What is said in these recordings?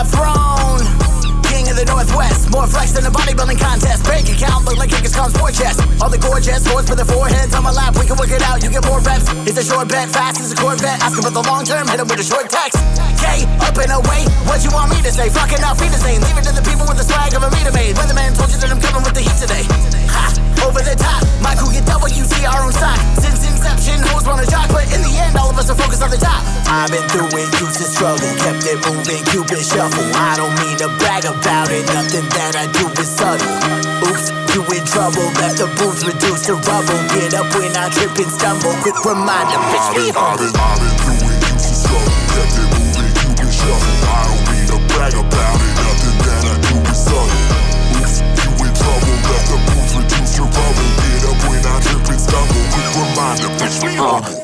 my throne. King of the Northwest, more flex than a bodybuilding contest. Bank account look like Genghis war chest. All the gorgeous horse with their foreheads on my lap. We can work it out, you get more reps. It's a short bet, fast as a Corvette. Ask about the long term, hit him with a short text. K, up and away, what you want me to say? Fucking out, feed the same. Leave it to the people with the swag of a meter maid. Weatherman told you that I'm coming with the heat today. Ha, over the top, my crew get WCR on stock. Since inception, hoes wanna jock, but in the end, all of us are focused on the top. I've been through it, used to struggle, kept it moving, Cupid shuffle. I don't mean to brag about it, nothing that I do is subtle. Oops, you in trouble, let the booze reduce to rubble. Get up when I trip and stumble, quick reminder, bitch, be humble. I've been through it, used to struggle, kept it moving, Cupid shuffle. I don't mean to brag about it, nothing that I do is subtle. Oops, you in trouble, let the booze reduce to rubble. Get up when I trip and stumble, quick reminder, bitch, be humble.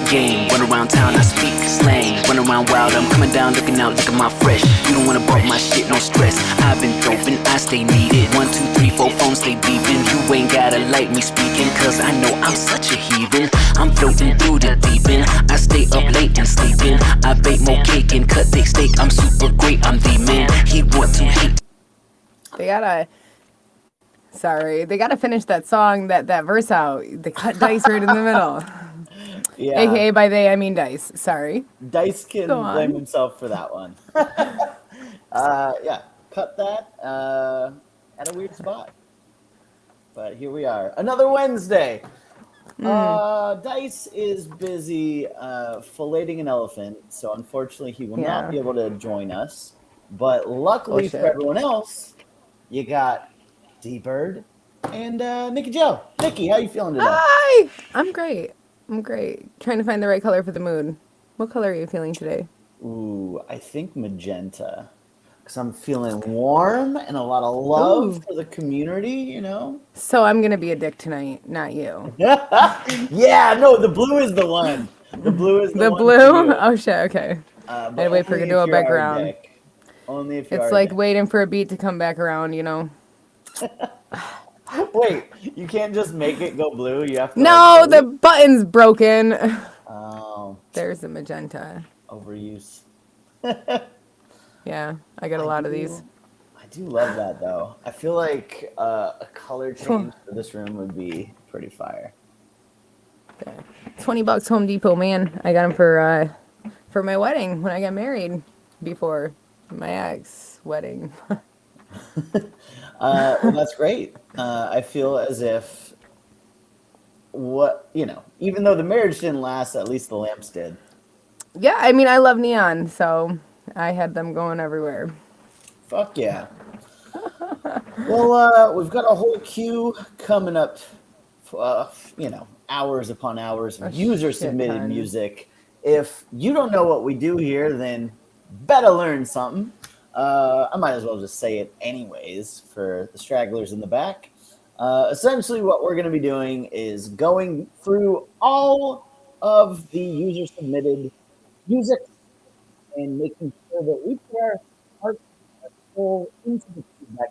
Game, run around town, I speak slang. Run around wild, I'm coming down, looking out, look at my fresh. You don't wanna bump my shit, no stress. I've been doping, I stay needed. 1, 2, 3, 4 phones stay beeping. You ain't gotta like me speaking, cause I know I'm such a heathen. I'm floating through the deep end. I stay up late and sleeping. I bake more cake and cut thick steak. I'm super great, I'm the man. He want to hate. They gotta finish that song, that verse out. They cut Dice right in the middle. Yeah. AKA by they, I mean Dice. Sorry. Dice can blame himself for that one. Yeah, cut that at a weird spot. But here we are. Another Wednesday. Dice is busy filleting an elephant, so unfortunately he will not be able to join us. But luckily for everyone else, you got D-Bird and Nikey Joe. Nikki, how you feeling today? Hi! I'm great. Trying to find the right color for the mood. What color are you feeling today? Ooh, I think magenta. Because I'm feeling warm and a lot of love for the community, you know? So I'm going to be a dick tonight, not you. Yeah, no, the blue is the one. The blue is the one. The blue? Oh, shit, okay. I had to wait for it to go back around. Only if you It's like waiting for a beat to come back around, you know? Wait, you can't just make it go blue. You have to. No, the button's broken. Oh. There's the magenta. Overuse. Yeah, I got a lot of these. I do love that though. I feel like a color change for this room would be pretty fire. Okay. $20 Home Depot, man. I got them for my wedding when I got married. Before my ex wedding. Well, that's great. I feel as if even though the marriage didn't last, at least the lamps did. Yeah, I mean, I love neon, so I had them going everywhere. Fuck yeah. Well, we've got a whole queue coming up, hours upon hours of user-submitted music. If you don't know what we do here, then better learn something. I might as well just say it anyways for the stragglers in the back. Essentially, what we're going to be doing is going through all of the user-submitted music and making sure that we put our heart and soul into the feedback.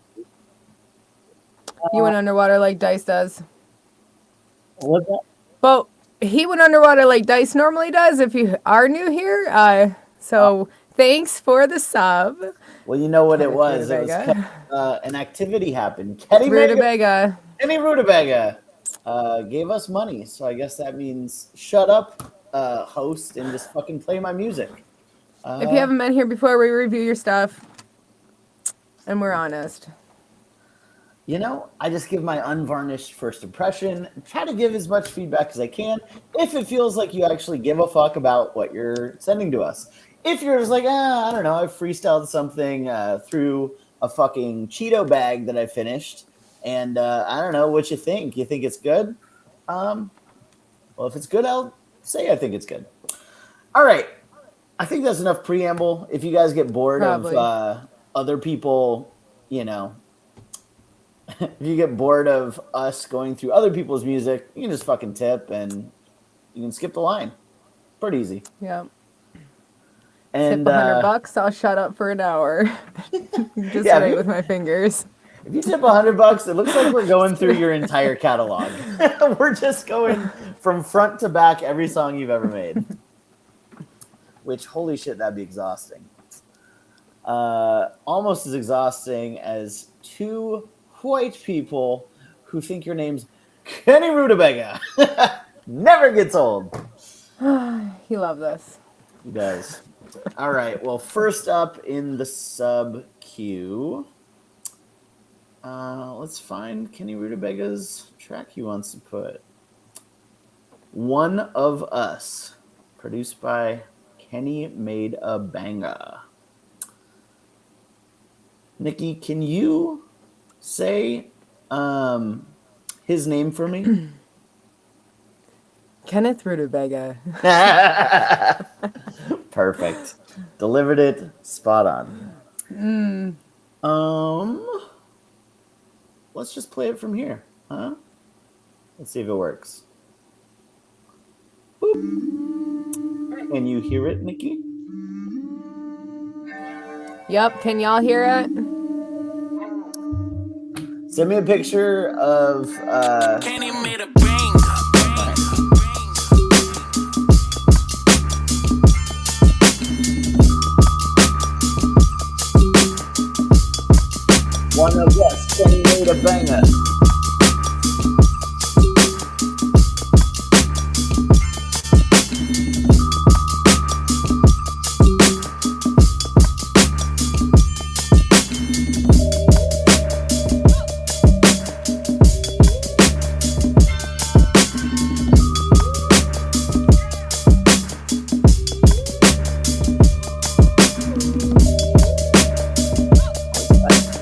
You went underwater like Dice does. What's that? Well, he went underwater like Dice normally does if you are new here. Thanks for the sub. Well, you know what it was. It was an activity happened. Kenny Rutabaga gave us money, so I guess that means shut up, host, and just fucking play my music. If you haven't been here before, we review your stuff, and we're honest. I just give my unvarnished first impression and try to give as much feedback as I can if it feels like you actually give a fuck about what you're sending to us. If you're just like, I don't know, I freestyled something through a fucking Cheeto bag that I finished, and I don't know what you think. You think it's good? Well, if it's good, I'll say I think it's good. All right. I think that's enough preamble. If you guys get bored of other people, if you get bored of us going through other people's music, you can just fucking tip and you can skip the line. Pretty easy. Yeah. And tip $100, I'll shut up for an hour. Just write with my fingers. If you tip $100, it looks like we're going through your entire catalog. We're just going from front to back every song you've ever made. Which, holy shit, that'd be exhausting. almost as exhausting as two white people who think your name's Kenny Rutabaga. Never gets old. You love this. He does. All right. Well, first up in the sub queue, let's find Kenny Rutabaga's track he wants to put. One of Us, produced by Kenny Made a Banger. Nikki, can you say his name for me? Kenneth Rutabaga. Perfect. Delivered it spot on. Let's just play it from here, huh? Let's see if it works. Boop. Can you hear it, Nikki? Yep, can y'all hear it? Send me a picture of Kenny made a bang. One of Us, Kenny Made a Banger.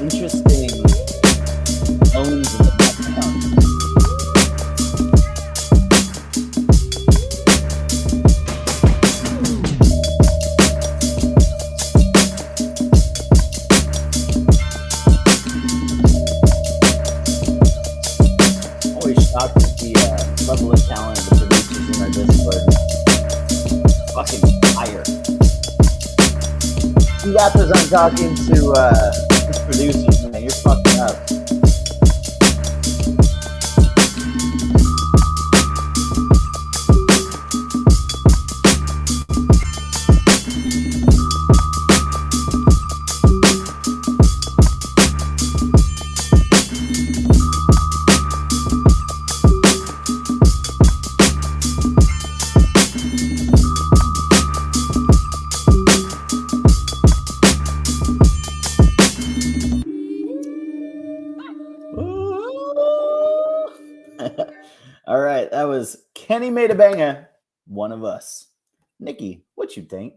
Interesting tones in the background. Always shocked at the level of talent of the producers in our Discord. Fucking fire. You rappers aren't talking to producers, man. You're fucking up. All right, that was Kenny Made a Banger, One of Us. Nikki, what you think?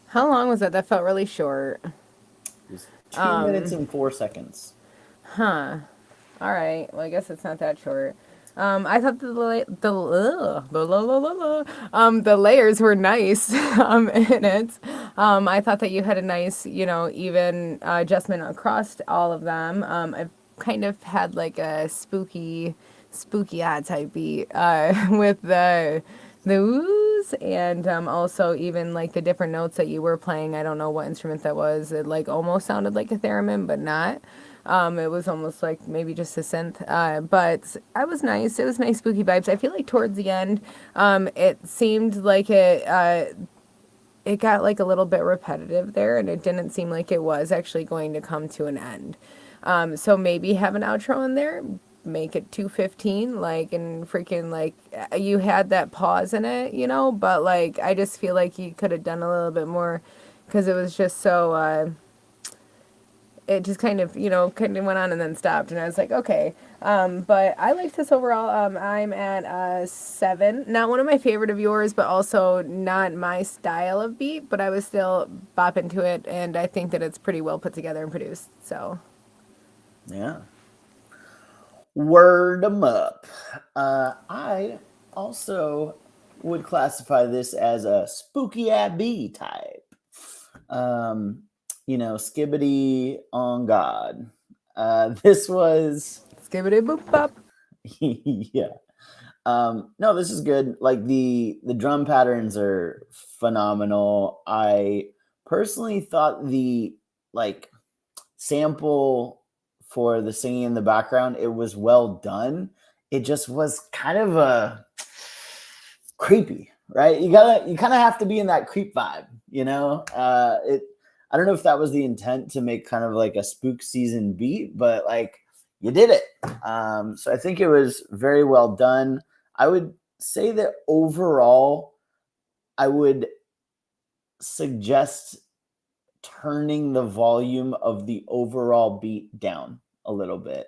How long was that? That felt really short. It was 2 minutes and 4 seconds. Huh. All right. Well, I guess it's not that short. I thought the layers were nice in it. I thought that you had a nice, even adjustment across all of them. I've kind of had like a spooky type beat with the oohs and also even like the different notes that you were playing. I don't know what instrument that was. It like almost sounded like a theremin, but not. It was almost like maybe just a synth, but I was nice. It was nice spooky vibes. I feel like towards the end, it seemed like it got like a little bit repetitive there, and it didn't seem like it was actually going to come to an end. So maybe have an outro in there, make it 2:15, like, and freaking like you had that pause in it, but like I just feel like you could have done a little bit more because it was just so. It just kind of went on and then stopped, and I was like, okay. But I liked this overall. I'm at 7. Not one of my favorite of yours, but also not my style of beat, but I was still bopping to it, and I think that it's pretty well put together and produced, so. Yeah. Word 'em up. I also would classify this as a spooky AB type. Skibbity on God. This was Skibbity boop bop. yeah. No, this is good. Like the drum patterns are phenomenal. I personally thought the sample for the singing in the background, it was well done. It just was kind of creepy, right? You kind of have to be in that creep vibe, You know, I don't know if that was the intent to make kind of like a spook season beat, but like you did it. So I think it was very well done. I would say that overall, I would suggest turning the volume of the overall beat down a little bit.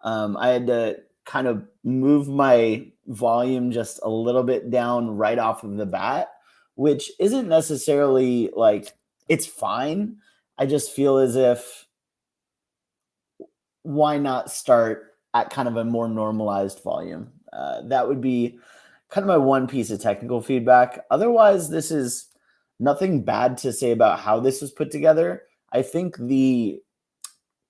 I had to kind of move my volume just a little bit down right off of the bat, which isn't necessarily like it's fine. I just feel as if why not start at kind of a more normalized volume? That would be kind of my one piece of technical feedback. Otherwise, this is nothing bad to say about how this was put together. I think the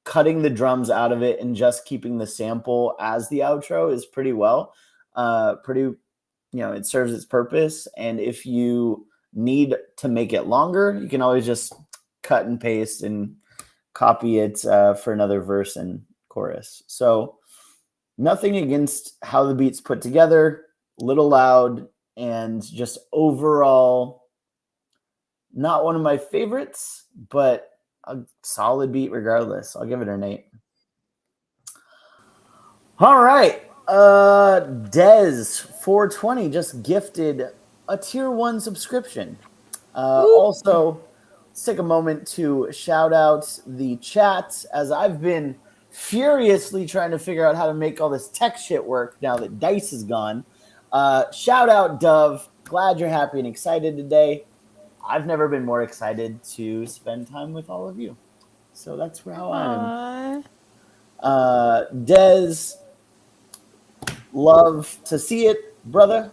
cutting the drums out of it and just keeping the sample as the outro is pretty well. It serves its purpose. And if you need to make it longer, you can always just cut and paste and copy it for another verse and chorus. So nothing against how the beat's put together, little loud, and just overall not one of my favorites, but a solid beat regardless. I'll give it an 8. All right. Dez420 just gifted a tier 1 subscription. Also, let's take a moment to shout out the chat, as I've been furiously trying to figure out how to make all this tech shit work now that Dice is gone. Shout out Dove. Glad you're happy and excited today. I've never been more excited to spend time with all of you. So that's how I am. Dez, love to see it, brother.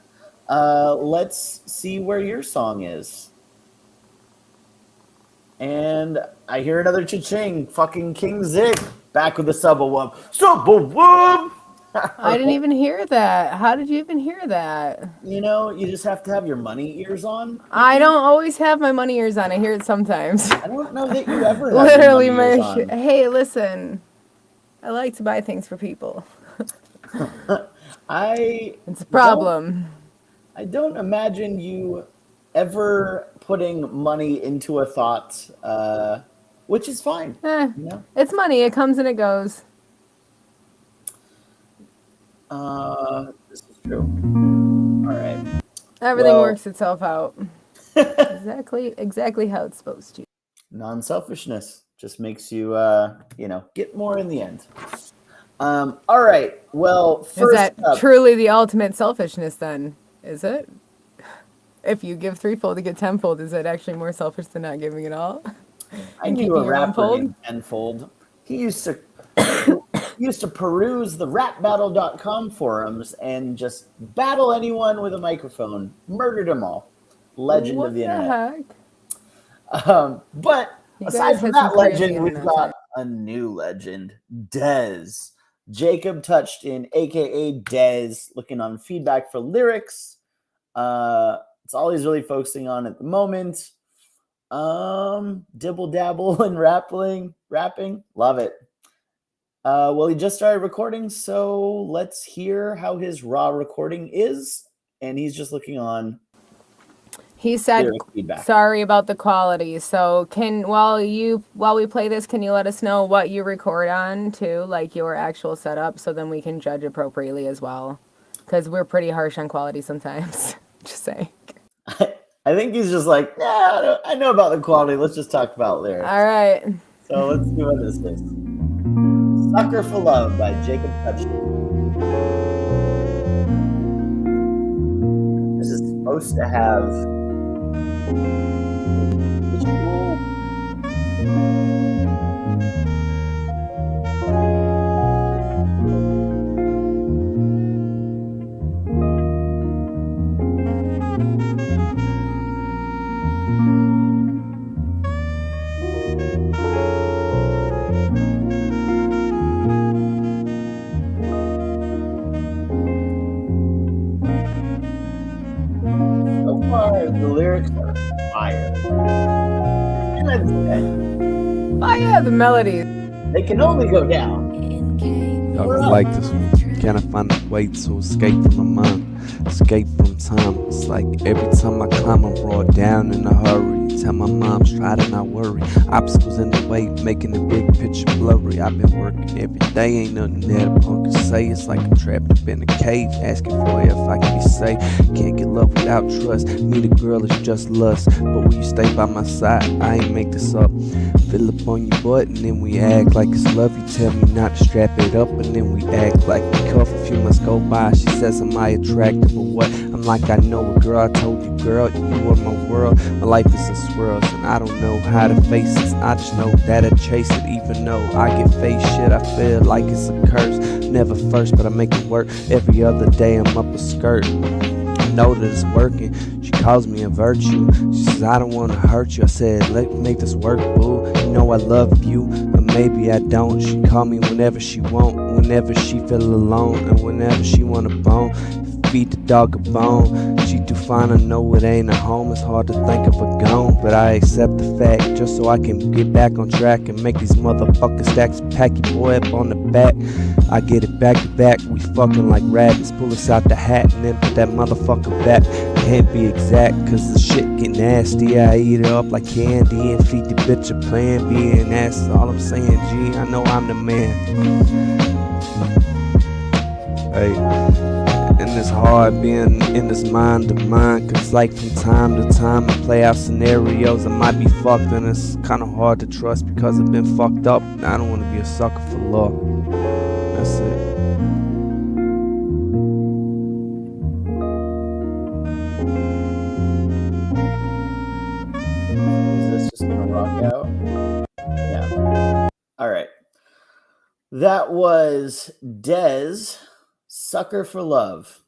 Let's see where your song is. And I hear another cha-ching. Fucking King Zig. Back with the sub-a-wub. Sub-a-wub! I didn't even hear that. How did you even hear that? You know, you just have to have your money ears on. I don't always have my money ears on. I hear it sometimes. I don't know that you ever have Literally, your money ears on. Hey, listen. I like to buy things for people. It's a problem. I don't imagine you ever putting money into a thought, which is fine. You know? It's money. It comes and it goes. This is true. All right. Everything works itself out. Exactly how it's supposed to. Non-selfishness just makes you, get more in the end. All right. Well, first is that up, truly the ultimate selfishness then? Is it? If you give threefold to get tenfold, is it actually more selfish than not giving it all? I knew a rapper named Tenfold. He used to peruse the rapbattle.com forums and just battle anyone with a microphone. Murdered them all. Legend of the internet. Heck? But aside from that legend, we've got a new legend, Dez. Jacob Touched In, aka Dez, looking on feedback for lyrics. It's all he's really focusing on at the moment. Dibble dabble and rapping. Love it. Well, he just started recording, so let's hear how his raw recording is. And he's just looking on. He said, "Sorry about the quality." So, while we play this, can you let us know what you record on too, like your actual setup, so then we can judge appropriately as well? Because we're pretty harsh on quality sometimes. Just saying. I think he's just like, yeah, I know about the quality. Let's just talk about lyrics. All right. So let's see what this is. Sucker for Love by Jacob Touched In. This is supposed to have visual. The lyrics are fire. Fire, the melodies. They can only go down. Y'all gonna like this one. Can I find a way to escape from my mind? Escape from time. It's like every time I climb, I'm brought down in a hurry. Tell my moms try to not worry. Obstacles in the way, making the big picture blurry. I've been working every day, ain't nothing that a punk can say. It's like I'm trapped up in a cage, asking for it if I can be safe. Can't get love without trust. Me, the girl, is just lust. But will you stay by my side? I ain't make this up. Fill up on your butt and then we act like it's love. You tell me not to strap it up and then we act like we cuff. A few months go by, she says, am I attractive or what? I'm like, I know a girl. I told you, girl, you are my world. My life is in swirls and I don't know how to face it. I just know that I chase it. Even though I get face shit, I feel like it's a curse. Never first, but I make it work. Every other day I'm up a skirt. I know that it's working. She calls me a virtue. She says, I don't want to hurt you. I said, let's make this work, boo. You know I love you, but maybe I don't. She call me whenever she want, whenever she feel alone, and whenever she want a bone. Feed the dog a bone. She too fine, I know it ain't a home. It's hard to think of a gone, but I accept the fact just so I can get back on track and make these motherfucking stacks. Pack your boy up on the back. I get it back to back. We fucking like rabbits. Pull us out the hat and then put that motherfucker back. Can't be exact, cause the shit get nasty. I eat it up like candy and feed the bitch a plan B, and that's all I'm saying. G, I know I'm the man. Hey. And it's hard being in this mind of mine, cause like from time to time I play out scenarios I might be fucked, and it's kinda hard to trust because I've been fucked up. I don't wanna be a sucker for love. That's it. Is this just gonna rock out? Yeah. All right. That was Dez, Sucker for Love.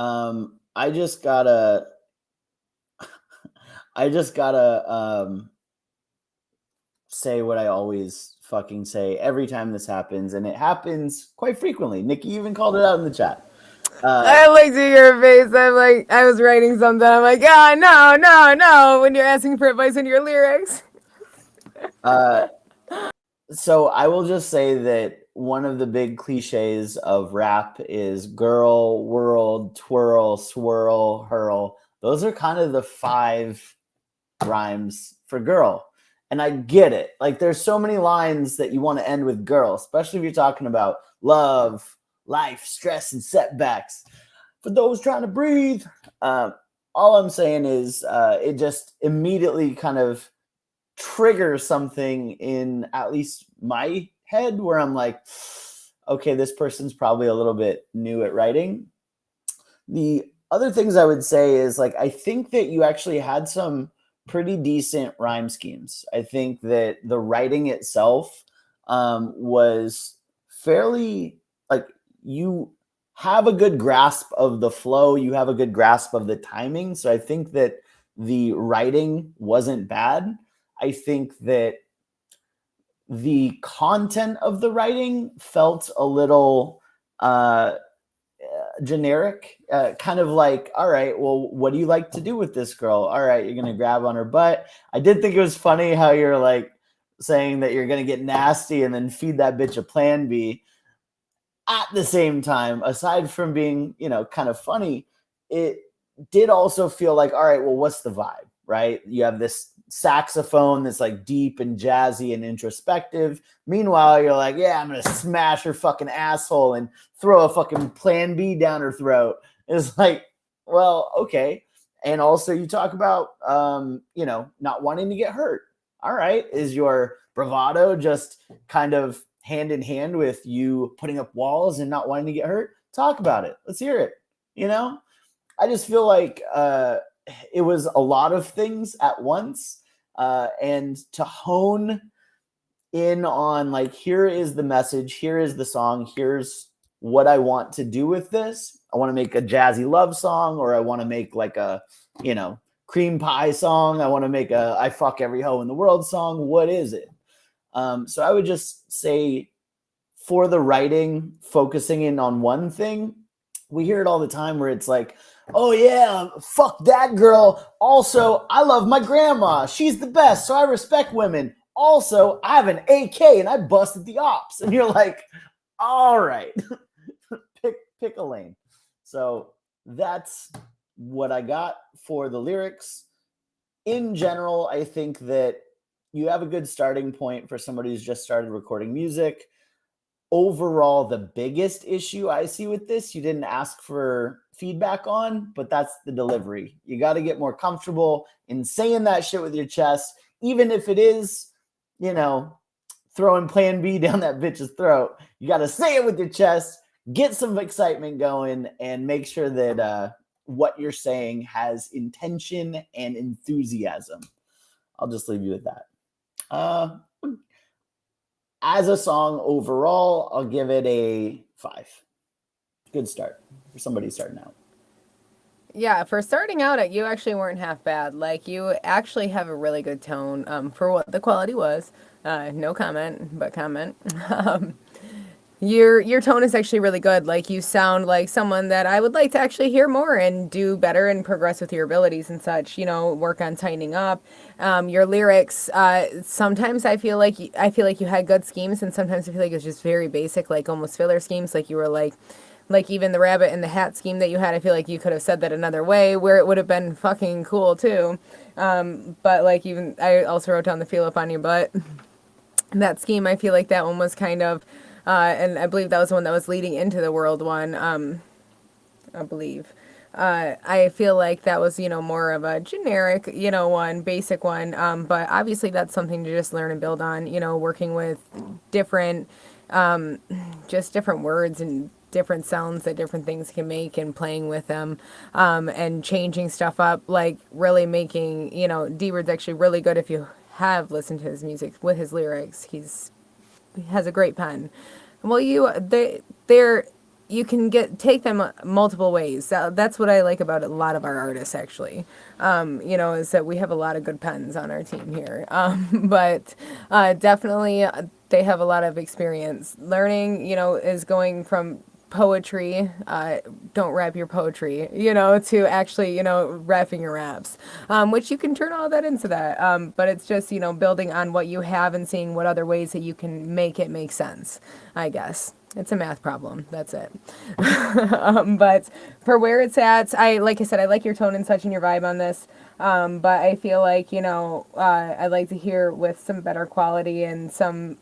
I just gotta say what I always fucking say every time this happens, and it happens quite frequently. Nikki even called it out in the chat. I looked at your face. I'm like, I was writing something. I'm like, no. When you're asking for advice on your lyrics. So I will just say that one of the big cliches of rap is girl, world, twirl, swirl, hurl. Those are kind of the 5 rhymes for girl. And I get it. Like, there's so many lines that you want to end with girl, especially if you're talking about love, life, stress, and setbacks. For those trying to breathe, all I'm saying is it just immediately kind of triggers something in at least my head where I'm like, okay, this person's probably a little bit new at writing. The other things I would say is, like, I think that you actually had some pretty decent rhyme schemes. I think that the writing itself was fairly, like, you have a good grasp of the flow, you have a good grasp of the timing. So I think that the writing wasn't bad. I think that the content of the writing felt a little generic, kind of like, all right, well, what do you like to do with this girl? All right, you're gonna grab on her butt. I did think it was funny how you're like saying that you're gonna get nasty and then feed that bitch a plan B. At the same time, aside from being, kind of funny, it did also feel like, all right, well, what's the vibe, right? You have this saxophone that's like deep and jazzy and introspective. Meanwhile, you're like, yeah, I'm gonna smash her fucking asshole and throw a fucking plan B down her throat. It's like, well, okay. And also you talk about not wanting to get hurt. All right, is your bravado just kind of hand in hand with you putting up walls and not wanting to get hurt? Talk about it. Let's hear it. I just feel like it was a lot of things at once. And to hone in on, like, here is the message, here is the song, here's what I want to do with this. I want to make a jazzy love song, or I want to make like a, cream pie song. I want to make a I fuck every hoe in the world song. What is it? So I would just say, for the writing, focusing in on one thing. We hear it all the time where it's like, oh yeah, fuck that girl. Also, I love my grandma. She's the best, so I respect women. Also, I have an AK and I busted the ops. And you're like, all right, pick a lane. So that's what I got for the lyrics. in general, I think that you have a good starting point for somebody who's just started recording music. Overall, the biggest issue I see with this, you didn't ask for feedback on, but that's the delivery. You got to get more comfortable in saying that shit with your chest, even if it is, you know, throwing plan B down that bitch's throat. You got to say it with your chest, get some excitement going, and make sure that what you're saying has intention and enthusiasm. I'll just leave you with that. As a song overall, I'll give it a 5. Good start for somebody starting out. Yeah, for starting out, you actually weren't half bad. Like, you actually have a really good tone for what the quality was. No comment, but comment. Your tone is actually really good. Like, you sound like someone that I would like to actually hear more and do better and progress with your abilities and such. You know, work on tightening up. Your lyrics. Sometimes I feel like you had good schemes, and sometimes I feel like it's just very basic, like almost filler schemes. Like you were like even the rabbit in the hat scheme that you had. I feel like you could have said that another way, where it would have been fucking cool too. But like even I also wrote down the feel up on your butt. That scheme, I feel like that one was kind of. And I believe that was the one that was leading into the world one, I believe. I feel like that was, more of a generic, one, basic one. But obviously that's something to just learn and build on, working with different, just different words and different sounds that different things can make and playing with them, and changing stuff up, like really making, D-Word's actually really good if you have listened to his music with his lyrics. He has a great pen. Well, you can take them multiple ways. That's what I like about a lot of our artists, actually. Is that we have a lot of good pens on our team here. But definitely they have a lot of experience. Learning, is going from poetry, don't rap your poetry, to actually, rapping your raps, which you can turn all that into that. But it's just, building on what you have and seeing what other ways that you can make it make sense, I guess. It's a math problem. That's it. But for where it's at, like I said, I like your tone and such and your vibe on this. But I feel like, I'd like to hear with some better quality and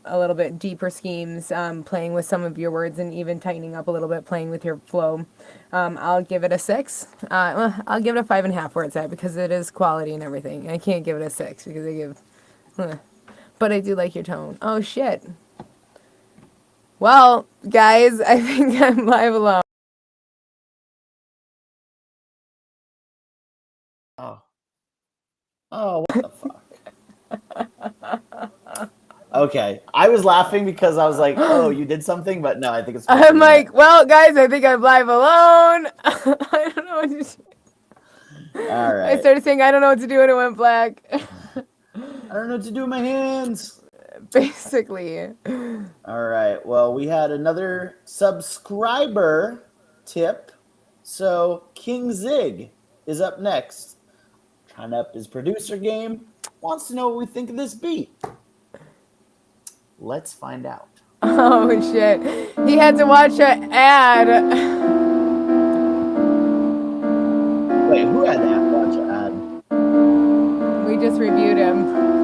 a little bit deeper schemes, playing with some of your words and even tightening up a little bit, playing with your flow. I'll give it a 6. I'll give it a 5.5 where it's at because it is quality and everything. I can't give it a 6 because but I do like your tone. Oh, shit. Well, guys, I think I'm live alone. Oh, what the fuck? Okay, I was laughing because I was like, "Oh, you did something," but no, I think it's. I'm like, well, guys, I think I'm live alone. I don't know what to do. All right. I started saying I don't know what to do, and it went black. I don't know what to do with my hands. Basically. All right. Well, we had another subscriber tip. So King Zig is up next. Trying up his producer game. Wants to know what we think of this beat. Let's find out. Oh, shit. He had to watch an ad. Wait, who had to watch an ad? We just reviewed him.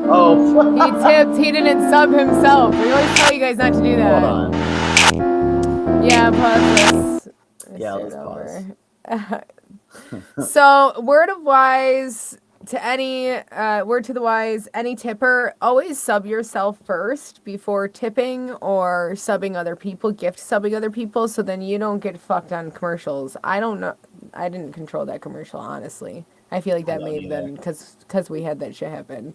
Oh. He tipped. He didn't sub himself. We always tell you guys not to do that. Hold on. Yeah, pause this. Yeah, let's pause. So, word to the wise, any tipper, always sub yourself first before tipping or subbing other people, gift subbing other people, so then you don't get fucked on commercials. I don't know. I didn't control that commercial, honestly. I feel like that may have been because we had that shit happen.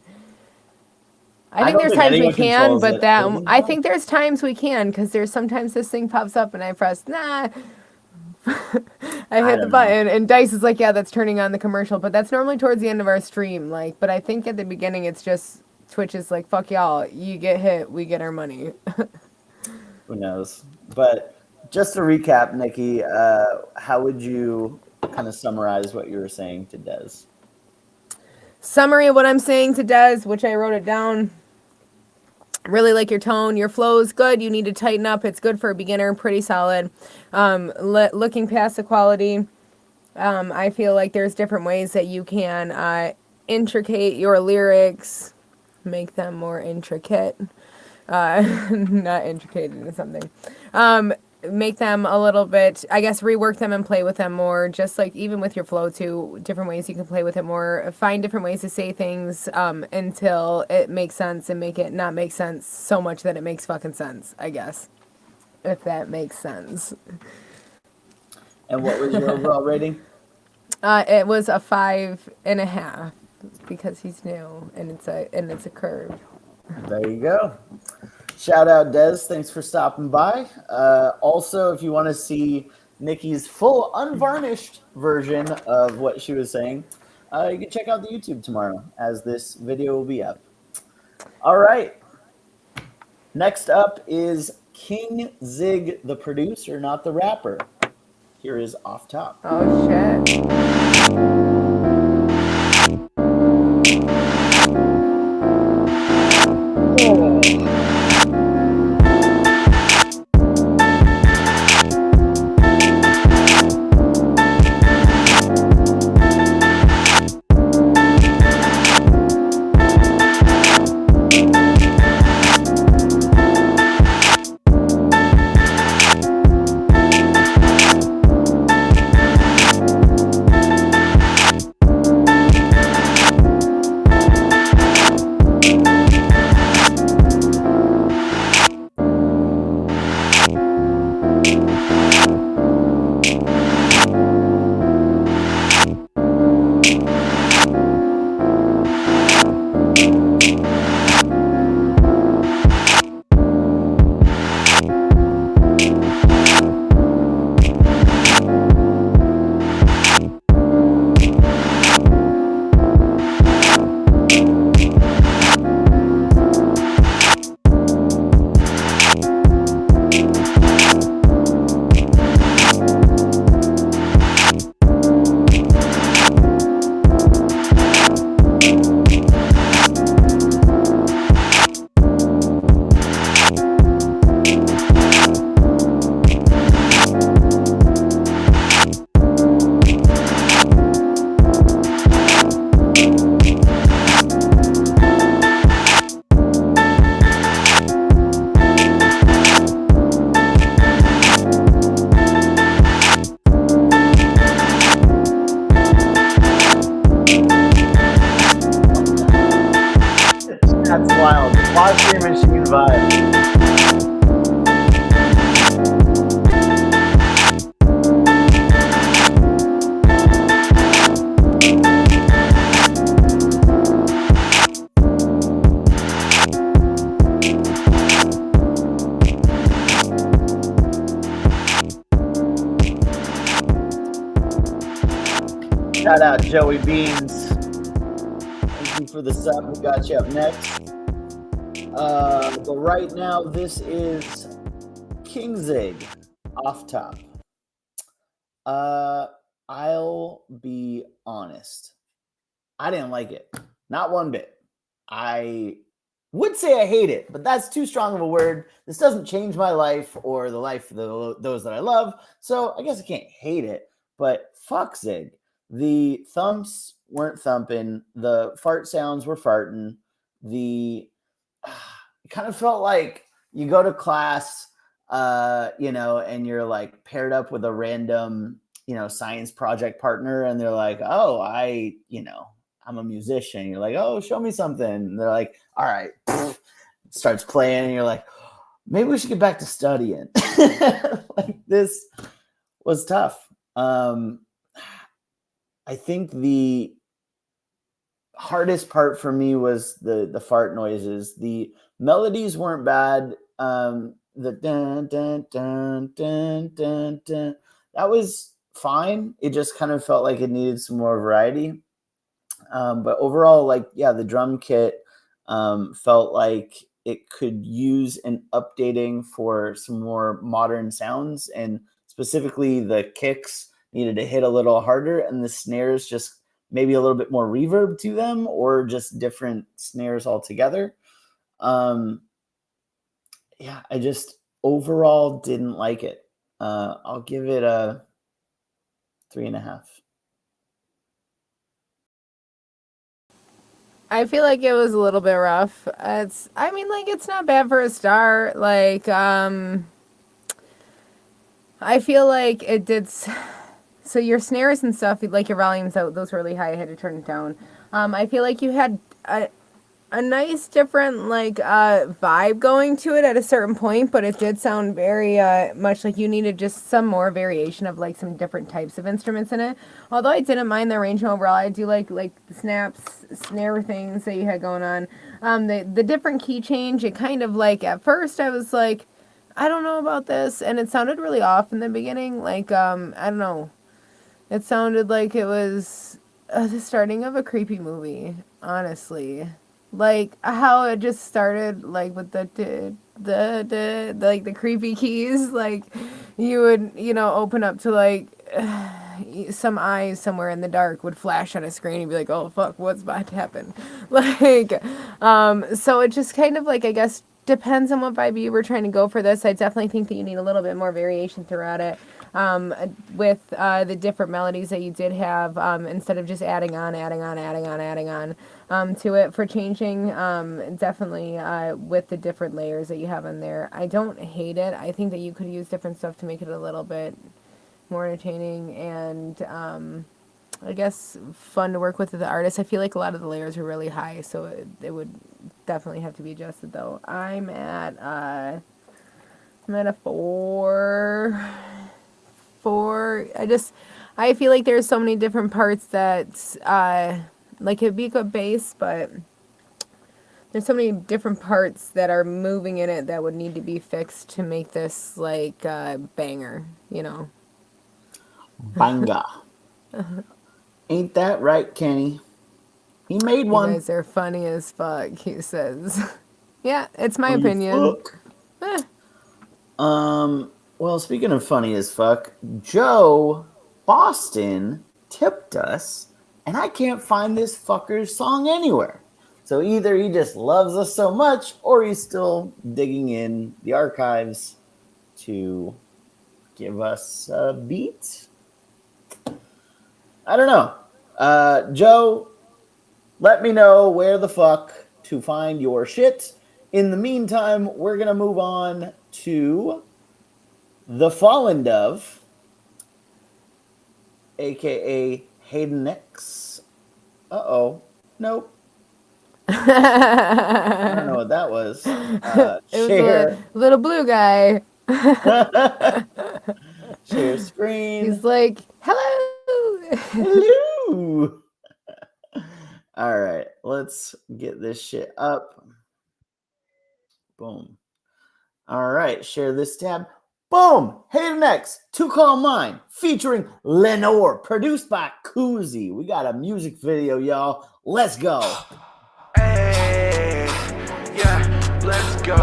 I think there's times we can, but I think there's times we can because there's sometimes this thing pops up and I press nah. I hit the button and Dice is like, yeah, that's turning on the commercial, but that's normally towards the end of our stream. Like, but I think at the beginning it's just Twitch is like, fuck y'all, you get hit, we get our money. Who knows? But just to recap, Nikki, how would you kind of summarize what you were saying to Dez? Summary of what I'm saying to Dez, which I wrote it down. Really like your tone. Your flow is good. You need to tighten up. It's good for a beginner. Pretty solid. Looking past the quality. I feel like there's different ways that you can intricate your lyrics, make them more intricate, not intricate into something. Make them a little bit, I guess, rework them and play with them more. Just like even with your flow too, different ways you can play with it more. Find different ways to say things until it makes sense, and make it not make sense so much that it makes fucking sense, I guess, if that makes sense. And what was your overall rating? It was a 5.5 because he's new and it's a curve. There you go. Shout out Des. Thanks for stopping by. Also, if you want to see Nikki's full unvarnished version of what she was saying, you can check out the YouTube tomorrow as this video will be up. All right. Next up is King Zig, the producer, not the rapper. Here is Off Top. Oh shit. That's wild. Washing machine vibe. Shout out Joey Beans. Thank you for the sub. We got you up next. But right now, this is King Zig, Off Top. I'll be honest. I didn't like it. Not one bit. I would say I hate it, but that's too strong of a word. This doesn't change my life or the life of those that I love. So I guess I can't hate it, but fuck Zig. The thumps weren't thumping. The fart sounds were farting. It kind of felt like you go to class, and you're like paired up with a random, science project partner, and they're like, oh, I'm a musician. You're like, oh, show me something. And they're like, all right, starts playing, and you're like, maybe we should get back to studying. Like, this was tough. I think the hardest part for me was the fart noises. The melodies weren't bad. The dun dun dun dun dun dun, that was fine. It just kind of felt like it needed some more variety. But overall, the drum kit felt like it could use an updating for some more modern sounds, and specifically the kicks needed to hit a little harder, and the snares just maybe a little bit more reverb to them, or just different snares altogether. I just overall didn't like it. I'll give it a 3.5. I feel like it was a little bit rough. I mean, like, it's not bad for a start. Like, I feel like it did. So your snares and stuff, like your volumes, those were really high. I had to turn it down. I feel like you had a nice different like vibe going to it at a certain point, but it did sound very much like you needed just some more variation of like some different types of instruments in it. Although I didn't mind the arrangement overall, I do like the snaps, snare things that you had going on. The different key change, it kind of like at first I was like, I don't know about this, and it sounded really off in the beginning. Like I don't know, it sounded like it was the starting of a creepy movie, honestly. Like how it just started, like with like the creepy keys, like you would, open up to like some eyes somewhere in the dark would flash on a screen and be like, oh fuck, what's about to happen? Like, so it just kind of like, I guess, depends on what vibe you were trying to go for this. I definitely think that you need a little bit more variation throughout it. With the different melodies that you did have, instead of just adding on to it for changing, definitely with the different layers that you have in there. I don't hate it. I think that you could use different stuff to make it a little bit more entertaining and I guess fun to work with the artist. I feel like a lot of the layers are really high, so it would definitely have to be adjusted though. I'm at a 4. I feel like there's so many different parts that like it'd be a good bass, but there's so many different parts that are moving in it that would need to be fixed to make this like banger, Banga. Ain't that right, Kenny? He made one. You guys are funny as fuck, he says. Yeah, it's my opinion. Well, speaking of funny as fuck, Joe Boston tipped us, and I can't find this fucker's song anywhere. So either he just loves us so much, or he's still digging in the archives to give us a beat. I don't know. Joe, let me know where the fuck to find your shit. In the meantime, we're going to move on to The Fallen Dove, a.k.a. Hayden X. Uh-oh. Nope. I don't know what that was. It Share. was a little blue guy. Share screen. He's like, hello. Hello. All right, let's get this shit up. Boom. All right, share this tab. Boom! Hayden X, To Call Mine, featuring Lenore, produced by Koozie. We got a music video, y'all. Let's go. Hey, yeah, let's go.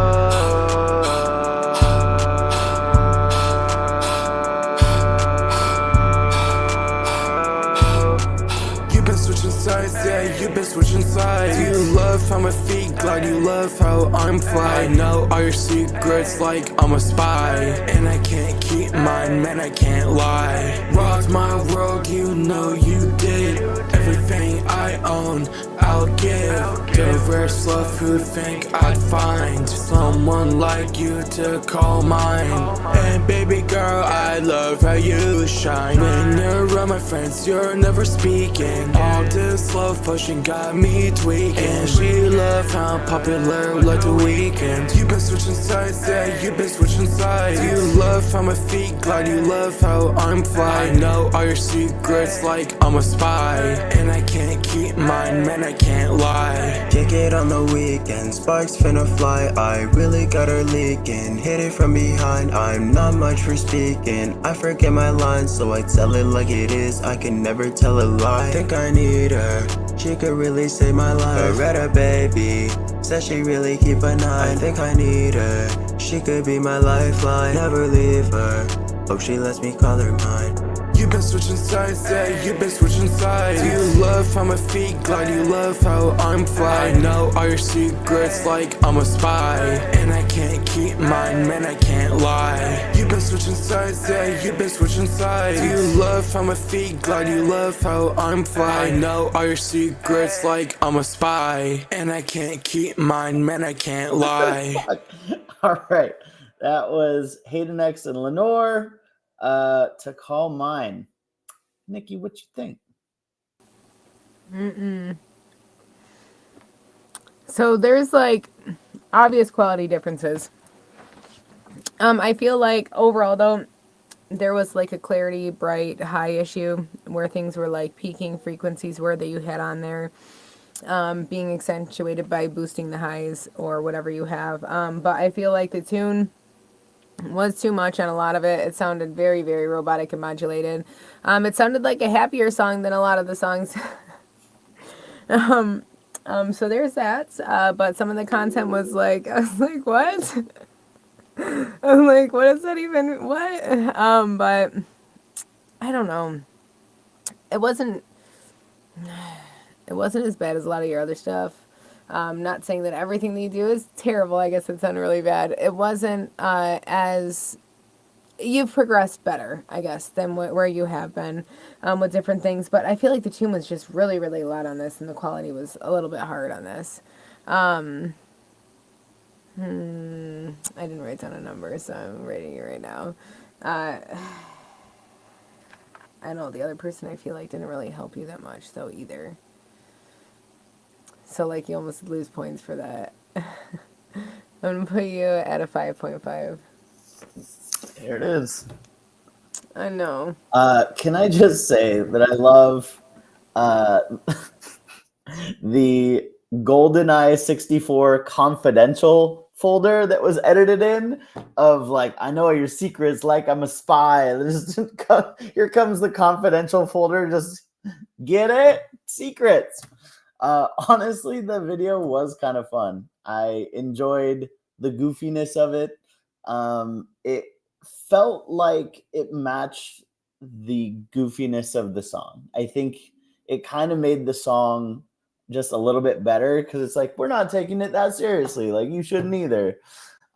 You've been switching sides, yeah, you've been switching sides. Do you love how my feet glide? You love how I'm fly. I know all your secrets like I'm a spy, and I can't keep mine, man, I can't lie. Rocked my world, you know you did. Everything I own, I'll give. The rare slough who'd think I'd find someone like you to call mine. And baby girl, I love how you shine. When you're around my friends, you're never speaking. All this love pushing got me tweaking. And she love how I'm popular like the weekend. You've been switching sides, yeah, you've been switching sides. You love how my feet glide, you love how I'm fly. I know all your secrets like I'm a spy, and I can't keep mine, man, I can't lie. Kick it on the weekend, sparks finna fly. I really got her leaking, hit it from behind. I'm not much for speaking, I forget my lines, so I tell it like it is. I can never tell a lie. Think I need her, she could really save my life. Beretta baby, says she really keep an eye. I think I need her, she could be my lifeline. Never leave her, hope she lets me call her mine. You've been switching sides, yeah, you've been switching sides. Do you love how my feet glide? Do you love how I'm fly? I know all your secrets like I'm a spy, and I can't keep mine, man, I can't lie. You've been switching sides, yeah, you've been switching sides. Do you love how my feet glide? Do you love how I'm fly? I know all your secrets like I'm a spy, and I can't keep mine, man, I can't lie. All right. That was Hayden X and Lenore. To Call Mine. Nikki, what you think? So there's like obvious quality differences. I feel like overall though, there was like a clarity, bright, high issue where things were like peaking frequencies were that you had on there, being accentuated by boosting the highs or whatever you have. But I feel like the tune was too much on a lot of it. It sounded very, very robotic and modulated. It sounded like a happier song than a lot of the songs. So there's that. But some of the content was like, I was like, what? I'm like, what is that even? What? But I don't know. It wasn't as bad as a lot of your other stuff. Not saying that everything that you do is terrible. I guess it sounded really bad. It wasn't as you've progressed better, I guess, than where you have been with different things. But I feel like the tune was just really, really loud on this, and the quality was a little bit hard on this. I didn't write down a number, so I'm rating it right now. I know the other person I feel like didn't really help you that much, though, either. So, like, you almost lose points for that. I'm going to put you at a 5.5. Here it is. I know. Can I just say that I love the GoldenEye 64 confidential folder that was edited in of like, I know your secrets like I'm a spy. Here comes the confidential folder. Just get it? Secrets. Honestly, the video was kind of fun. I enjoyed the goofiness of it. It felt like it matched the goofiness of the song. I think it kind of made the song just a little bit better because it's like, we're not taking it that seriously. Like, you shouldn't either.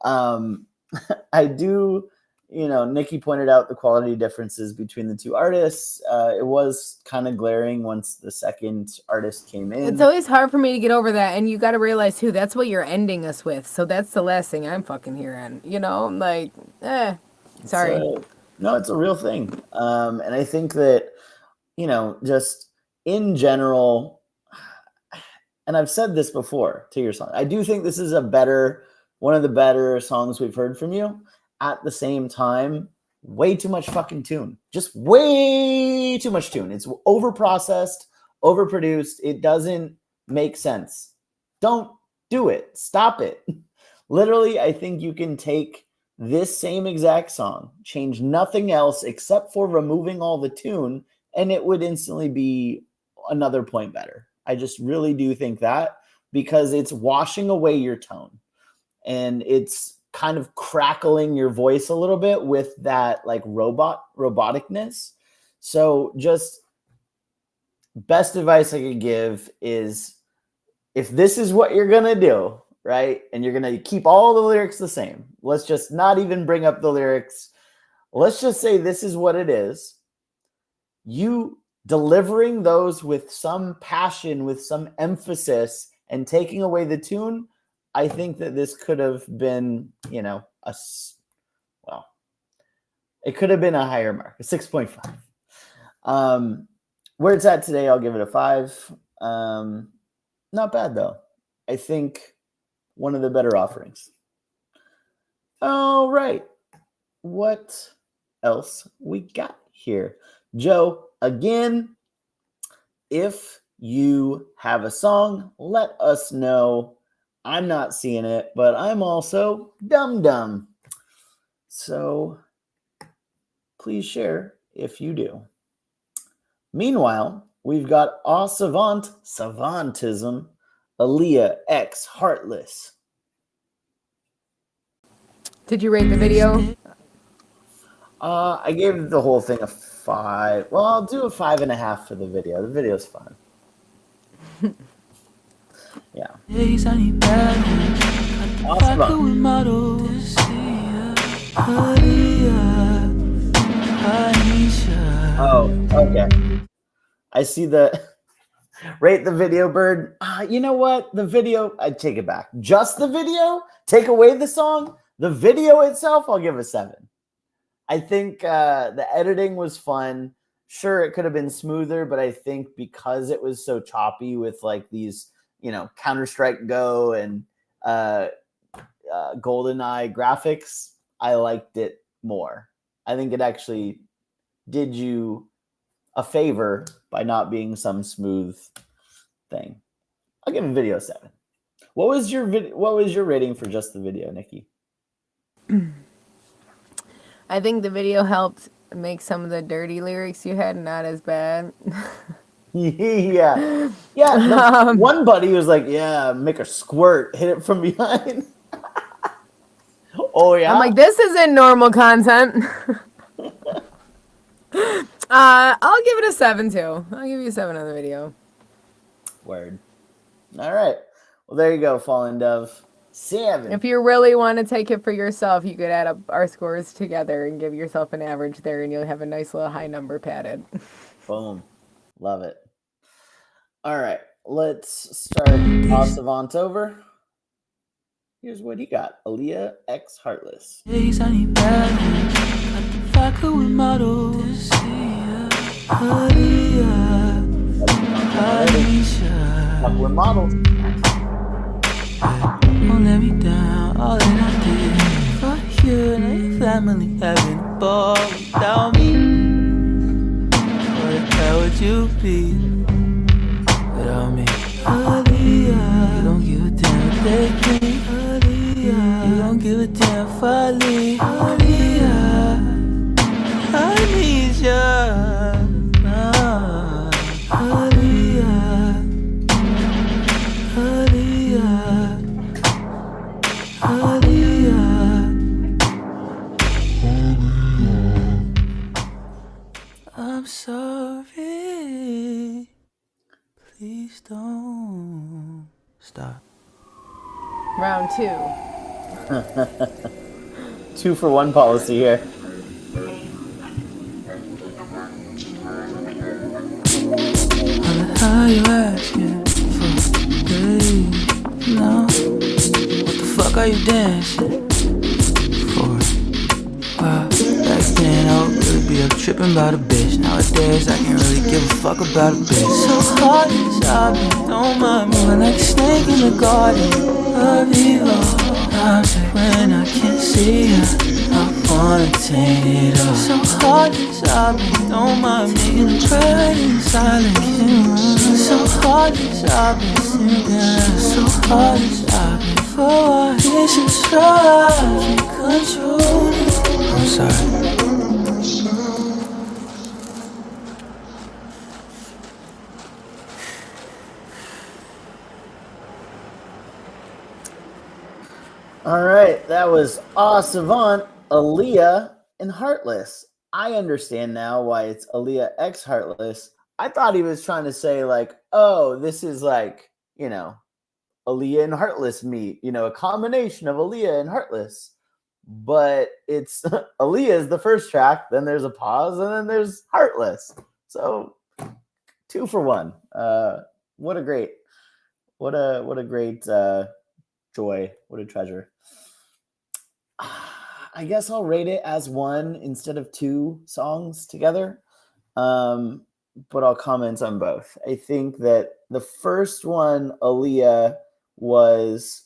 I do, Nikki pointed out the quality differences between the two artists. It was kind of glaring once the second artist came in. It's always hard for me to get over that, and you got to realize too, that's what you're ending us with. So that's the last thing I'm fucking hearing. Like, sorry. No, it's a real thing. And I think that, just in general, and I've said this before to your song, I do think this is one of the better songs we've heard from you. At the same time, way too much fucking tune. Just way too much tune. It's overprocessed, overproduced. It doesn't make sense. Don't do it. Stop it. Literally, I think you can take this same exact song, change nothing else except for removing all the tune, and it would instantly be another point better. I just really do think that, because it's washing away your tone and it's kind of crackling your voice a little bit with that like roboticness. So just best advice I could give is, if this is what you're going to do, right, and you're going to keep all the lyrics the same, let's just not even bring up the lyrics. Let's just say this is what it is. You delivering those with some passion, with some emphasis, and taking away the tune, I think that this could have been, it could have been a higher mark, a 6.5. Where it's at today, I'll give it a 5. Not bad, though. I think one of the better offerings. All right. What else we got here? Joe, again, if you have a song, let us know. I'm not seeing it, but I'm also dumb. So please share if you do. Meanwhile, we've got Aw Savant, Savantism, Aaliyah X Heartless. Did you rate the video? I gave the whole thing a 5. Well, I'll do a 5.5 for the video. The video's fun. Yeah. Awesome. Oh, okay. I see the rate the video bird. You know what? The video, I take it back. Just the video, take away the song. The video itself, I'll give a 7. I think the editing was fun. Sure, it could have been smoother, but I think because it was so choppy with like these, Counter-Strike Go and GoldenEye graphics, I liked it more. I think it actually did you a favor by not being some smooth thing. I'll give a video a 7. What was your rating for just the video, Nikki? I think the video helped make some of the dirty lyrics you had not as bad. Yeah. One buddy was like, "Yeah, make a squirt, hit it from behind." Oh yeah. I'm like, this isn't normal content. I'll give it a 7 too. I'll give you a 7 on the video. Word. All right. Well, there you go, Fallen Dove. 7. If you really want to take it for yourself, you could add up our scores together and give yourself an average there, and you'll have a nice little high number padded. Boom. Love it. All right. Let's start All Savant over. Here's what he got. Aaliyah X Heartless. Couple of models. Won't let me down, all that I did for you and your family having a ball without me. What the hell would you be without me? Aaliyah, you don't give a damn what they think. Aaliyah, you don't give a damn if I leave. Aaliyah, I need ya. Aaliyah, Aaliyah. I'm sorry. Please don't stop. Round 2. 2-for-1 policy here. How you asking for days now? What the fuck are you dancing for? Wow, back then I would really be up tripping about a bitch. Nowadays I can't really give a fuck about a bitch. So hard inside me, don't mind me. Moving like a snake in the garden of evil. I'm sick when I can't see her. I wanna take it all. So hard inside me, don't mind me. Getting tried in silence. So hard inside me, singing. So hard inside me. For what? This is right, I can't control it. I'm sorry. All right, that was Aw Savant, Aaliyah, and Heartless. I understand now why it's Aaliyah X Heartless. I thought he was trying to say, like, oh, this is like, Aaliyah and Heartless meet, a combination of Aaliyah and Heartless. But it's Aaliyah is the first track, then there's a pause, and then there's Heartless. So 2-for-1. What a great joy. What a treasure. I guess I'll rate it as 1 instead of 2 songs together. But I'll comment on both. I think that the first one, Aaliyah, was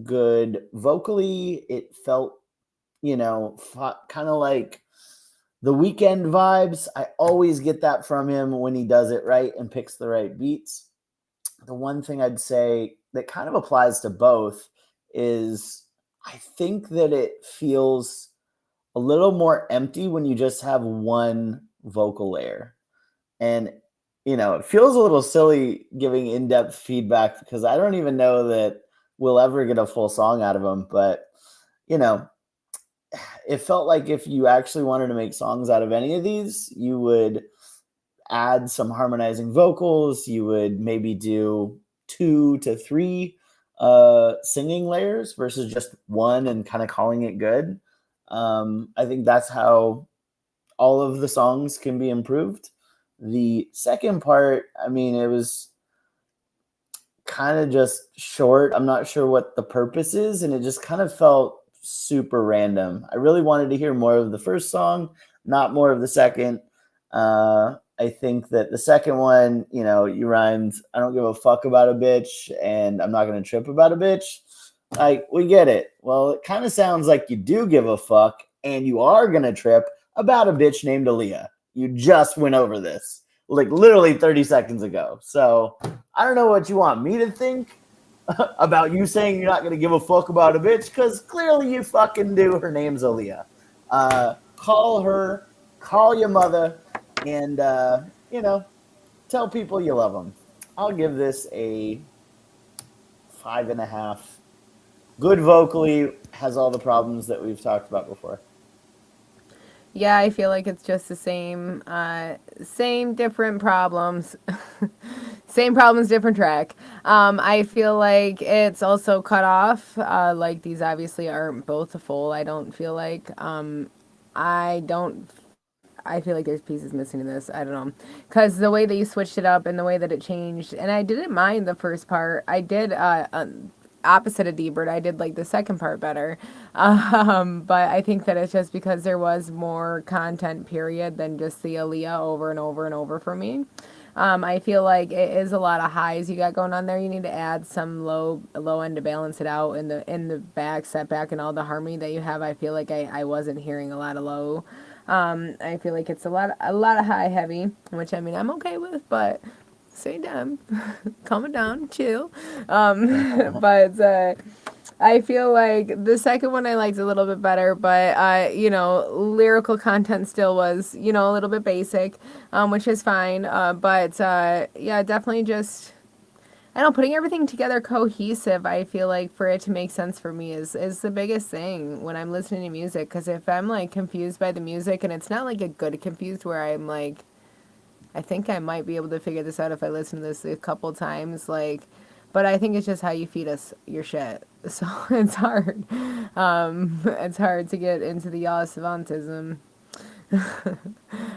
good vocally. It felt, kind of like The Weeknd vibes. I always get that from him when he does it right and picks the right beats. The one thing I'd say that kind of applies to both is I think that it feels a little more empty when you just have one vocal layer. And, it feels a little silly giving in-depth feedback because I don't even know that we'll ever get a full song out of him. But, it felt like if you actually wanted to make songs out of any of these, you would add some harmonizing vocals. You would maybe do 2 to 3 singing layers versus just one and kind of calling it good. I think that's how all of the songs can be improved. The second part, I mean, it was kind of just short. I'm not sure what the purpose is, and it just kind of felt super random. I really wanted to hear more of the first song, not more of the second. I think that the second one, you know, you rhymed, I don't give a fuck about a bitch, and I'm not going to trip about a bitch. Like, we get it. Well, it kind of sounds like you do give a fuck, and you are going to trip about a bitch named Aaliyah. You just went over this, like, literally 30 seconds ago. So, I don't know what you want me to think about you saying you're not going to give a fuck about a bitch, because clearly you fucking do. Her name's Aaliyah. Call her, call your mother, and, you know, tell people you love them. I'll give this a 5.5. Good vocally, has all the problems that we've talked about before. Yeah, I feel like it's just the same, different problems. Same problems, different track. I feel like it's also cut off. Like, these obviously aren't both full. I don't feel like. I feel like there's pieces missing in this. I don't know. Because the way that you switched it up and the way that it changed. And I didn't mind the first part. I did, opposite of D-Bird, I did like the second part better. But I think that it's just because there was more content, period, than just the Aaliyah over and over and over for me. I feel like it is a lot of highs you got going on there. You need to add some low end to balance it out. In the back, setback, and all the harmony that you have, I feel like I wasn't hearing a lot of low. I feel like it's a lot of high heavy, which I mean I'm okay with, but same time, calm it down, chill. But I feel like the second one I liked a little bit better, but you know, lyrical content still was, you know, a little bit basic, which is fine. But yeah, definitely just, I don't know, putting everything together cohesive, I feel like for it to make sense for me is the biggest thing when I'm listening to music. Because if I'm like confused by the music, and it's not like a good confused where I'm like, I think I might be able to figure this out if I listen to this a couple times, like, but I think it's just how you feed us your shit. So it's hard. It's hard to get into the y'all savantism.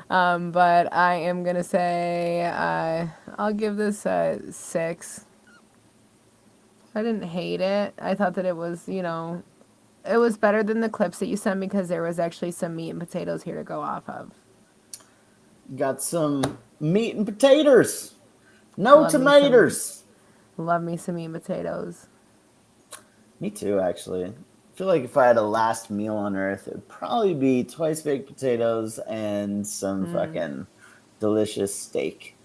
But I am gonna say I'll give this a 6. I didn't hate it. I thought that it was, you know, it was better than the clips that you sent me because there was actually some meat and potatoes here to go off of. Got some meat and potatoes. No tomatoes. Love me some meat and potatoes. Me too, actually. I feel like if I had a last meal on Earth, it would probably be twice baked potatoes and some fucking delicious steak.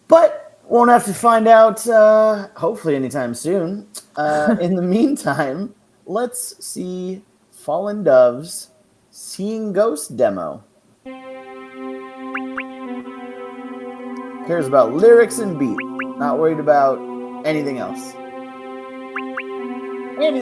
But won't have to find out, hopefully anytime soon. In the meantime, let's see Fallen Dove's Seeing Ghost demo. Cares about lyrics and beat, not worried about anything else. And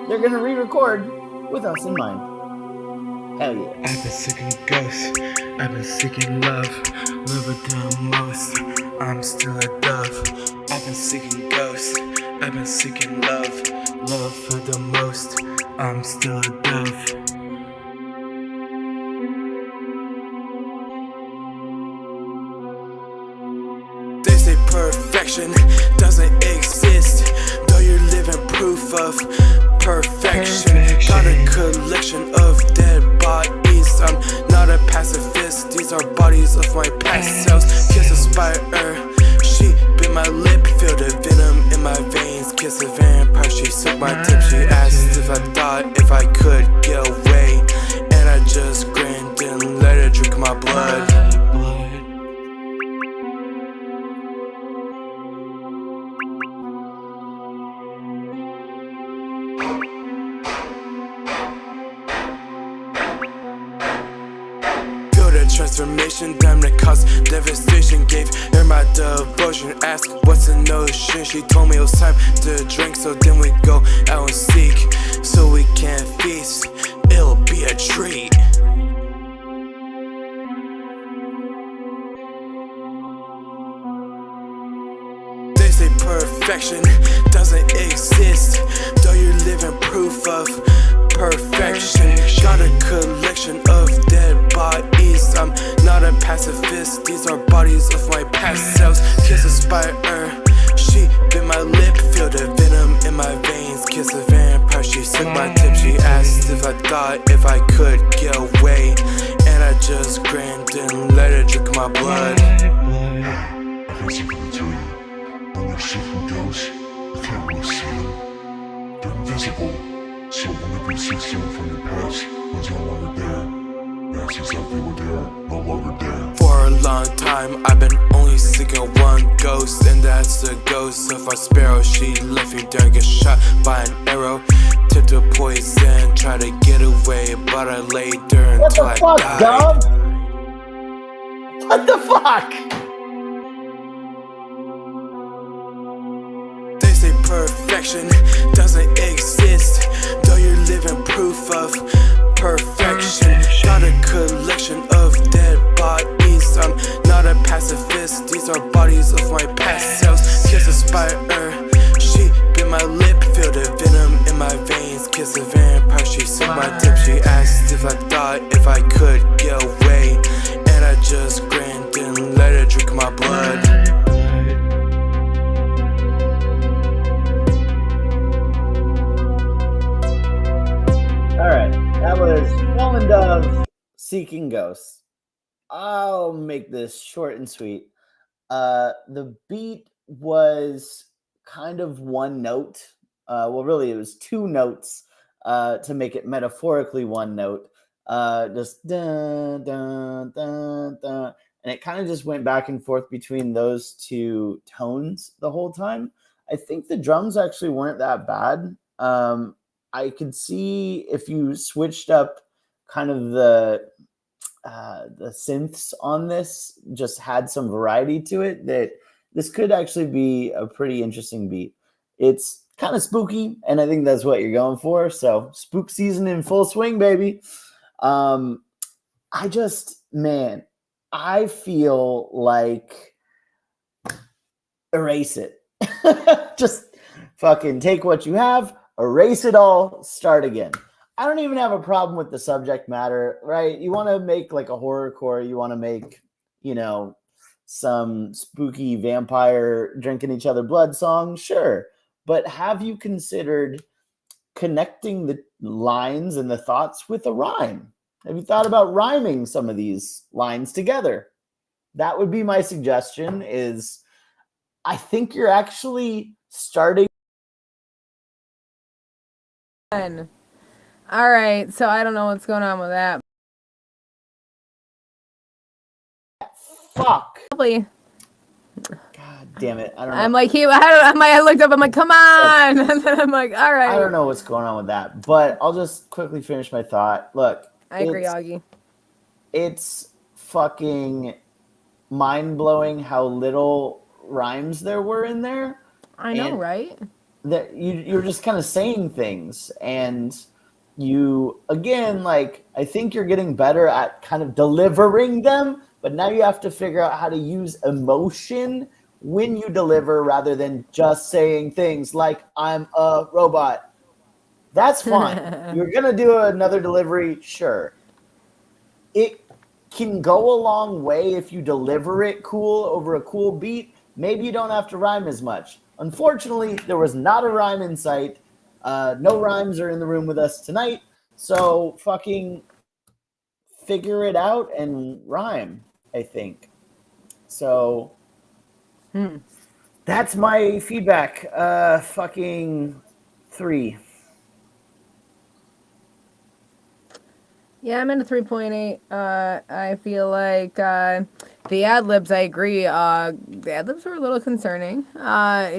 they're gonna re-record with us in mind. Hell yeah. I've been seeking ghosts, I've been seeking love, love it the most, I'm still a dove. I've been seeking ghosts, I've been seeking love, love for the most, I'm still a dove. They say perfection doesn't exist, though you're living proof of perfection. Got a collection of dead bodies. I'm not a pacifist, these are bodies of my past selves. Kiss a spider, she bit my lip, feel the venom in my veins. Kiss a vampire, she sucked my tip. She asked if I thought if I could get away, and I just grinned and let her drink my blood. Transformation, damn that caused devastation. Gave her my devotion, asked what's the notion. She told me it was time to drink, so then we go out and seek, so we can feast. perfection doesn't exist, though you're living proof of perfection. Got a collection of dead bodies. I'm not a pacifist, these are bodies of my past selves. Kisses by her, she bit my lip, feel the venom in my veins. Kiss a vampire, she took my tip. She asked if I thought if I could get away, and I just grinned and let her drink my blood. I got something to tell you. When you're shifting ghosts, you can't really see them. They're invisible, so whenever you see someone from your past who's no longer there, that's exactly what they are, no longer there. For a long time, I've been only seeking one ghost, and that's the ghost of a sparrow. She left me there, get shot by an arrow. Took the poison, tried to get away, but I laid there What until the I fuck, died. dog? What the fuck? They say perfection doesn't exist, though you're living proof of perfection. Got a collection of dead bodies. I'm not a pacifist, these are bodies of my past selves. Kisses by her, she bit my lip, feel the venom in my veins. Kiss a vampire, she took my tip. She asked if I thought if I could get away, and I just grinned and let her drink my blood. Alright, that was Fallen Dove, Seeking Ghosts. I'll make this short and sweet. The beat was kind of one note. Well, really, it was two notes to make it metaphorically one note. Just dun, dun, dun, dun. And it kind of just went back and forth between those two tones the whole time. I think the drums actually weren't that bad. I could see if you switched up kind of the synths on this, just had some variety to it, that this could actually be a pretty interesting beat. It's kind of spooky, and I think that's what you're going for. So spook season in full swing, baby. I feel like erase it. Just fucking take what you have, erase it all, start again. I don't even have a problem with the subject matter, right? You want to make like a horrorcore, you want to make, some spooky vampire drinking each other blood song, sure. But have you considered connecting the lines and the thoughts with a rhyme? Have you thought about rhyming some of these lines together? That would be my suggestion. Is I think you're actually starting. All right, so I don't know what's going on with that. Fuck. Probably. God damn it! I don't know. I'm like, I looked up. I'm like, come on, and then I'm like, all right. I don't know what's going on with that, but I'll just quickly finish my thought. Look, I agree, Augie. It's fucking mind-blowing how little rhymes there were in there. I know, right? That you're just kind of saying things, and you, again, like, I think you're getting better at kind of delivering them, but now you have to figure out how to use emotion when you deliver rather than just saying things like, I'm a robot. That's fine. You're going to do another delivery, sure. It can go a long way if you deliver it cool over a cool beat. Maybe you don't have to rhyme as much. Unfortunately, there was not a rhyme in sight. No rhymes are in the room with us tonight. So fucking figure it out and rhyme, I think. So that's my feedback. Fucking 3. Yeah, I'm in a 3.8. I feel like the ad-libs, I agree. The ad-libs were a little concerning.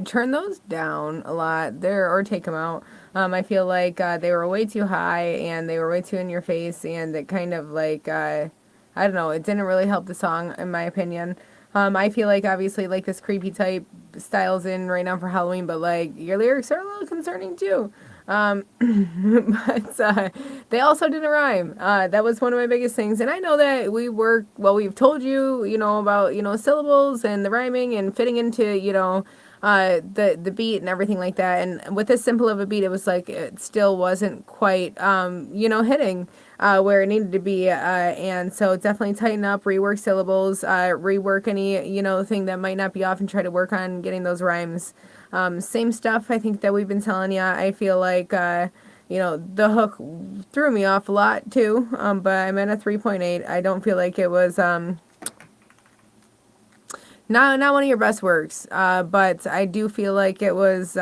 Turn those down a lot there, or take them out. I feel like they were way too high, and they were way too in your face, and it kind of like, I don't know, it didn't really help the song, in my opinion. I feel like, obviously, like, this creepy type style's in right now for Halloween, but, like, your lyrics are a little concerning, too. But they also didn't rhyme. That was one of my biggest things. And I know that we've told you, about, syllables and the rhyming and fitting into, the beat and everything like that. And with this simple of a beat, it was like it still wasn't quite hitting where it needed to be. And so definitely tighten up, rework syllables, rework any thing that might not be off, and try to work on getting those rhymes. Same stuff I think that we've been telling you. I feel like the hook threw me off a lot too, but I'm at a 3.8. I don't feel like it was not one of your best works, but I do feel like it was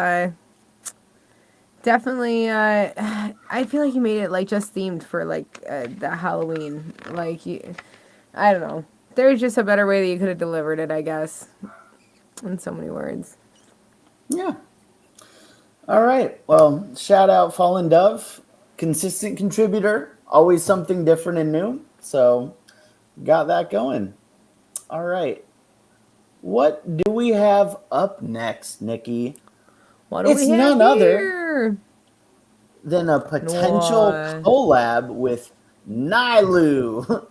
definitely. I feel like you made it like just themed for like the Halloween. I don't know. There's just a better way that you could have delivered it, I guess, in so many words. Yeah. All right. Well, shout out Fallen Dove, consistent contributor, always something different and new. So got that going. All right. What do we have up next, Nikki? What do we have none here? other than a potential collab with Nilu.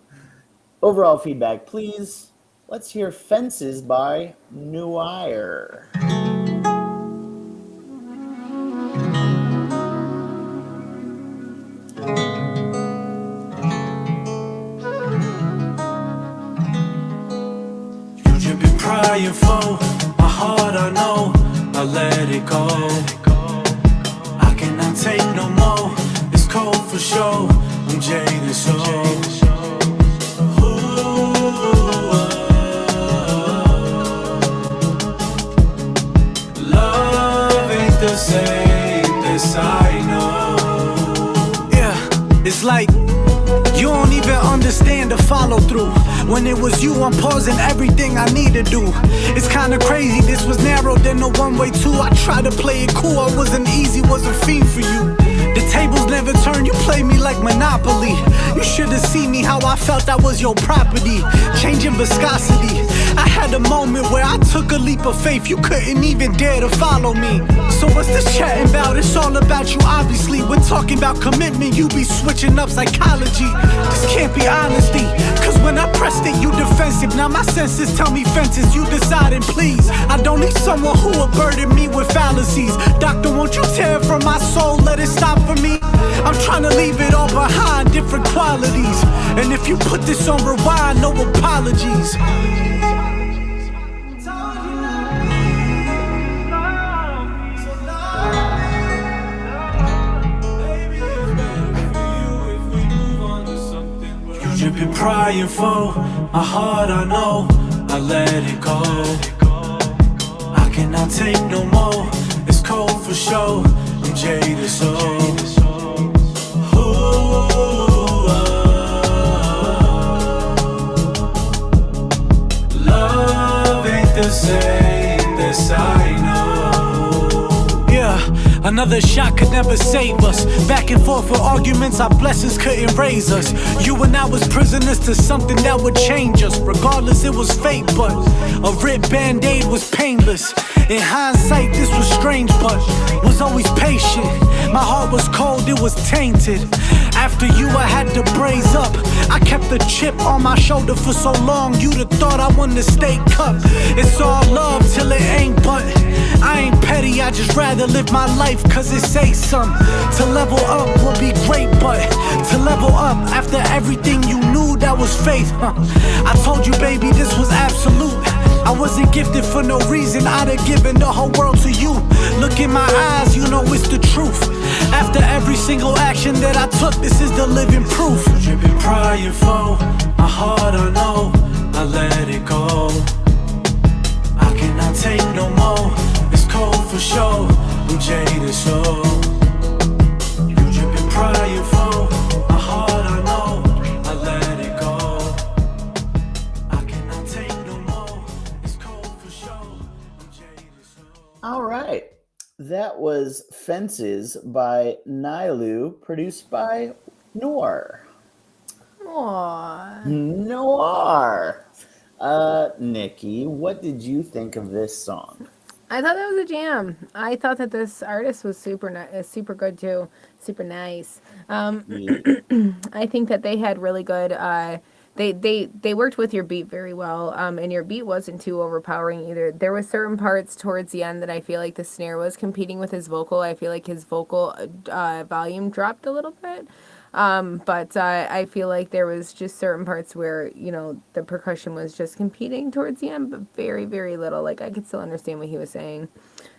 Overall feedback, please. Let's hear Fences by Noir. You've been crying for my heart, I know. I let it go. I cannot take no more. It's cold for sure. I'm jaded, so. Love ain't the same, this I know. Yeah, it's like you don't even understand the follow through. When it was you, I'm pausing everything I need to do. It's kinda crazy, this was narrowed than a one-way too. I tried to play it cool, I wasn't easy, was a fiend for you. The tables never turn, you play me like Monopoly. You should've seen me how I felt that was your property. Changing viscosity. I had a moment where I took a leap of faith, you couldn't even dare to follow me. So what's this chatting about? It's all about you obviously. When talking about commitment, you be switching up psychology. This can't be honesty, cause when I pressed it, you defensive. Now my senses tell me fences, you deciding please. I don't need someone who will burden me with fallacies. Doctor, won't you tear from my soul, let it stop for me? I'm trying to leave it all behind, different qualities. And if you put this on rewind, no apologies. You've been crying for my heart, I know. I let it go. I cannot take no more. It's cold for sure. I'm jaded, so. Love ain't the same, this I know. Yeah, another shot could never save us. Back and forth for arguments, our blessings couldn't raise us. You and I was prisoners to something that would change us. Regardless, it was fate, but a ripped band-aid was painless. In hindsight, this was strange, but was always patient. My heart was cold, it was tainted. After you, I had to brace up. I kept the chip on my shoulder for so long, you'd have thought I won the state cup. It's all love till it ain't, but I ain't petty, I just rather live my life cause it says something. To level up would be great, but to level up after everything you knew, that was faith. I told you, baby, this was absolute. I wasn't gifted for no reason, I'd have given the whole world to you. Look in my eyes, you know it's the truth. After every single action that I took, this is the living proof. You've been crying for my heart, I know. I let it go. I cannot take no more. It's cold for sure. I'm jaded, so. You've been crying for my heart, I know. I let it go. I cannot take no more. It's cold for sure. I'm jaded, so. All right. That was Fences by Nilu, produced by Noir. Aww. Noir. Nikki, what did you think of this song? I thought that was a jam. I thought that this artist was super good too, super nice. I think that they had really good they worked with your beat very well, and your beat wasn't too overpowering either. There were certain parts towards the end that I feel like the snare was competing with his vocal. I feel like his vocal volume dropped a little bit, but I feel like there was just certain parts where the percussion was just competing towards the end, but very very little. Like I could still understand what he was saying.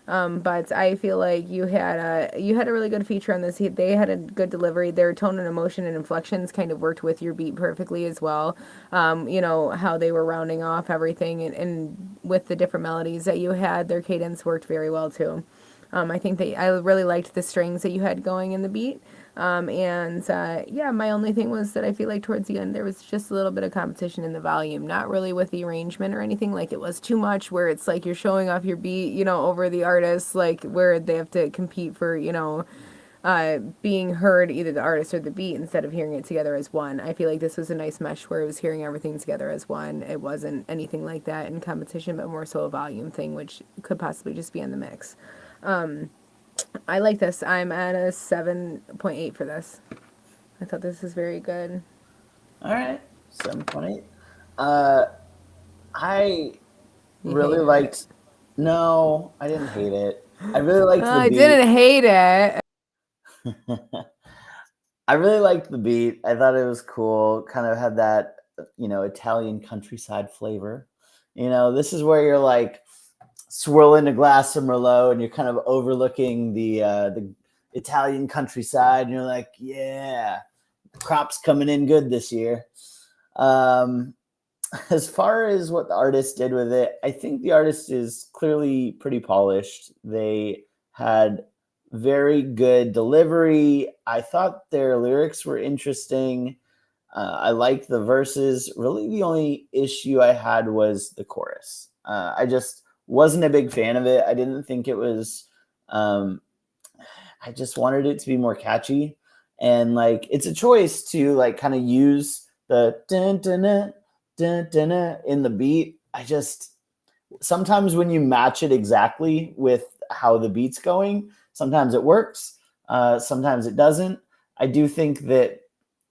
But I feel like you had a really good feature on this. They had a good delivery. Their tone and emotion and inflections kind of worked with your beat perfectly as well. How they were rounding off everything and with the different melodies that you had, their cadence worked very well too. I think that I really liked the strings that you had going in the beat. Yeah, my only thing was that I feel like towards the end there was just a little bit of competition in the volume, not really with the arrangement or anything. Like it was too much where it's like you're showing off your beat, over the artist, like where they have to compete for, being heard, either the artist or the beat, instead of hearing it together as one. I feel like this was a nice mesh where it was hearing everything together as one. It wasn't anything like that in competition, but more so a volume thing, which could possibly just be in the mix. I like this. I'm at a 7.8 for this. I thought this was very good. All right, 7.8. I You really hated liked. it. No, I didn't hate it. I really liked the I beat. didn't hate it. I really liked the beat. I thought it was cool. Kind of had that, Italian countryside flavor. This is where you're like swirling a glass of Merlot and you're kind of overlooking the Italian countryside, and you're like, yeah, crops coming in good this year. As far as what the artist did with it, I think the artist is clearly pretty polished. They had very good delivery. I thought their lyrics were interesting. I liked the verses. Really, the only issue I had was the chorus. I just wasn't a big fan of it. I didn't think it was. I just wanted it to be more catchy, and like it's a choice to like kind of use the dun dun dun dun dun dun in the beat. I just sometimes when you match it exactly with how the beat's going, sometimes it works, sometimes it doesn't. I do think that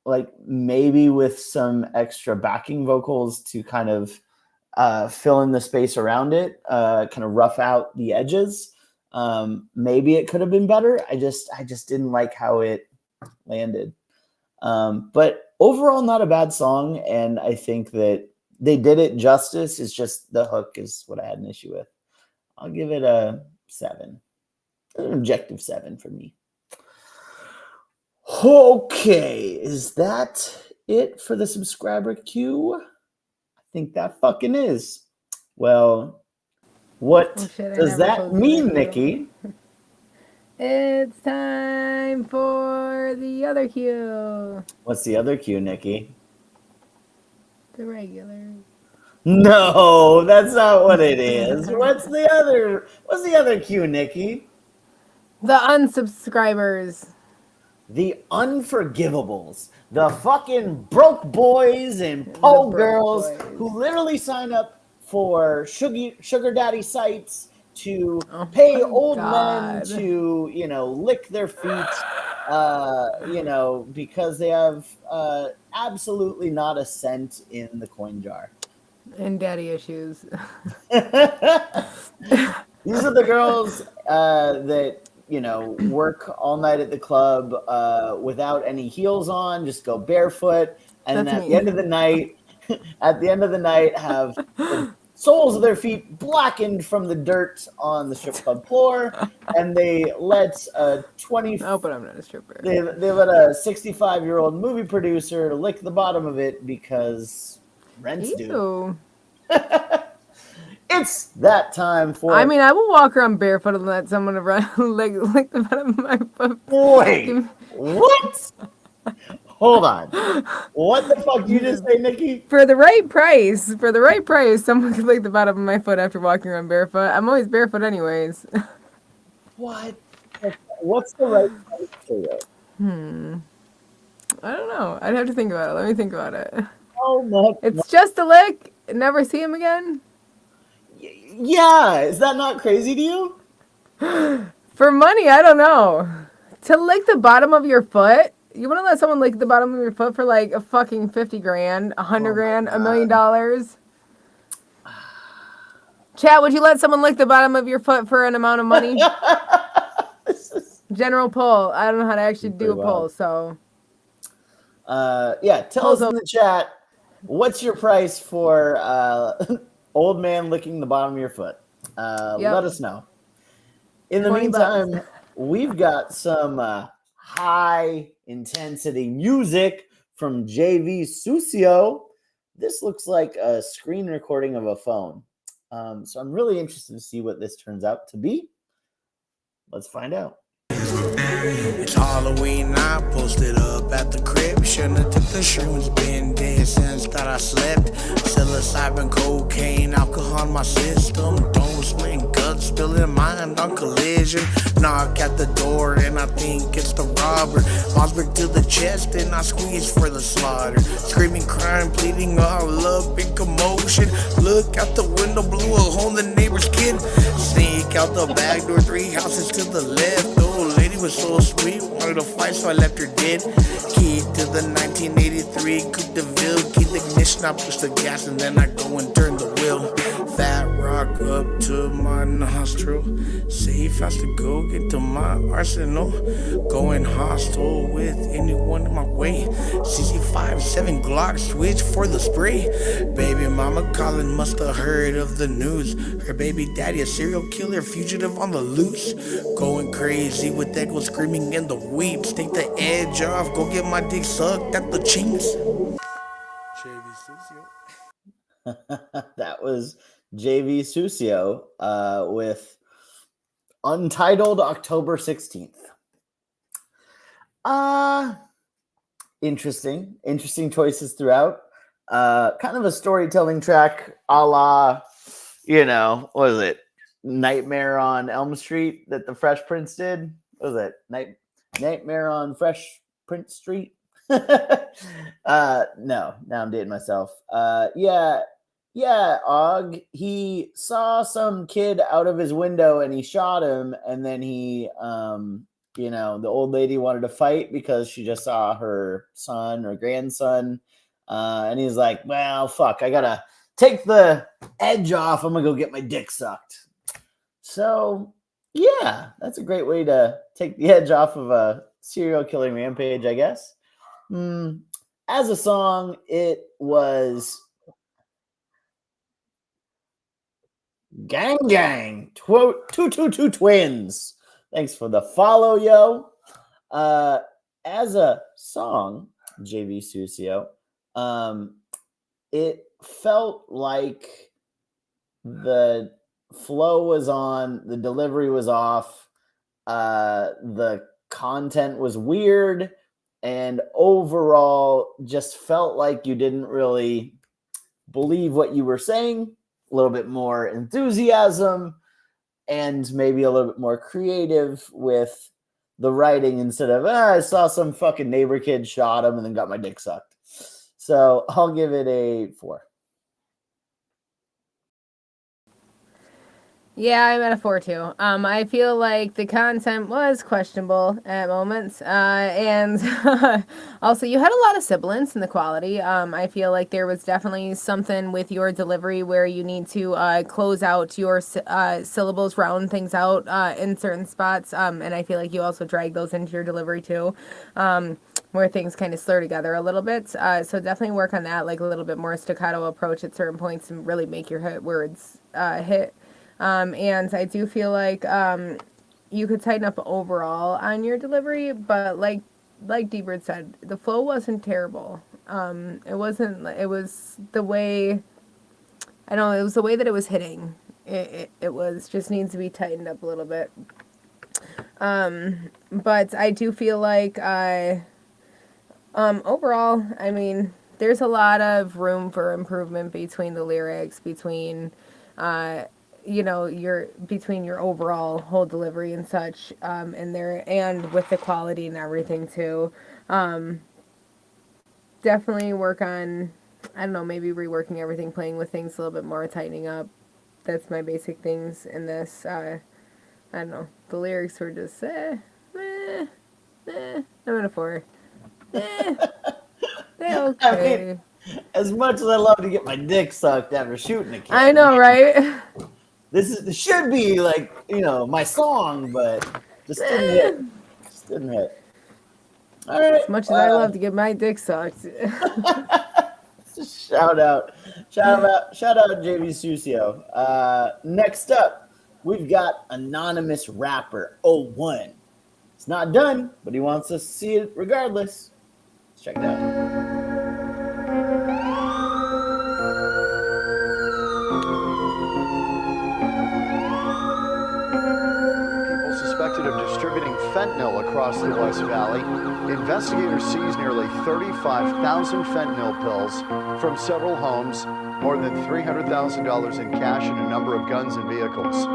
like maybe with some extra backing vocals to kind of fill in the space around it, kind of rough out the edges. Maybe it could have been better. I just didn't like how it landed. But overall, not a bad song, and I think that they did it justice. It's just the hook is what I had an issue with. I'll give it a 7, an objective 7 for me. Okay, is that it for the subscriber queue? I think that fucking is. Well, what does that mean, Nikki? It's time for the other cue. What's the other cue, Nikki? The regular. No, that's not what it is. What's the other cue, Nikki? The unsubscribers. The unforgivables. The fucking broke boys and po girls who literally sign up for sugar daddy sites to pay old men to, lick their feet, because they have absolutely not a cent in the coin jar. And daddy issues. These are the girls that, work all night at the club without any heels on, just go barefoot. And at the end of the night, have the soles of their feet blackened from the dirt on the strip club floor, and they let a 20. Oh, but I'm not a stripper. They let a 65-year-old movie producer lick the bottom of it because rent's due. It's that time for. I mean, I will walk around barefoot and let someone lick the bottom of my foot. Wait, what? Hold on. What the fuck did you just say, Nikki? For the right price, someone could lick the bottom of my foot after walking around barefoot. I'm always barefoot anyways. What? What's the right price for it? I don't know. I'd have to think about it. Let me think about it. Oh, no. It's just a lick. Never see him again. Yeah. Is that not crazy to you? For money, I don't know. To lick the bottom of your foot, You want to let someone lick the bottom of your foot for like a fucking 50 grand, 100 grand, $1 million? Chad, would you let someone lick the bottom of your foot for an amount of money? General poll. I don't know how to actually do a poll, so. Yeah, tell us in the chat, what's your price for old man licking the bottom of your foot? Let us know. In the meantime, we've got some high intensity music from JV Sucio. This looks like a screen recording of a phone. So I'm really interested to see what this turns out to be. Let's find out. It's Halloween, I posted up at the crib. Shouldn't have took the shrooms, been dead since that I slept. Psilocybin, cocaine, alcohol in my system. Don't swing guts, spilling mind on collision. Knock at the door and I think it's the robber. Mossberg to the chest and I squeeze for the slaughter. Screaming, crying, bleeding all up in commotion. Look out the window, blew a hole in the neighbor's kid. Sneak out the back door, 3 houses to the left. Old lady was so sweet, wanted to fight, so I left her dead. Key to the 1983 Coupe de Ville. Key the ignition, I push the gas and then I go and turn the wheel. Fat rock up to my nostril. Safe has to go get to my arsenal. Going hostile with anyone in my way. CC5, 7 Glock, switch for the spray. Baby mama calling, must have heard of the news. Her baby daddy a serial killer, fugitive on the loose. Going crazy with echo screaming in the weeps. Take the edge off, go get my dick sucked at the chinks. That was JV Sucio with Untitled October 16th. Interesting choices throughout. Kind of a storytelling track a la, what is it? Nightmare on Elm Street that the Fresh Prince did. What was it? Nightmare on Fresh Prince Street? No, now I'm dating myself. Yeah, Og, he saw some kid out of his window and he shot him, and then he, the old lady wanted to fight because she just saw her son or grandson, and he's like, well, fuck, I gotta take the edge off. I'm gonna go get my dick sucked. So, yeah, that's a great way to take the edge off of a serial killing rampage, I guess. As a song, it was Gang Gang, two twins. Thanks for the follow, yo. As a song, JV Sucio, it felt like the flow was on, the delivery was off, the content was weird, and overall just felt like you didn't really believe what you were saying. A little bit more enthusiasm and maybe a little bit more creative with the writing instead of, I saw some fucking neighbor kid shot him and then got my dick sucked. So I'll give it a 4. Yeah, I'm at a 4 too. I feel like the content was questionable at moments, and also you had a lot of sibilance in the quality. I feel like there was definitely something with your delivery where you need to close out your syllables, round things out in certain spots, and I feel like you also drag those into your delivery too, where things kind of slur together a little bit. So definitely work on that, like a little bit more staccato approach at certain points and really make your words hit. And I do feel like you could tighten up overall on your delivery, but like D-Bird said, the flow wasn't terrible. It was the way, I don't know, it was the way that it was hitting. It was just needs to be tightened up a little bit. But I do feel like overall, I mean, there's a lot of room for improvement between the lyrics, between between your overall whole delivery and such, and with the quality and everything too. Definitely work on, I don't know, maybe reworking everything, playing with things a little bit more, tightening up. That's my basic things in this. I don't know. The lyrics were just, I'm at a 4. They're I okay. mean, as much as I love to get my dick sucked after shooting a kid, I know, right? this should be like, my song, but just didn't hit. Just didn't hit. All right. As much as I love to get my dick sucked. Shout out JV Sucio. Next up, we've got anonymous rapper 01. It's not done, but he wants us to see it regardless. Let's check it out. Suspected of distributing fentanyl across the West Valley. Investigators seized nearly 35,000 fentanyl pills from several homes, more than $300,000 in cash, and a number of guns and vehicles.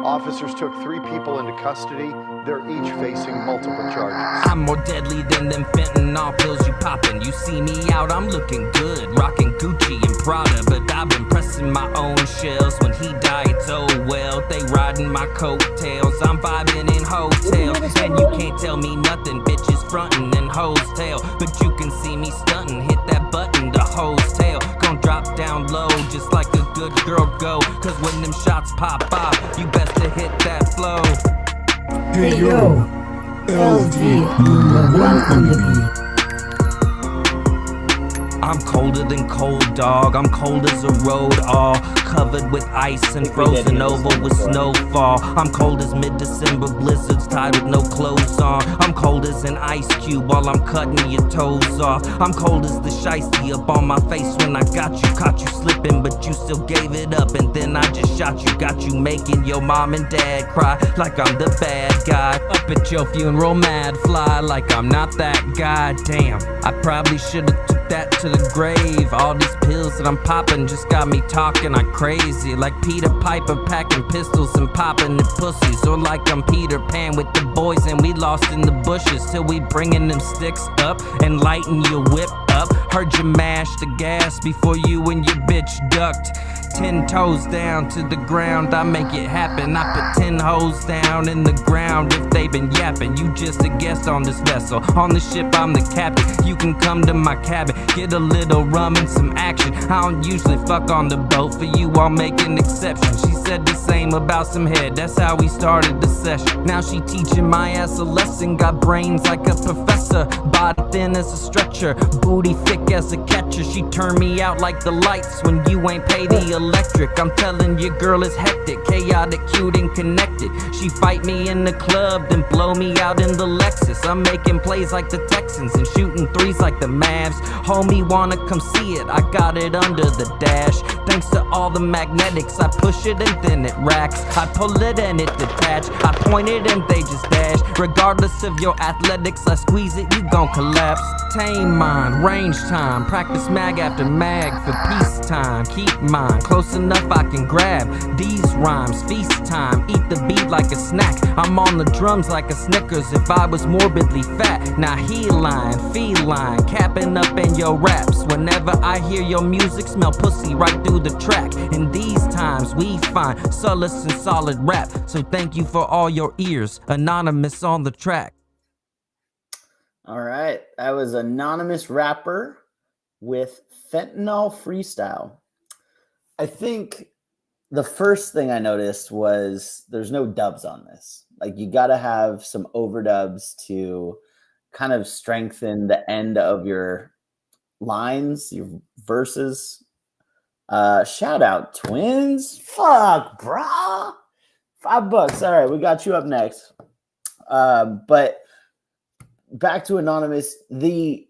Officers took 3 people into custody. They're each facing multiple charges. I'm more deadly than them fentanyl pills you poppin'. You see me out, I'm looking good, rocking Gucci and Prada, but I've been pressing my own shells. When he died, so well, they riding my coattails. I'm vibing in hotels, and you can't tell me nothing. Bitches frontin' and hoes tail, but you can see me stuntin'. Hit that button, the hoes tail gon' drop down low, just like a good girl go. Cause when them shots pop off, you best to hit that flow. Hey yo, LD, you welcome to me. I'm colder than cold, dog. I'm cold as a road, all covered with ice and frozen over with snowfall. I'm cold as mid-December blizzards tied with no clothes on. I'm cold as an ice cube while I'm cutting your toes off. I'm cold as the shiesty up on my face when I got you. Caught you slipping, but you still gave it up. And then I just shot you. Got you making your mom and dad cry like I'm the bad guy. Up at your funeral, mad fly like I'm not that guy. Damn, I probably should've took that to the grave. All these pills that I'm popping just got me talking like crazy. Like Peter Piper packing pistols and popping the pussies. Or like I'm Peter Pan with the boys and we lost in the bushes. Till we bringing them sticks up and lighting your whip up. Heard you mash the gas before you and your bitch ducked. 10 toes down to the ground, I make it happen. I put 10 hoes down in the ground if they been yapping. You just a guest on this vessel. On the ship, I'm the captain. You can come to my cabin, get a little rum and some action. I don't usually fuck on the boat. For you, I'll make an exception. She said the same about some head. That's how we started the session. Now she teaching my ass a lesson. Got brains like a professor, body thin as a stretcher, booty thick as a catcher. She turned me out like the lights when you ain't pay the electric. I'm telling you, girl, it's hectic, chaotic, cute, and connected. She fight me in the club, then blow me out in the Lexus. I'm making plays like the Texans and shooting threes like the Mavs. Homie, wanna come see it? I got it under the dash. Thanks to all the magnetics, I push it and then it racks. I pull it and it detach. I point it and they just dash. Regardless of your athletics, I squeeze it, you gon' collapse. Tame mind, range time, practice mag after mag for peacetime. Keep mine close enough I can grab these rhymes. Feast time, eat the beat like a snack. I'm on the drums like a Snickers if I was morbidly fat. Now he lying, feline, capping up in your raps. Whenever I hear your music, smell pussy right through the track. In these times we find solace in solid rap. So thank you for all your ears. Anonymous on the track. All right, that was anonymous rapper with fentanyl freestyle. I think the first thing I noticed was there's no dubs on this. Like, you got to have some overdubs to kind of strengthen the end of your lines, your verses. Shout out Twins. Fuck, brah. $5. All right, we got you up next. But back to anonymous. You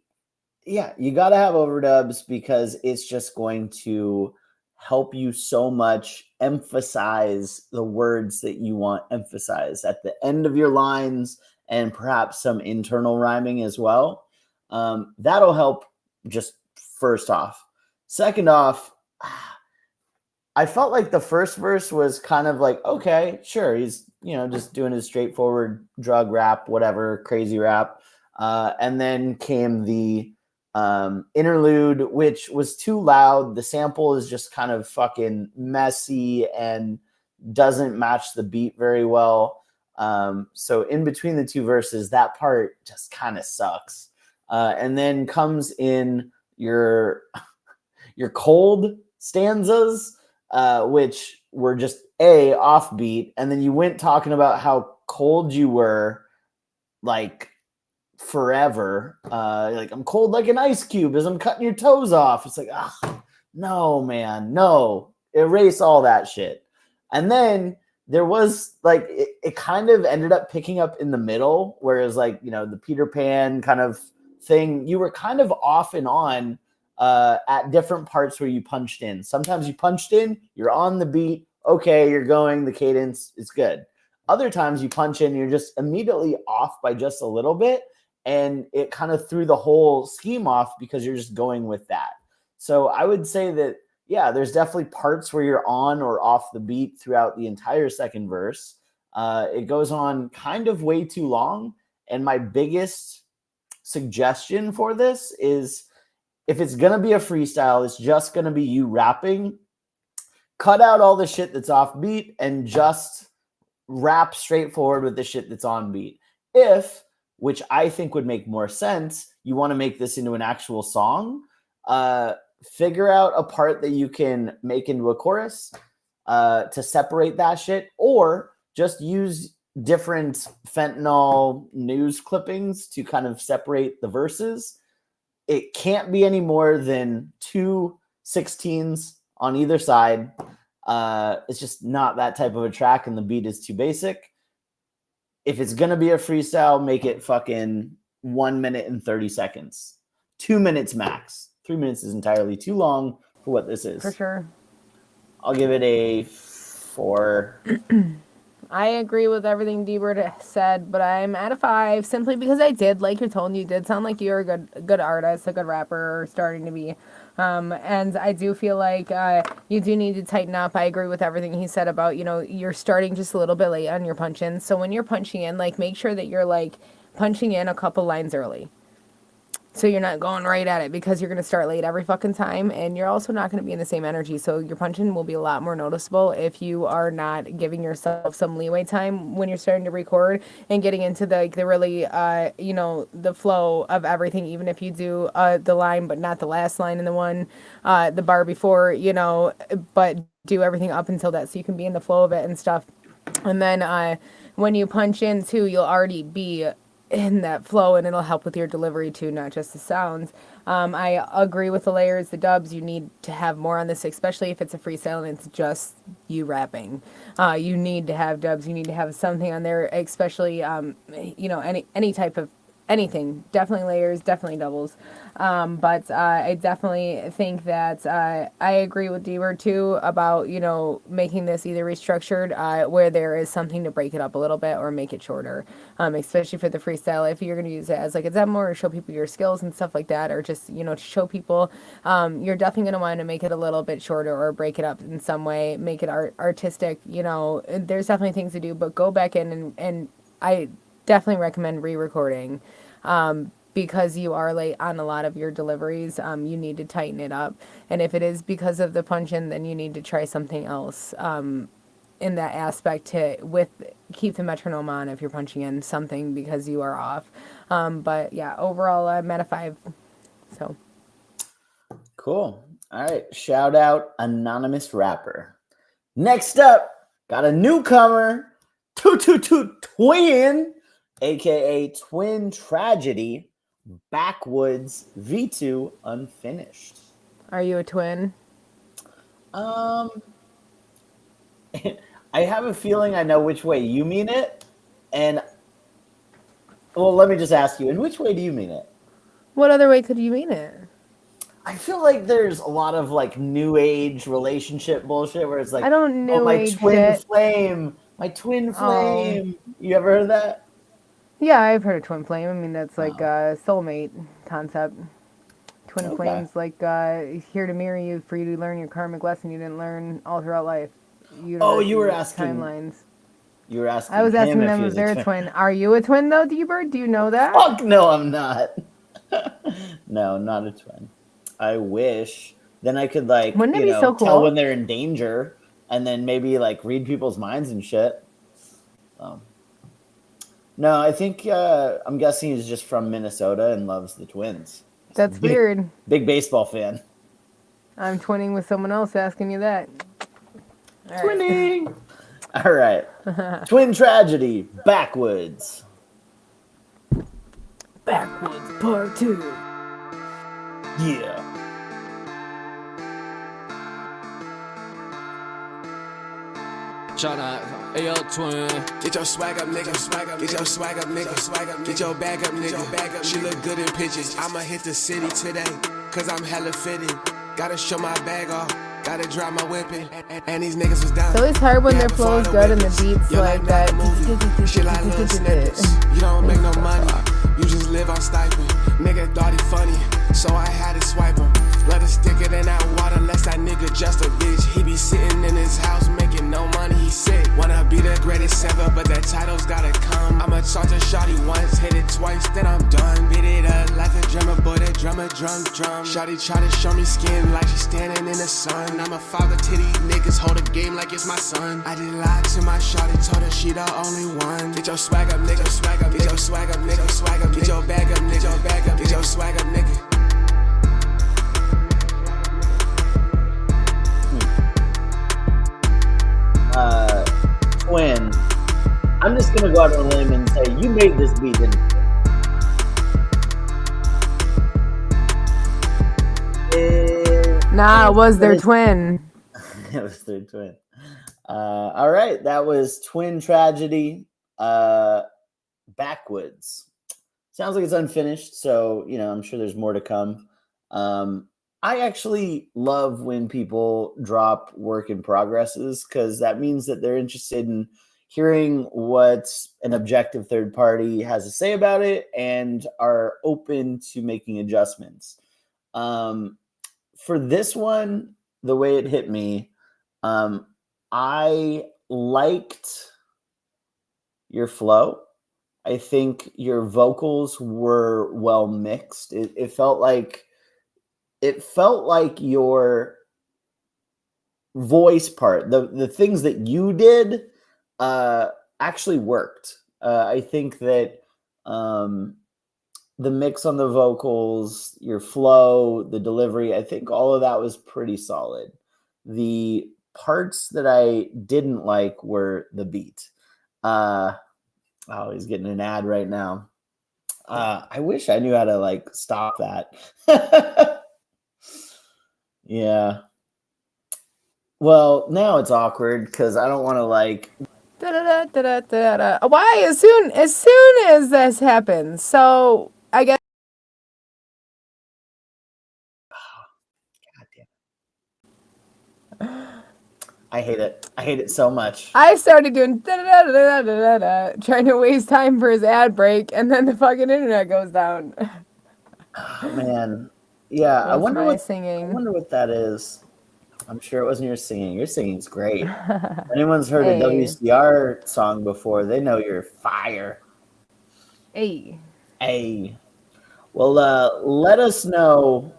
got to have overdubs because it's just going to help you so much emphasize the words that you want emphasized at the end of your lines, and perhaps some internal rhyming as well. That'll help just first off. Second off, I felt like the first verse was kind of like, okay, sure, he's just doing his straightforward drug rap, whatever, crazy rap. And then came the interlude, which was too loud. The sample is just kind of fucking messy and doesn't match the beat very well. So in between the two verses, that part just kind of sucks. And then comes in your cold stanzas, which were just offbeat, and then you went talking about how cold you were, like forever. Like, I'm cold like an ice cube as I'm cutting your toes off. It's like, no, man, no, erase all that shit. And then there was like it kind of ended up picking up in the middle, whereas like, you know, the Peter Pan kind of thing, you were kind of off and on at different parts where you punched in. Sometimes you punched in, you're on the beat, okay, you're going, the cadence is good. Other times you punch in, you're just immediately off by just a little bit, and it kind of threw the whole scheme off because you're just going with that. So I would say that, yeah, there's definitely parts where you're on or off the beat throughout the entire second verse. It goes on kind of way too long. And my biggest suggestion for this is, if it's going to be a freestyle, it's just going to be you rapping. Cut out all the shit that's off beat and just rap straightforward with the shit that's on beat. If, which I think would make more sense, you want to make this into an actual song, figure out a part that you can make into a chorus to separate that shit, or just use different fentanyl news clippings to kind of separate the verses. It can't be any more than 2 16s on either side. It's just not that type of a track, and the beat is too basic. If it's going to be a freestyle, make it fucking 1 minute and 30 seconds. 2 minutes max. 3 minutes is entirely too long for what this is. For sure. I'll give it a 4. I agree with everything D-Bird said, but I'm at a 5 simply because I did like your tone. You did sound like you're a good artist, a good rapper, or starting to be. And I do feel like you do need to tighten up. I agree with everything he said about, you know, you're starting just a little bit late on your punch-in. So when you're punching in, like, make sure that you're, like, punching in a couple lines early. So you're not going right at it, because you're going to start late every fucking time, and you're also not going to be in the same energy. So your punching will be a lot more noticeable if you are not giving yourself some leeway time when you're starting to record and getting into the really, you know, the flow of everything. Even if you do the line, but not the last line in the one, the bar before, you know, but do everything up until that, so you can be in the flow of it and stuff. And then when you punch in too, you'll already be in that flow, and it'll help with your delivery too, not just the sounds. I agree with the layers, the dubs. You need to have more on this, especially if it's a freestyle and it's just you rapping. You need to have dubs. You need to have something on there, especially you know, any type of anything. Definitely layers, definitely doubles. But I definitely think that I agree with D-Bird too about, you know, making this either restructured where there is something to break it up a little bit, or make it shorter, especially for the freestyle. If you're going to use it as like a demo or show people your skills and stuff like that, or just, you know, to show people, you're definitely going to want to make it a little bit shorter or break it up in some way, make it artistic. You know, there's definitely things to do, but go back in and I definitely recommend re-recording, because you are late on a lot of your deliveries. You need to tighten it up, and if it is because of the punch-in, then you need to try something else in that aspect to keep the metronome on if you're punching in something, because you are off. But yeah, overall I'm at a 5. So cool. All right, shout out anonymous rapper. Next up, got a newcomer, 222 Twin, aka Twin Tragedy, Backwoods V2 Unfinished. are you a twin? I have a feeling I know which way you mean it, and well, let me just ask you, in which way do you mean it? What other way could you mean it? I feel like there's a lot of like new age relationship bullshit where it's like, I don't know, my twin flame, my twin flame. You ever heard of that? Yeah, I've heard of twin flame. I mean, that's like a soulmate concept. Twin flames, like here to mirror you, for you to learn your karmic lesson you didn't learn all throughout life. You were asking timelines. You were asking. I was asking him them if they're a twin. Are you a twin though, D-Bird? Do you know that? Fuck no, I'm not. No, not a twin. I wish. Then I could like, wouldn't it be so cool? Tell when they're in danger, and then maybe like read people's minds and shit. No, I think I'm guessing he's just from Minnesota and loves the Twins. That's weird. Big baseball fan. I'm twinning with someone else asking you that. All right. Twinning. All right. Twin tragedy. Backwoods. Backwoods Part 2. Yeah. Shout out, AL Twin. Get your swag up, nigga. Get your swag up, nigga. Get your bag up, nigga. She look good in pictures. I'ma hit the city today, cause I'm hella fitted. Gotta show my bag off. Gotta drive my whipping. And these niggas was down. It's always hard when their flow is good and the beats like that. Shit like little snippets. You don't make no money. You just live on stipend. Nigga thought he funny, so I had to swipe him. Let us stick it in that water, unless that nigga just a bitch. He be sitting in his house making no money, he sick. Wanna be the greatest ever, but that title's gotta come. I'ma charge a shawty once, hit it twice, then I'm done. Beat it up like a drummer, boy, that drummer drum. Shawty try to show me skin like she's standing in the sun. I'm a father to these niggas, hold a game like it's my son. I did lie to my shawty, told her she the only one. Get your swag up, nigga, swag up, get your swag up, nigga, swag up, get your bag up, nigga, your bag up, get your swag up, nigga. Twin. I'm just gonna go out on a limb and say you made this beat, didn't you? Nah, it was their twin. It was their twin. All right, that was Twin Tragedy. Backwoods. Sounds like it's unfinished, so I'm sure there's more to come. I actually love when people drop work in progresses because that means that they're interested in hearing what an objective third party has to say about it and are open to making adjustments. For this one, the way it hit me, I liked your flow. I think your vocals were well mixed. It felt like your voice part, the things that you did, actually worked. I think that the mix on the vocals, your flow, the delivery, I think all of that was pretty solid. The parts that I didn't like were the beat. Oh, he's getting an ad right now. I wish I knew how to stop that. Yeah. Well, now it's awkward because I don't want to Why? As soon as this happens, so I guess. I hate it. I hate it so much. I started doing trying to waste time for his ad break, and then the fucking internet goes down. Man, yeah. I wonder what singing. I wonder what that is. I'm sure it wasn't your singing. Your singing's great. If anyone's heard a WCR song before, they know you're fire. Hey. Well, let us know,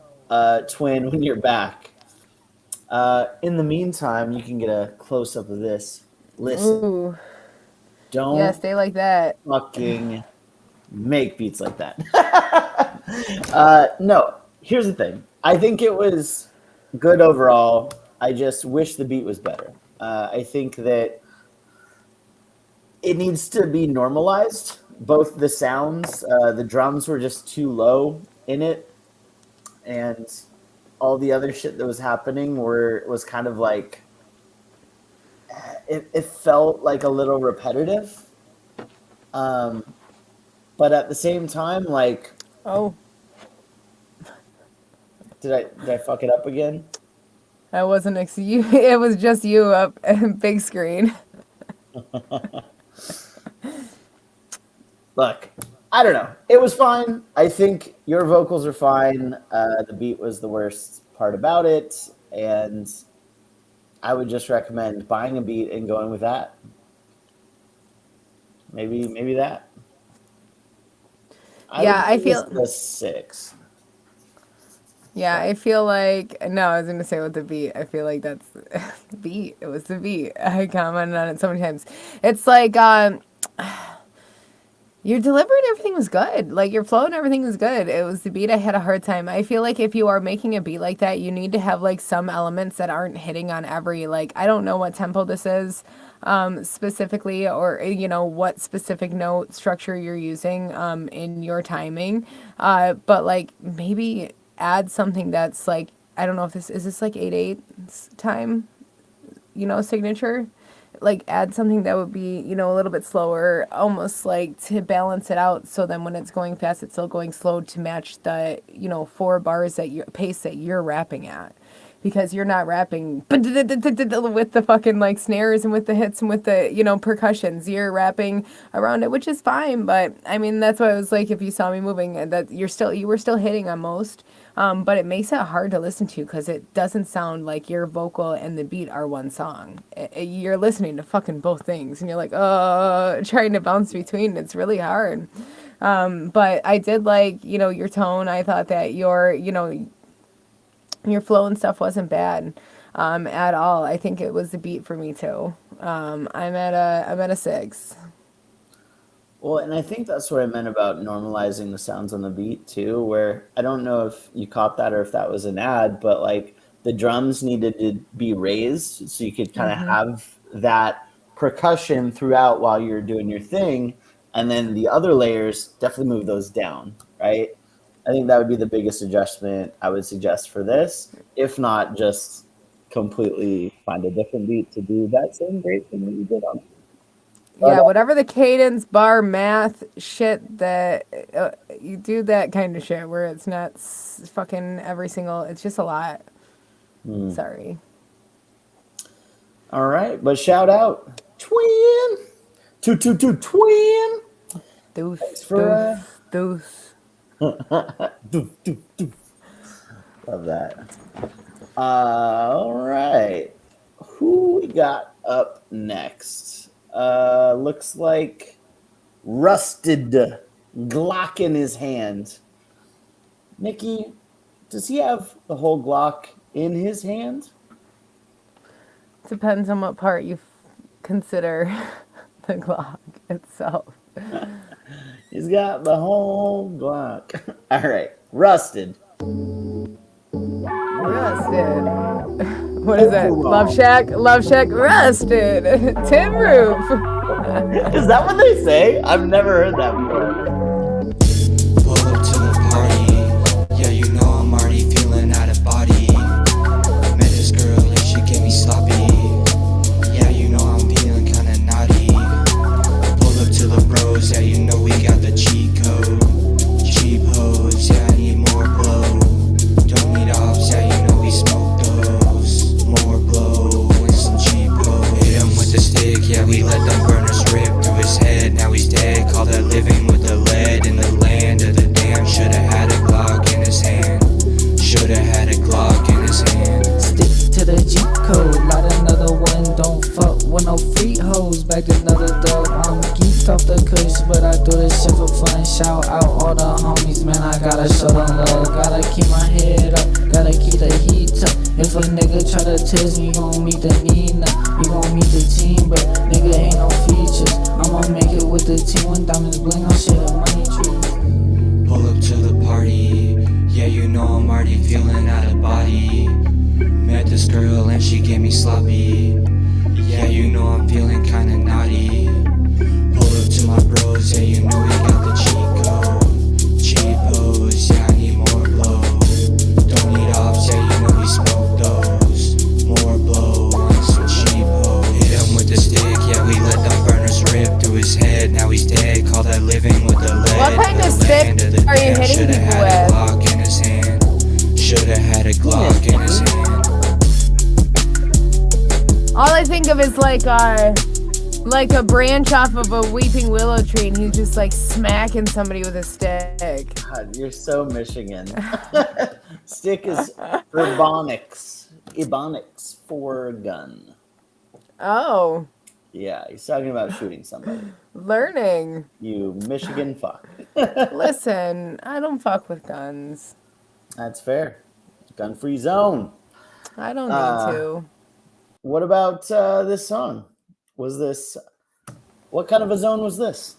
Twin, when you're back. In the meantime, you can get a close up of this. Listen. Ooh. Don't stay like that. Fucking make beats like that. No, here's the thing. I think it was good overall. I just wish the beat was better. I think that it needs to be normalized. Both the sounds, the drums were just too low in it, and all the other shit that was happening was kind of like it felt like a little repetitive. But at the same time, did I fuck it up again? I wasn't you. It was just you up big screen. Look, I don't know. It was fine. I think your vocals are fine. The beat was the worst part about it, and I would just recommend buying a beat and going with that. Maybe that. I feel a 6. Yeah, I feel like I was gonna say with the beat. I feel like that's the beat. It was the beat. I commented on it so many times. It's like Your delivery and everything was good. Like your flow and everything was good. It was the beat I had a hard time. I feel like if you are making a beat like that, you need to have like some elements that aren't hitting on every like I don't know what tempo this is specifically or what specific note structure you're using in your timing. But like maybe add something that's like I don't know if this is this like 8/8 time, signature, like add something that would be a little bit slower, almost like to balance it out, so then when it's going fast it's still going slow to match the 4 bars that your pace that you're rapping at, because you're not rapping with the fucking like snares and with the hits and with the percussions. You're rapping around it, which is fine, but I mean that's why I was like, if you saw me moving, that you were still hitting on most. But it makes it hard to listen to because it doesn't sound like your vocal and the beat are one song. You're listening to fucking both things and you're like, trying to bounce between. It's really hard. But I did like, your tone. I thought that your flow and stuff wasn't bad at all. I think it was the beat for me too. I'm at a 6. Well, and I think that's what I meant about normalizing the sounds on the beat too, where I don't know if you caught that or if that was an ad, but like the drums needed to be raised so you could kind of have that percussion throughout while you're doing your thing. And then the other layers, definitely move those down, right? I think that would be the biggest adjustment I would suggest for this. If not, just completely find a different beat to do that same great thing that you did on it. Yeah, whatever the cadence, bar, math, shit that you do that kind of shit where it's not fucking every single. It's just a lot. Sorry. All right, but shout out, twin, two twin. Deuce, Thanks for deuce. Doof, doof, doof. Love that. All right, who we got up next? Looks like Rusted, Glock in his hand. Nikki, does he have the whole Glock in his hand? Depends on what part you consider the Glock itself. He's got the whole Glock. All right, Rusted. Rusted. What is that? Love Shack, Rusted. Tin Roof. Is that what they say? I've never heard that before. Pull up to the party. Yeah, you know I'm already feeling out of body. Met this girl and she gave me sloppy. Yeah, you know I'm feeling kinda naughty. Pull up to the bros. Yeah, you know we got the cheat code. Cheap hoes. Yeah, I need more blow. Don't need ops. Yeah, you know we smoke those. More blow and some cheap hoes. Hit him with the stick. Yeah, we let them burners rip through his head. Now he's dead. Call that living with the lead in the land of the damn. Shoulda had a Glock in his hand. Shoulda had a Glock in his hand. Stick to the G code, light another one. Don't fuck with no free hoes. Back another dub. I'm geeked off the kush, but I do this shit for fun. Shout out all the homies, man. I gotta show them love. Gotta keep my head up. Gotta keep the heat up. If a nigga try to test me, you gon' meet the Nina. You gon' meet the team, but nigga ain't no features. I'ma make it with the team. When diamonds bling on shit, a money tree. Pull up to the party. Yeah, you know I'm already feeling out of body. Met this girl and she gave me sloppy. Yeah, you know I'm feeling kinda naughty. Pull up to my bros. Yeah, you know we got the cheat code. Cheap hoes. Yeah, I need more blow. Don't need ops. Yeah, you know we smoke those. More blow and some cheap hoes. Hit him with the stick. Yeah, we let them burners rip through his head. Now he's dead. Call that living with the lead. What kind of stick are you hitting people with? Shoulda had a Glock in his hand. Shoulda had a Glock in his hand. All I think of is like a branch off of a weeping willow tree, and he's just like smacking somebody with a stick. God, you're so Michigan. Stick is ebonics for gun. Oh. Yeah, he's talking about shooting somebody. Learning. You Michigan fuck. Listen, I don't fuck with guns. That's fair. Gun-free zone. I don't need to. What about this song? What kind of a zone was this?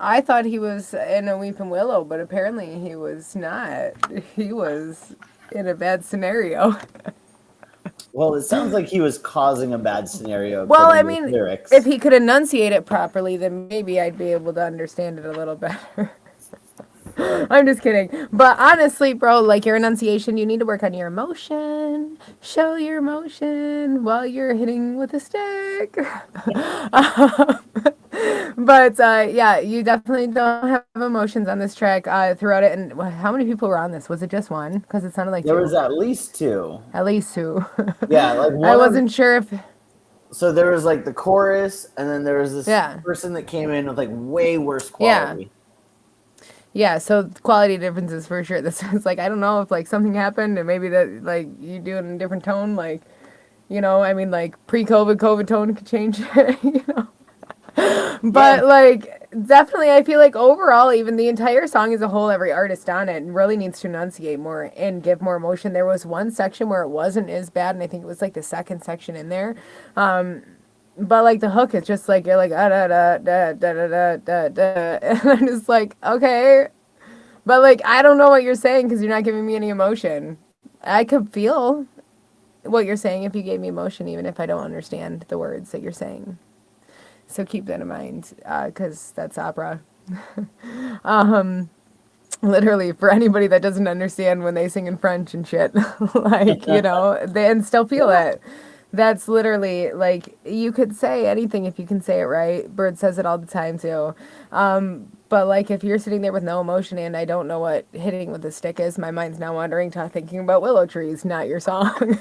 I thought he was in a Weeping Willow, but apparently he was not. He was in a bad scenario. Well, it sounds like he was causing a bad scenario Well, I according to the mean, lyrics. if he could enunciate it properly, then maybe I'd be able to understand it a little better. I'm just kidding. But honestly, bro, like your enunciation, you need to work on your emotion. Show your emotion while you're hitting with a stick. But yeah, you definitely don't have emotions on this track throughout it. And how many people were on this? Was it just one? Because it sounded like There two. was at least two. At least two. Yeah, like I wasn't sure if. So there was like the chorus, and then there was this Yeah. person that came in with like way worse quality. Yeah, so quality differences for sure. This is like I don't know if like something happened and maybe that like you do it in a different tone, like I mean like pre-COVID, COVID tone could change, But like definitely I feel like overall even the entire song as a whole, every artist on it really needs to enunciate more and give more emotion. There was one section where it wasn't as bad and I think it was like the second section in there. But like the hook is just like you're like da da da da da da da da, and I'm just like okay, but like I don't know what you're saying because you're not giving me any emotion. I could feel what you're saying if you gave me emotion, even if I don't understand the words that you're saying. So keep that in mind, because that's opera. Literally, for anybody that doesn't understand when they sing in French and shit, like they and still feel it. That's literally like you could say anything if you can say it right. Bird says it all the time too. But like if you're sitting there with no emotion and I don't know what hitting with a stick is, my mind's now wandering to thinking about willow trees, not your song.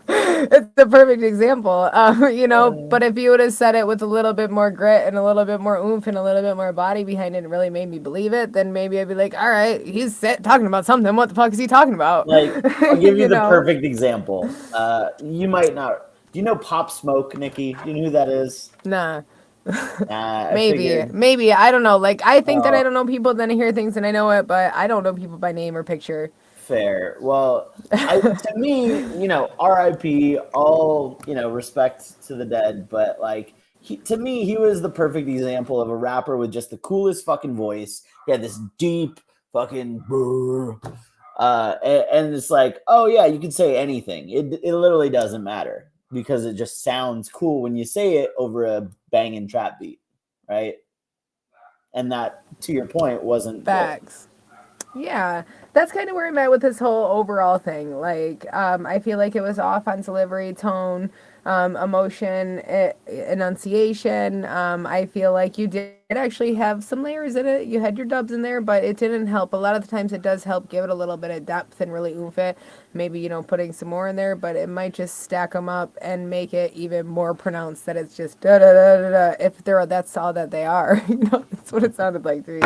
It's the perfect example, But if you would have said it with a little bit more grit and a little bit more oomph and a little bit more body behind it and really made me believe it, then maybe I'd be like, all right, he's talking about something. What the fuck is he talking about? Like, I'll give you the perfect example. You might not. Do you know Pop Smoke, Nikki? Do you know who that is? Nah. Maybe. Maybe. I don't know. Like, I think that I don't know people, then I hear things and I know it, but I don't know people by name or picture. Fair. Well, to me, R.I.P. All respect to the dead, but like to me, he was the perfect example of a rapper with just the coolest fucking voice. He had this deep fucking, and it's like, oh yeah, you can say anything. It literally doesn't matter because it just sounds cool when you say it over a banging trap beat, right? And that, to your point, wasn't facts. Yeah, that's kind of where I'm at with this whole overall thing. Like, I feel like it was off on delivery, tone, emotion, enunciation. I feel like you did actually have some layers in it. You had your dubs in there, but it didn't help. A lot of the times it does help give it a little bit of depth and really oomph it. Maybe, putting some more in there, but it might just stack them up and make it even more pronounced that it's just da da da da da. If that's all that they are, that's what it sounded like to me.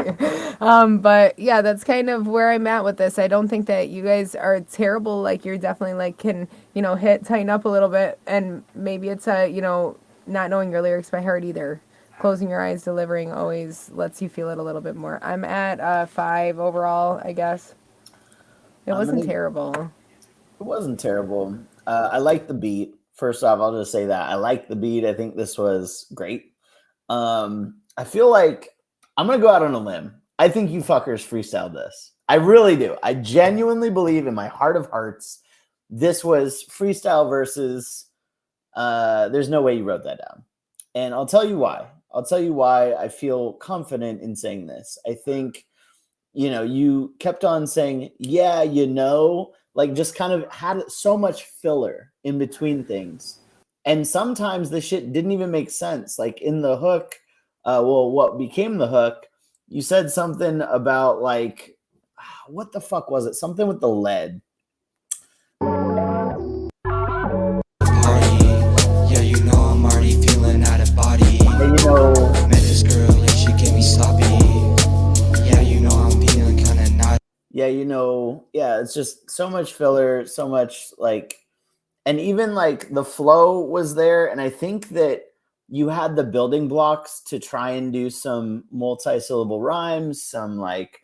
But yeah, that's kind of where I'm at with this. I don't think that you guys are terrible. Like you're definitely like can tighten up a little bit, and maybe it's not knowing your lyrics by heart either. Closing your eyes, delivering always lets you feel it a little bit more. I'm at 5 overall, I guess. It wasn't terrible. It wasn't terrible. I like the beat. First off, I'll just say that I like the beat. I think this was great. I feel like I'm gonna go out on a limb. I think you fuckers freestyled this. I really do. I genuinely believe in my heart of hearts this was freestyle versus there's no way you wrote that down. And I'll tell you why. I feel confident in saying this. I think, you kept on saying, yeah, like just kind of had so much filler in between things. And sometimes the shit didn't even make sense. Like in the hook, what became the hook, you said something about like, what the fuck was it? Something with the lead. I'm already feeling out of body. Met this girl and she gave me sloppy. Yeah, I'm feeling kinda naughty. Yeah, it's just so much filler, so much like, and even like the flow was there, and I think that you had the building blocks to try and do some multi-syllable rhymes, some like,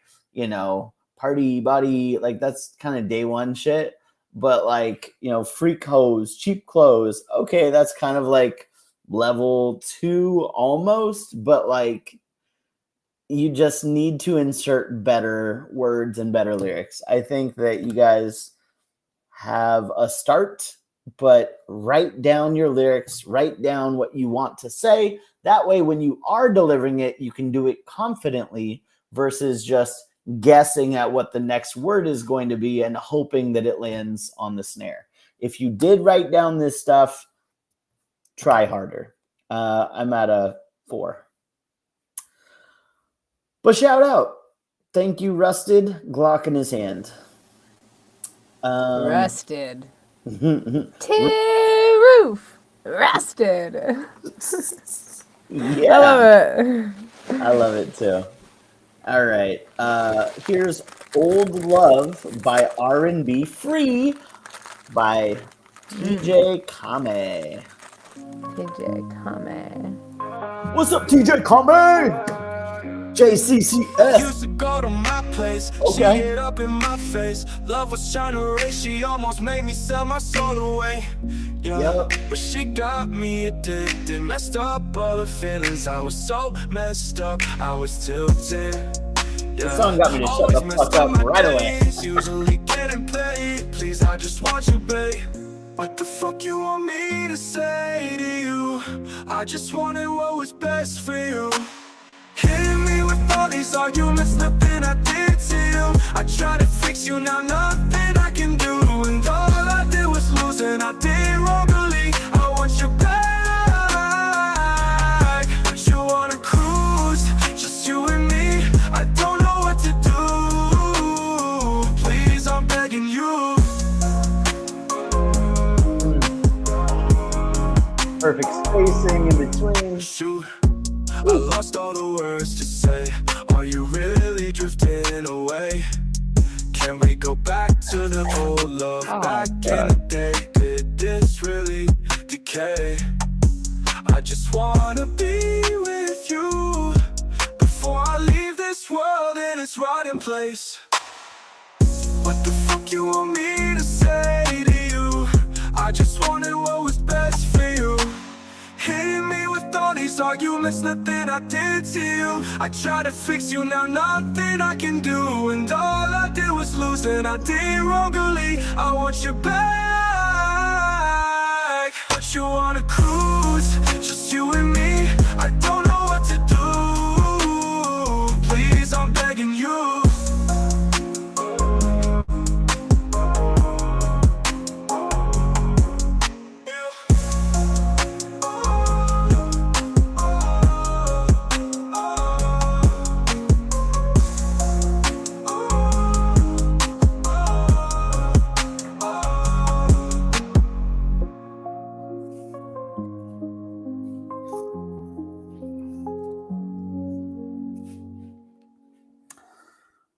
party body, like that's kind of day one shit. But like, freak hose, cheap clothes, okay, that's kind of like level 2 almost, but like you just need to insert better words and better lyrics. I think that you guys have a start, but write down your lyrics, write down what you want to say. That way, when you are delivering it, you can do it confidently versus just guessing at what the next word is going to be and hoping that it lands on the snare. If you did write down this stuff, try harder. I'm at a 4. But shout out. Thank you, Rusted. Glock in his hand. Rusted. T-Roof. Rusted. Yeah. I love it. I love it too. All right. Here's Old Love by R&B Free by TJ Kame. TJ Kame. What's up, TJ Kame? JCCS. Used to go to my place. Okay. She hit up in my face. Love was trying to race. She almost made me sell my soul away. Yeah. But she got me addicted. Messed up all the feelings. I was so messed up. I was tilted. This song got me to shut the fuck up right away. Usually getting paid. Please, I just want you, babe. What the fuck you want me to say to you? I just wanted what was best for you. Hitting me with all these arguments, nothing I did to you. I tried to fix you, now nothing I can do. And all I did was lose, and I did wrongly. I want you back, but you wanna cruise, just you and me. I don't know what to do. Please, I'm begging you. Perfect spacing in between. Shoot. I lost all the words to say. Are you really drifting away? Can we go back to the old love? Back in the day, did this really decay? I just wanna be with you before I leave this world in its rotting place. What the fuck you want me to say to you? I just wanted what was best for you. Hitting me with all these arguments, nothing I did to you. I tried to fix you, now nothing I can do. And all I did was lose, and I did wrongly. I want you back, but you wanna cruise, just you and me. I don't know what to do. Please, I'm begging you.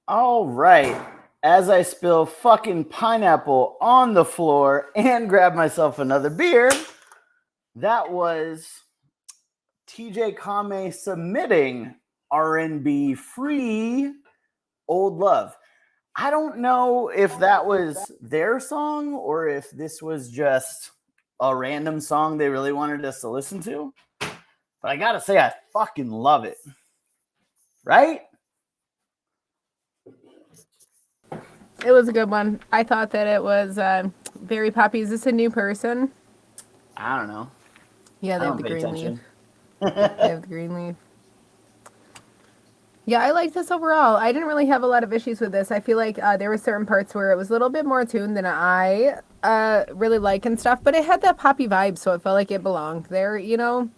All right. As I spill fucking pineapple on the floor and grab myself another beer, that was TJ Kame submitting R&B Free Old Love. I don't know if that was their song or if this was just a random song they really wanted us to listen to. But I gotta say, I fucking love it. Right? It was a good one. I thought that it was very poppy. Is this a new person? I don't know. Yeah, they have the green leaf. They have the green leaf. Yeah, I like this overall. I didn't really have a lot of issues with this. I feel like there were certain parts where it was a little bit more tuned than I really like and stuff, but it had that poppy vibe, so it felt like it belonged there, you know?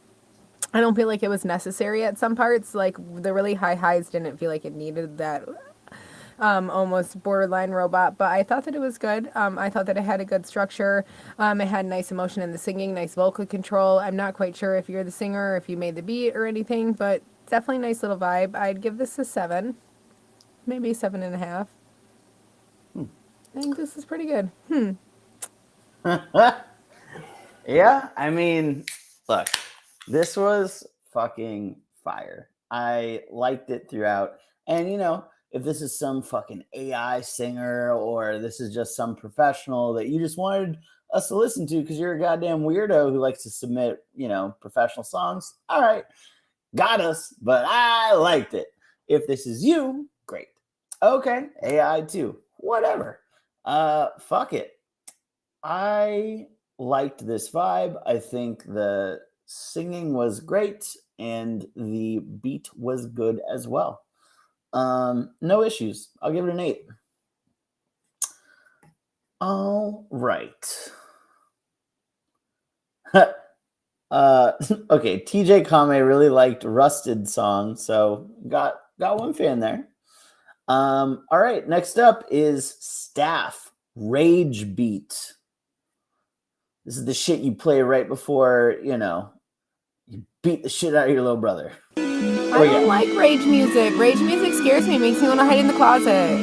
I don't feel like it was necessary at some parts. Like, the really high highs didn't feel like it needed that almost borderline robot, but I thought that it was good. I thought that it had a good structure. It had nice emotion in the singing, nice vocal control. I'm not quite sure if you're the singer or if you made the beat or anything, but definitely nice little vibe. I'd give this a 7, maybe 7.5. I think this is pretty good. Yeah, I mean, look, this was fucking fire. I liked it throughout. And, you know, if this is some fucking AI singer or this is just some professional that you just wanted us to listen to because you're a goddamn weirdo who likes to submit, you know, professional songs, all right, got us, but I liked it. If this is you, great. Okay, AI too. Whatever. Fuck it. I liked this vibe. I think the singing was great and the beat was good as well. No issues. I'll give it an 8. All right. Okay, TJ Kame really liked Rusted song, so got one fan there. All right, next up is Staff Rage Beat. This is the shit you play right before, you beat the shit out of your little brother. I don't like rage music. Rage music scares me, makes me want to hide in the closet.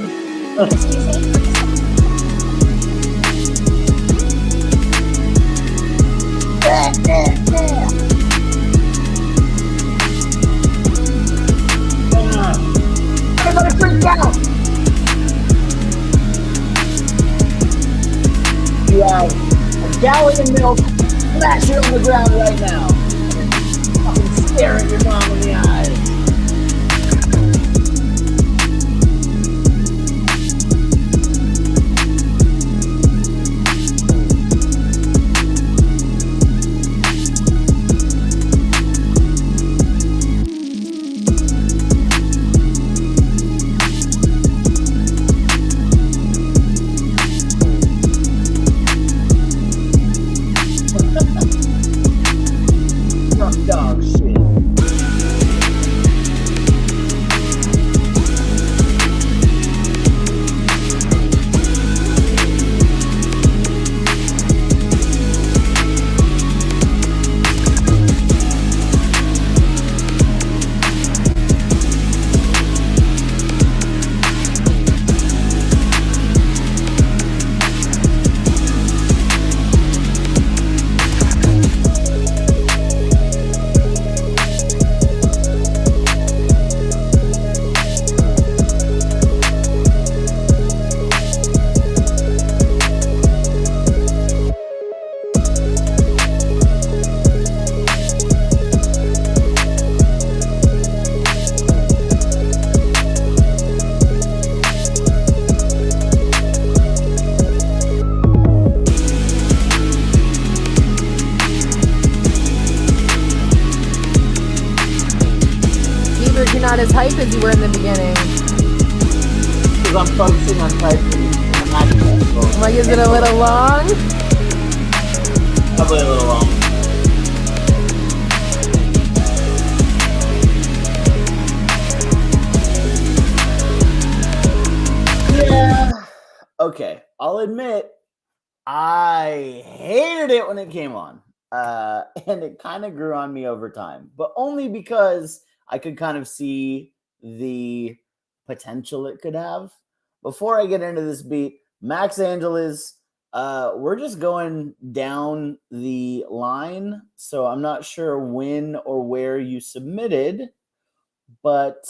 Everybody freak out! You have a gallon of milk, smash it on the ground right now. And fucking stare at your mom in the eyes. Dog shit. You're not as hype as you were in the beginning. Because I'm focusing on typing. Like, is it a little long? Probably a little long. Yeah. Okay, I'll admit, I hated it when it came on. And it kind of grew on me over time, but only because I could kind of see the potential it could have. Before I get into this beat, Max Angeles, we're just going down the line, so I'm not sure when or where you submitted, but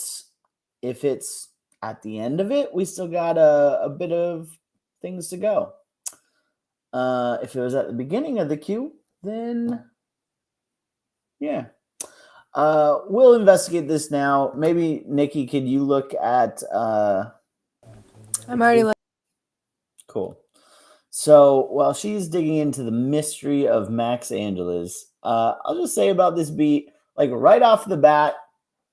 if it's at the end of it, we still got a bit of things to go. If it was at the beginning of the queue, then yeah. We'll investigate this now. Maybe Nikki, could you look at I'm already looking. Cool. So while she's digging into the mystery of Max Angeles, I'll just say about this beat, like right off the bat,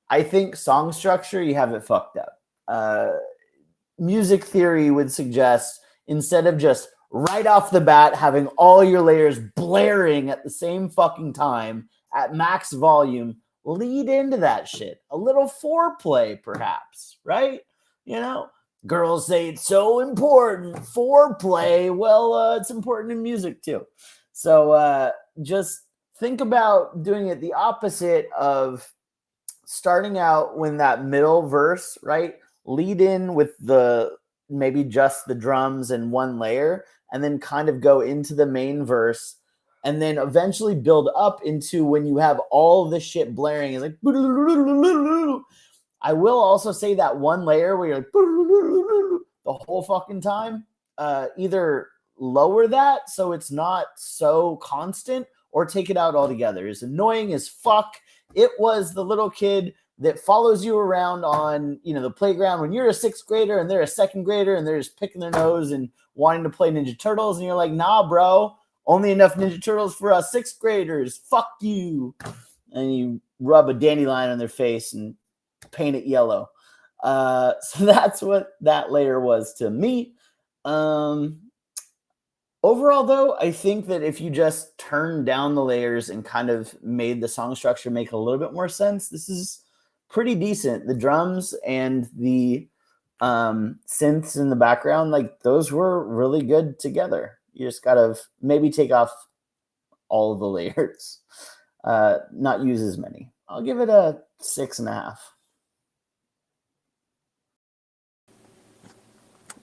I think song structure, you have it fucked up. Music theory would suggest instead of just right off the bat having all your layers blaring at the same fucking time at max volume, lead into that shit. A little foreplay, perhaps, right? Girls say it's so important. Foreplay, well, it's important in music too. So just think about doing it the opposite of starting out when that middle verse, right? Lead in with maybe just the drums and one layer, and then kind of go into the main verse, and then eventually build up into when you have all the shit blaring. It's like, I will also say that one layer where you're like the whole fucking time, either lower that so it's not so constant or take it out altogether. It's annoying as fuck. It was the little kid that follows you around on, the playground when you're a 6th grader and they're a 2nd grader and they're just picking their nose and wanting to play Ninja Turtles. And you're like, nah, bro, only enough Ninja Turtles for us 6th graders. Fuck you. And you rub a dandelion on their face and paint it yellow. So that's what that layer was to me. Overall, though, I think that if you just turned down the layers and kind of made the song structure make a little bit more sense, this is pretty decent. The drums and the synths in the background, like those were really good together. You just gotta maybe take off all of the layers, not use as many. I'll give it a 6.5.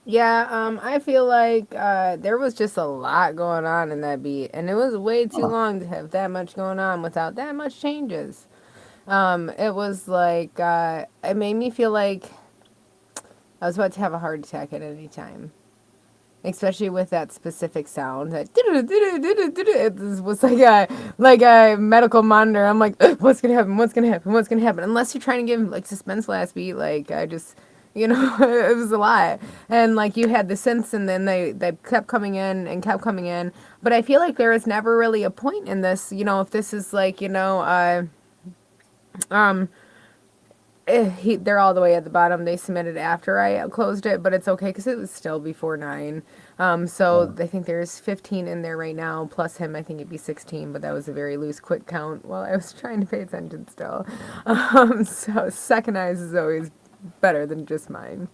Yeah, I feel like there was just a lot going on in that beat, and it was way too long to have that much going on without that much changes. It was like, it made me feel like I was about to have a heart attack at any time. Especially with that specific sound. That it was like a medical monitor. I'm like, what's gonna happen? What's gonna happen? What's gonna happen? Unless you're trying to give like suspense last beat, like I just, it was a lot. And like you had the synths, and then they kept coming in and kept coming in. But I feel like there was never really a point in this. If this is like, they're all the way at the bottom. They submitted after I closed it, but it's okay because it was still before 9. So I think there's 15 in there right now, plus him. I think it'd be 16, but that was a very loose, quick count while I was trying to pay attention still. So second eyes is always better than just mine.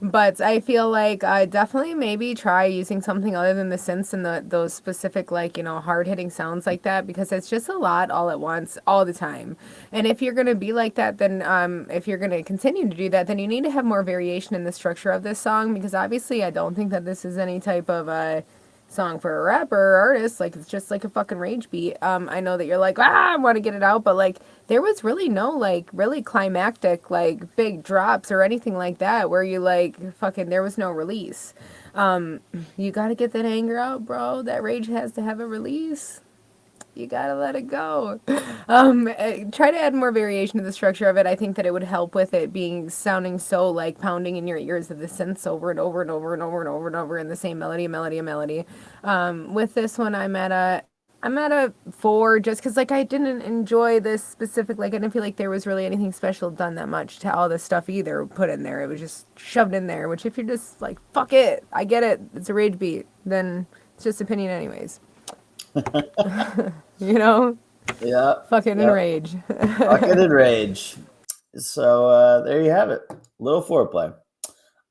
But I feel like I definitely maybe try using something other than the synths and those specific, like, hard-hitting sounds like that, because it's just a lot all at once, all the time. And if you're going to be like that, then if you're going to continue to do that, then you need to have more variation in the structure of this song, because obviously I don't think that this is any type of song for a rapper or artist. Like, it's just like a fucking rage beat. I know that you're like, I want to get it out, but like there was really no like really climactic like big drops or anything like that where you like fucking, there was no release. You gotta get that anger out, bro. That rage has to have a release. You gotta let it go. Try to add more variation to the structure of it. I think that it would help with it sounding so like pounding in your ears of the synths over and over and over and over and over and over in the same melody. With this one, I'm at a 4, just because like I didn't enjoy this specific, like I didn't feel like there was really anything special done that much to all this stuff either put in there. It was just shoved in there, which if you're just like, fuck it, I get it, it's a rage beat, then it's just opinion anyways. Yeah. Fucking enrage. Fucking enrage. So there you have it. Little foreplay.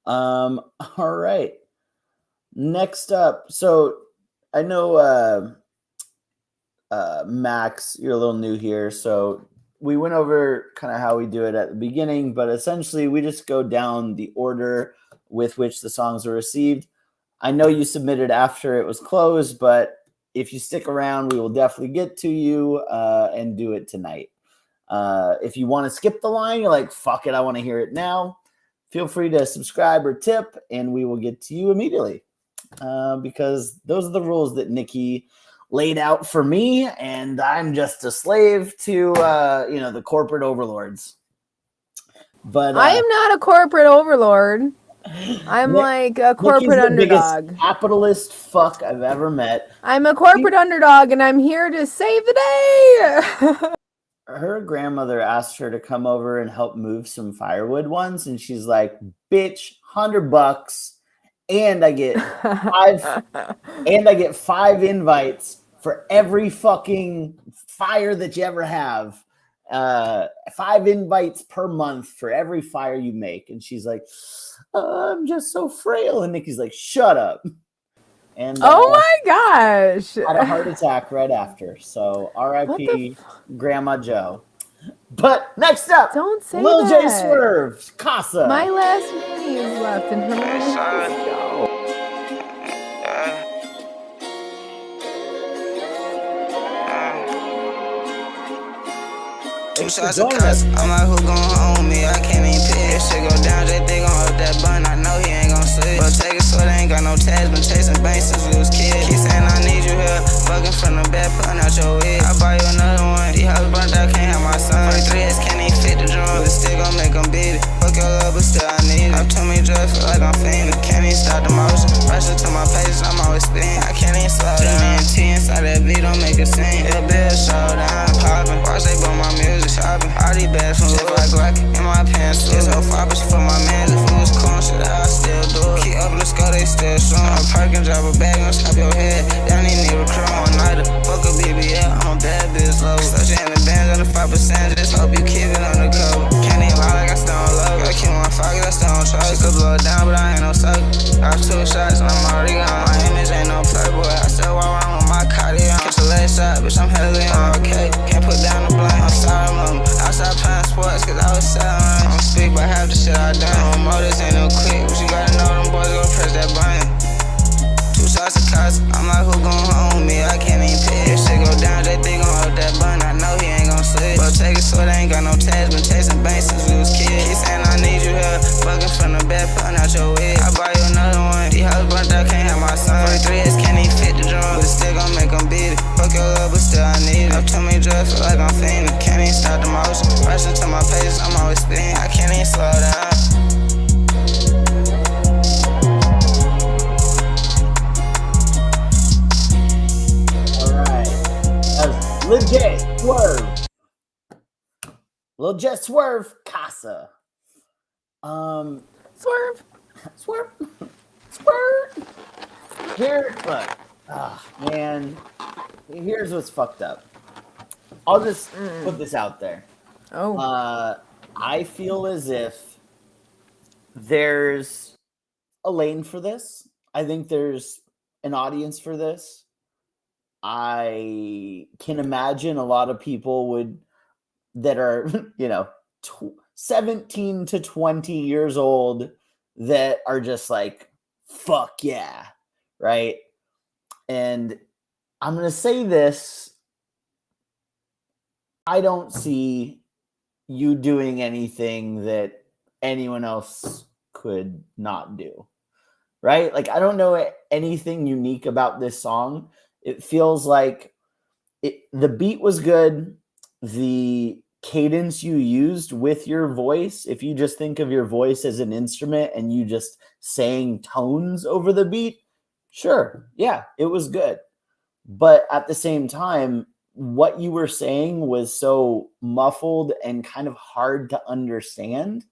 All right. Next up. So I know Max, you're a little new here. So we went over kind of how we do it at the beginning, but essentially we just go down the order with which the songs are received. I know you submitted after it was closed, but if you stick around, we will definitely get to you and do it tonight. If you want to skip the line, you're like, fuck it, I want to hear it now, feel free to subscribe or tip, and we will get to you immediately. Because those are the rules that Nikki laid out for me, and I'm just a slave to, the corporate overlords. But I am not a corporate overlord. I'm like a corporate underdog. Biggest capitalist fuck I've ever met. I'm a corporate underdog, and I'm here to save the day. Her grandmother asked her to come over and help move some firewood once, and she's like, "Bitch, $100, and I get 5 invites for every fucking fire that you ever have. 5 invites per month for every fire you make." And she's like, "I'm just so frail." And Nikki's like, "Shut up." And oh my gosh, had a heart attack right after. So R.I.P. Grandma Joe. But next up, don't say Lil that. J Swerve, Casa. My last penny is left in her. Two shots of cuss, I'm like, who gon' home me? I can't even pick. If shit go down, they gon' up that bun. I know he ain't gon' slip. But take it so they ain't got no tags. Been chasing banks since we was kids. Keep saying I need you here. Fucking from the bed, pulling out your wig. I buy you another one. The house burnt out, can't have my son. 43 like I'm fiending. Can't even stop the motion. Rush to my pages, I'm always spinning. I can't even slow down. T inside that beat, don't make a scene. It'll be a showdown. Poppin', watch they bump my music, shopping. All these bags from Zip like Glock in my pants. It's so far, but she for my man. If it was cool, shit, I still do it. Keep up, let's go, they still showing. I'm perking, drop a bag on top your head. Y'all need a recruit one night. Fuck a BBL, I'm a bad bitch low. Such in the bands on the 5%. Just hope you keep it on the cover. Can't even lie like I still don't love it. I keep on focus, I still don't trust. She could blow it down, but I ain't no sucker. I was 2 shots and I'm already gone. My image ain't no playboy. I still walk around with my Cartier. Catch a leg shot, bitch, I'm heavily on. Okay, can't put down the blame. I'm sorry, mama. Outside playing sports, cause I was selling. I don't speak about half the shit I done. No more, this ain't no quick. But you gotta know them boys gon' press that button. 2 shots of cuss, I'm like, who gon' home with me? I can't even pick. If shit go down, they think gon' hold that button. I know he ain't gon' slip. But take it so they ain't got no tags. Been chasing banks since we was kids. Keep saying I need you here. Fucking from the bed, putting out your wig. I buy you another one. These hoes burnt out, can't have my son. 43s can't even fit the drum. But still gon' make them beat it. Fuck your love, but still I need it. Up too many drugs, feel like I'm fiending. Can't even stop the motion. Rushing to my pages, I'm always spinning. I can't even slow down. Lil J, Swerve. Lil J, Swerve, Casa. Swerve. Swerve. Swerve. Here, look. Man. Here's what's fucked up. I'll just put this out there. I feel as if there's a lane for this. I think there's an audience for this. I can imagine a lot of people that are, 17 to 20 years old that are just like, fuck yeah, right? And I'm going to say this. I don't see you doing anything that anyone else could not do, right? Like, I don't know anything unique about this song. It feels like the beat was good. The cadence you used with your voice, if you just think of your voice as an instrument and you just sang tones over the beat, sure, yeah, it was good. But at the same time, what you were saying was so muffled and kind of hard to understand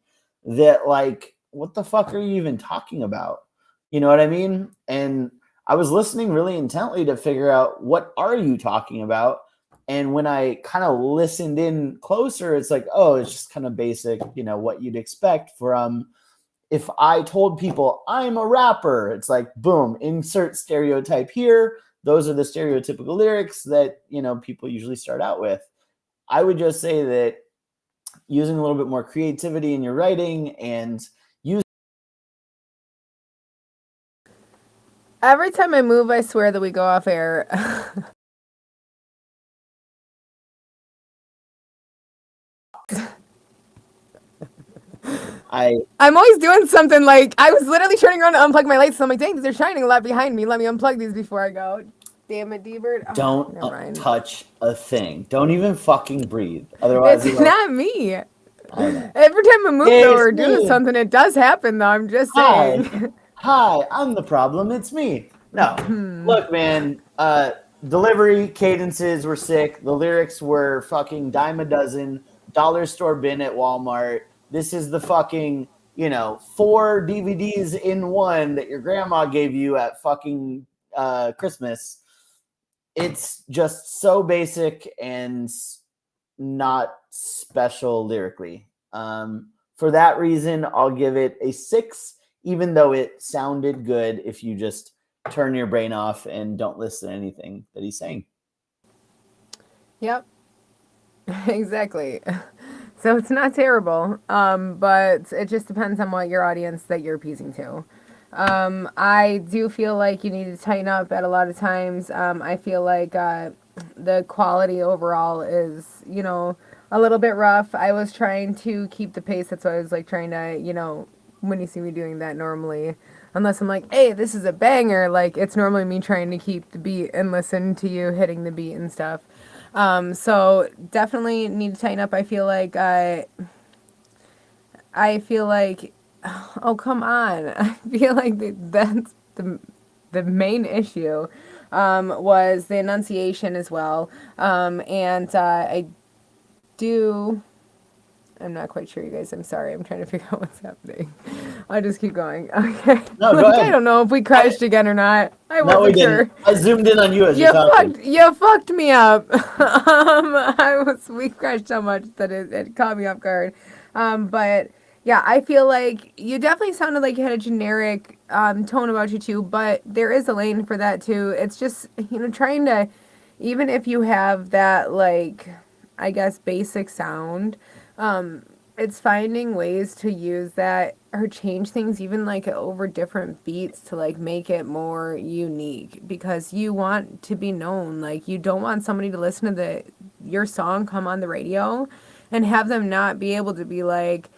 that, like, what the fuck are you even talking about? You know what I mean? And I was listening really intently to figure out, what are you talking about? And when I kind of listened in closer, it's like, oh, it's just kind of basic, what you'd expect from, if I told people I'm a rapper, it's like, boom, insert stereotype here. Those are the stereotypical lyrics that, people usually start out with. I would just say that using a little bit more creativity in your writing and Every time I move, I swear that we go off air. I'm always doing something. Like, I was literally turning around to unplug my lights, so I'm like, dang, they're shining a lot behind me. Let me unplug these before I go. Damn it, D-Bird. Don't touch a thing. Don't even fucking breathe. Otherwise, it's not me. Every time I move or do something, it does happen, though. I'm just saying. Hi, I'm the problem. It's me. No. Look, man, delivery cadences were sick. The lyrics were fucking dime a dozen. Dollar store bin at Walmart. This is the fucking, 4 DVDs in one that your grandma gave you at fucking Christmas. It's just so basic and not special lyrically. For that reason, I'll give it a 6, even though it sounded good if you just turn your brain off and don't listen to anything that he's saying. Yep. Exactly. So it's not terrible, but it just depends on what your audience that you're appeasing to. I do feel like you need to tighten up at a lot of times. I feel like the quality overall is, a little bit rough. I was trying to keep the pace. That's why I was like trying to, when you see me doing that normally, unless I'm like, hey, this is a banger, like it's normally me trying to keep the beat and listen to you hitting the beat and stuff. So definitely need to tighten up. I feel like oh, come on. I feel like that's the main issue was the enunciation as well. And I'm not quite sure, you guys. I'm sorry. I'm trying to figure out what's happening. I'll just keep going. Okay. No, go ahead. I don't know if we crashed again or not. I wasn't sure. I zoomed in on you as you're talking. You fucked me up. We crashed so much that it caught me off guard. But yeah, I feel like you definitely sounded like you had a generic tone about you too, but there is a lane for that too. It's just, trying to, even if you have that, like, I guess, basic sound, it's finding ways to use that or change things even like over different beats to like make it more unique, because you want to be known. Like, you don't want somebody to listen to your song come on the radio and have them not be able to be like,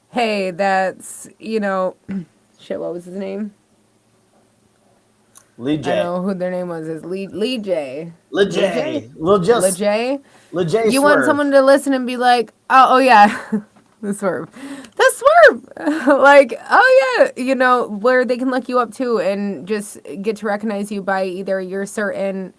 hey, that's, shit, what was his name? Lee J. I don't know who their name was. Is Lee J. Lil J. Lil J. You want someone to listen and be like, oh yeah, the swerve. Like, oh yeah, where they can look you up too and just get to recognize you by either your certain,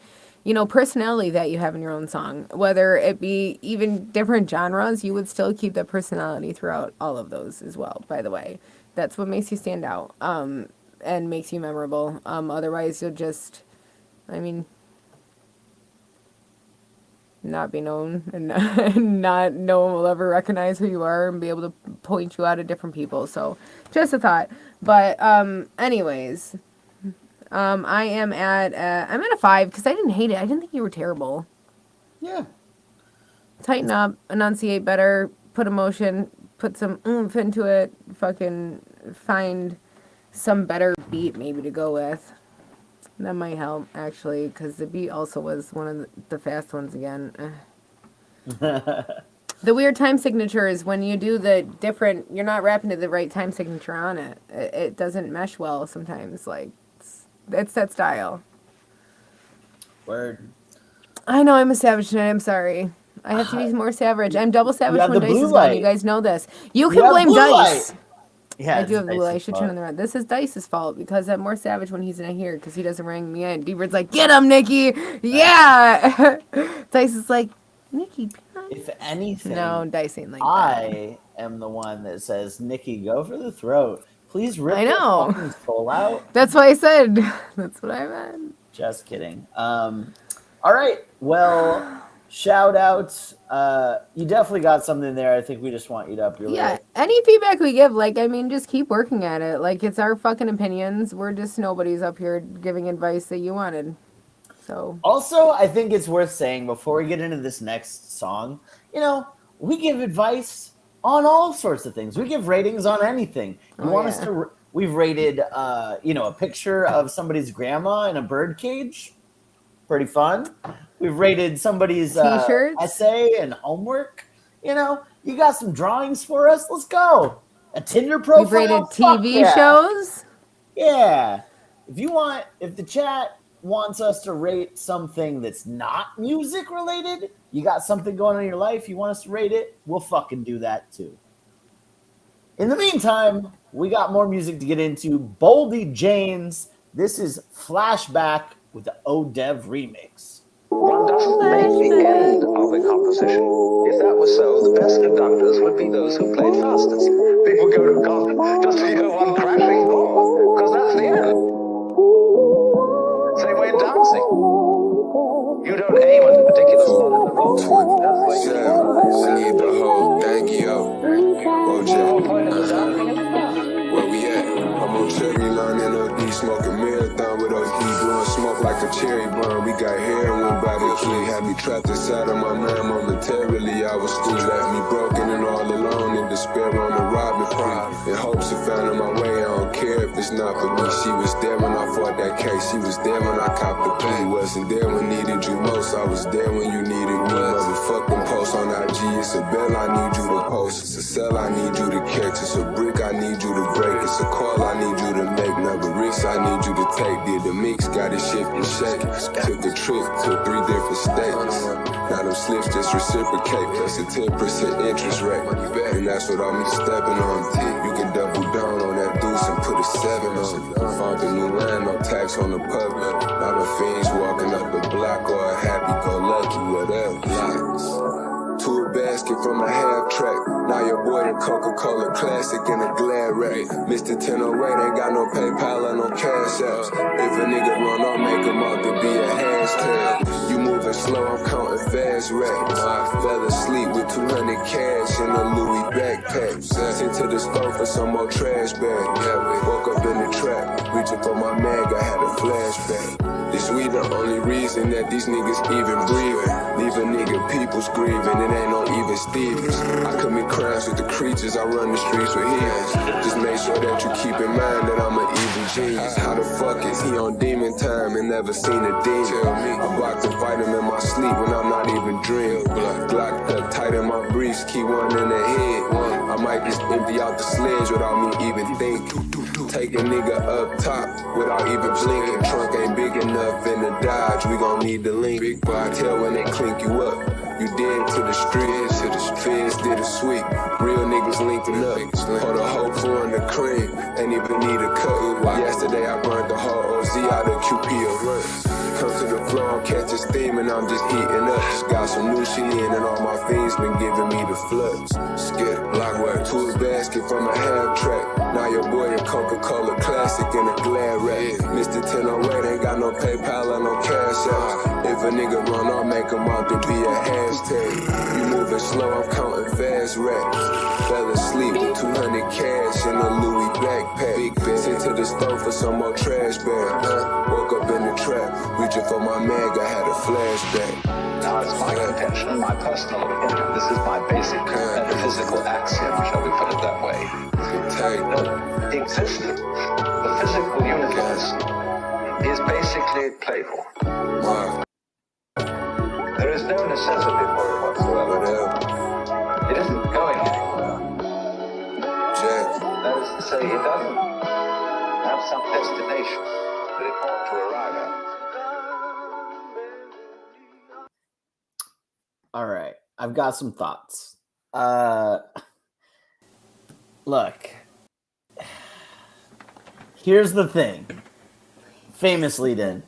personality that you have in your own song. Whether it be even different genres, you would still keep that personality throughout all of those as well, by the way. That's what makes you stand out. And makes you memorable. Otherwise, you'll just, not be known, and not no one will ever recognize who you are and be able to point you out at different people. So, just a thought. But anyways, I'm at a 5 because I didn't hate it. I didn't think you were terrible. Yeah. Tighten up, enunciate better, put emotion, put some oomph into it. Fucking find some better beat maybe to go with. That might help, actually, because the beat also was one of the fast ones again. The weird time signature is when you do the different, you're not rapping to the right time signature on it. It doesn't mesh well sometimes. Like, it's that style. Word. I know I'm a savage tonight. I'm sorry. I have to be more savage. I'm double savage when Dice is gone. You guys know this. You can blame Dice. Yeah, I do have the blue light. I should turn on the red. This is Dice's fault because I'm more savage when he's not here because he doesn't ring me in. D-Bird's like, get him, Nikki. Yeah. Dice is like, Nikki. If anything, no, Dice ain't like that. I am the one that says, Nikki, go for the throat. Please rip the fucking soul out. That's what I said. That's what I meant. Just kidding. All right. Well, shout outs. You definitely got something there. I think we just want you to up your list. Any feedback we give, just keep working at it. Like, it's our fucking opinions. We're just nobodies up here giving advice that you wanted. So. Also, I think it's worth saying before we get into this next song, we give advice on all sorts of things. We give ratings on anything. We've rated, a picture of somebody's grandma in a bird cage. Pretty fun. We've rated somebody's essay and homework. You got some drawings for us? Let's go. A Tinder profile? We've rated TV shows? Yeah. If the chat wants us to rate something that's not music related, you got something going on in your life, you want us to rate it, we'll fucking do that too. In the meantime, we got more music to get into. Boldy James. This is Flashback with the ODev remix. One doesn't make the end of a composition. If that was so, the best conductors would be those who played fastest. People go to a concert just to hear one crashing chord, because that's the end. Same way in dancing. You don't aim at a particular spot in the rock. That's where you I need the whole thing, yo. Where we at? I'm on cherry line in OD, smoking marathon with OD, blowing smoke like a cherry bomb. We got heroin by the tree, had me trapped inside of my mind momentarily. I was still left me broken and all alone in despair on the robbing free. In hopes of finding my way, I don't care if it's not for me. She was there when I fought that case, she was there when I copped the plea. Wasn't there when needed you most, I was there when you needed me. Motherfucking post on IG, it's a bell I need you to post. It's a cell I need you to catch, it's a brick I need you to break. It's a call I need you to make, never real. risks I need you to take. Did the mix, got it shift and shake. Took a trip to 3 different states. Now them slips just reciprocate, plus a 10% interest rate. And that's what I'm stepping on. You can double down on that deuce and put a 7 on. Found a new line, no tax on the public. Now the fiends walking up the block or a happy-go-lucky, whatever. To a basket from a half track. Now your boy the Coca-Cola Classic in a glad rack. Mr. 1008 ain't got no PayPal or no cash apps. If a nigga run on, make him out to be a hashtag. You moving slow, I'm counting fast racks. I fell asleep with 200 cash in a Louis backpack. Sent to the store for some more trash bag. Woke up in the trap, reaching for my mag, I had a flashback. This we the only reason that these niggas even breathing. Leave a nigga people's grieving, it ain't no even Stevens. I commit crimes with the creatures, I run the streets with heathens. Just make sure that you keep in mind that I'm an evil genius. How the fuck is he on demon time and never seen a demon? I block to fight him in my sleep when I'm not even dreaming. Glocked up tight in my briefs, keep one in the head. I might just empty out the sledge without me even thinking. Take a nigga up top without even blinking. Trunk ain't big enough in the Dodge, we gon' need the link. But I tell when they clink you up, you dead to the streets. Feds did a sweep, real niggas linking up. Hold a whole floor in the crib, ain't even need a cut. Yesterday I burned the whole OZ out of QP of runs. Come to the floor, catch a steam and I'm just heating up. Got some new shit in and all my fiends been giving me the floods. Skip, block work, to his basket from a half track. Now your boy a Coca-Cola Classic in a glad rack. Mr. 1008 ain't got no PayPal or no cash out. If a nigga run, I'll make him out to be a hashtag. You moving slow, I'm counting fast racks. Fell asleep with 200 cash in a Louis backpack. Sent to the store for some more trash bag. Woke up in the trap, reaching for my mag, I had a flashback. Now it's my contention, my personal opinion, this is my basic metaphysical axiom, shall we put it that way. That existence, the physical universe, is basically playful. Wow. There is no necessity for it whatsoever. It isn't going anywhere. That is to say, it doesn't have some destination that it ought to arrive at. All right, I've got some thoughts. Look, here's the thing. Famously then.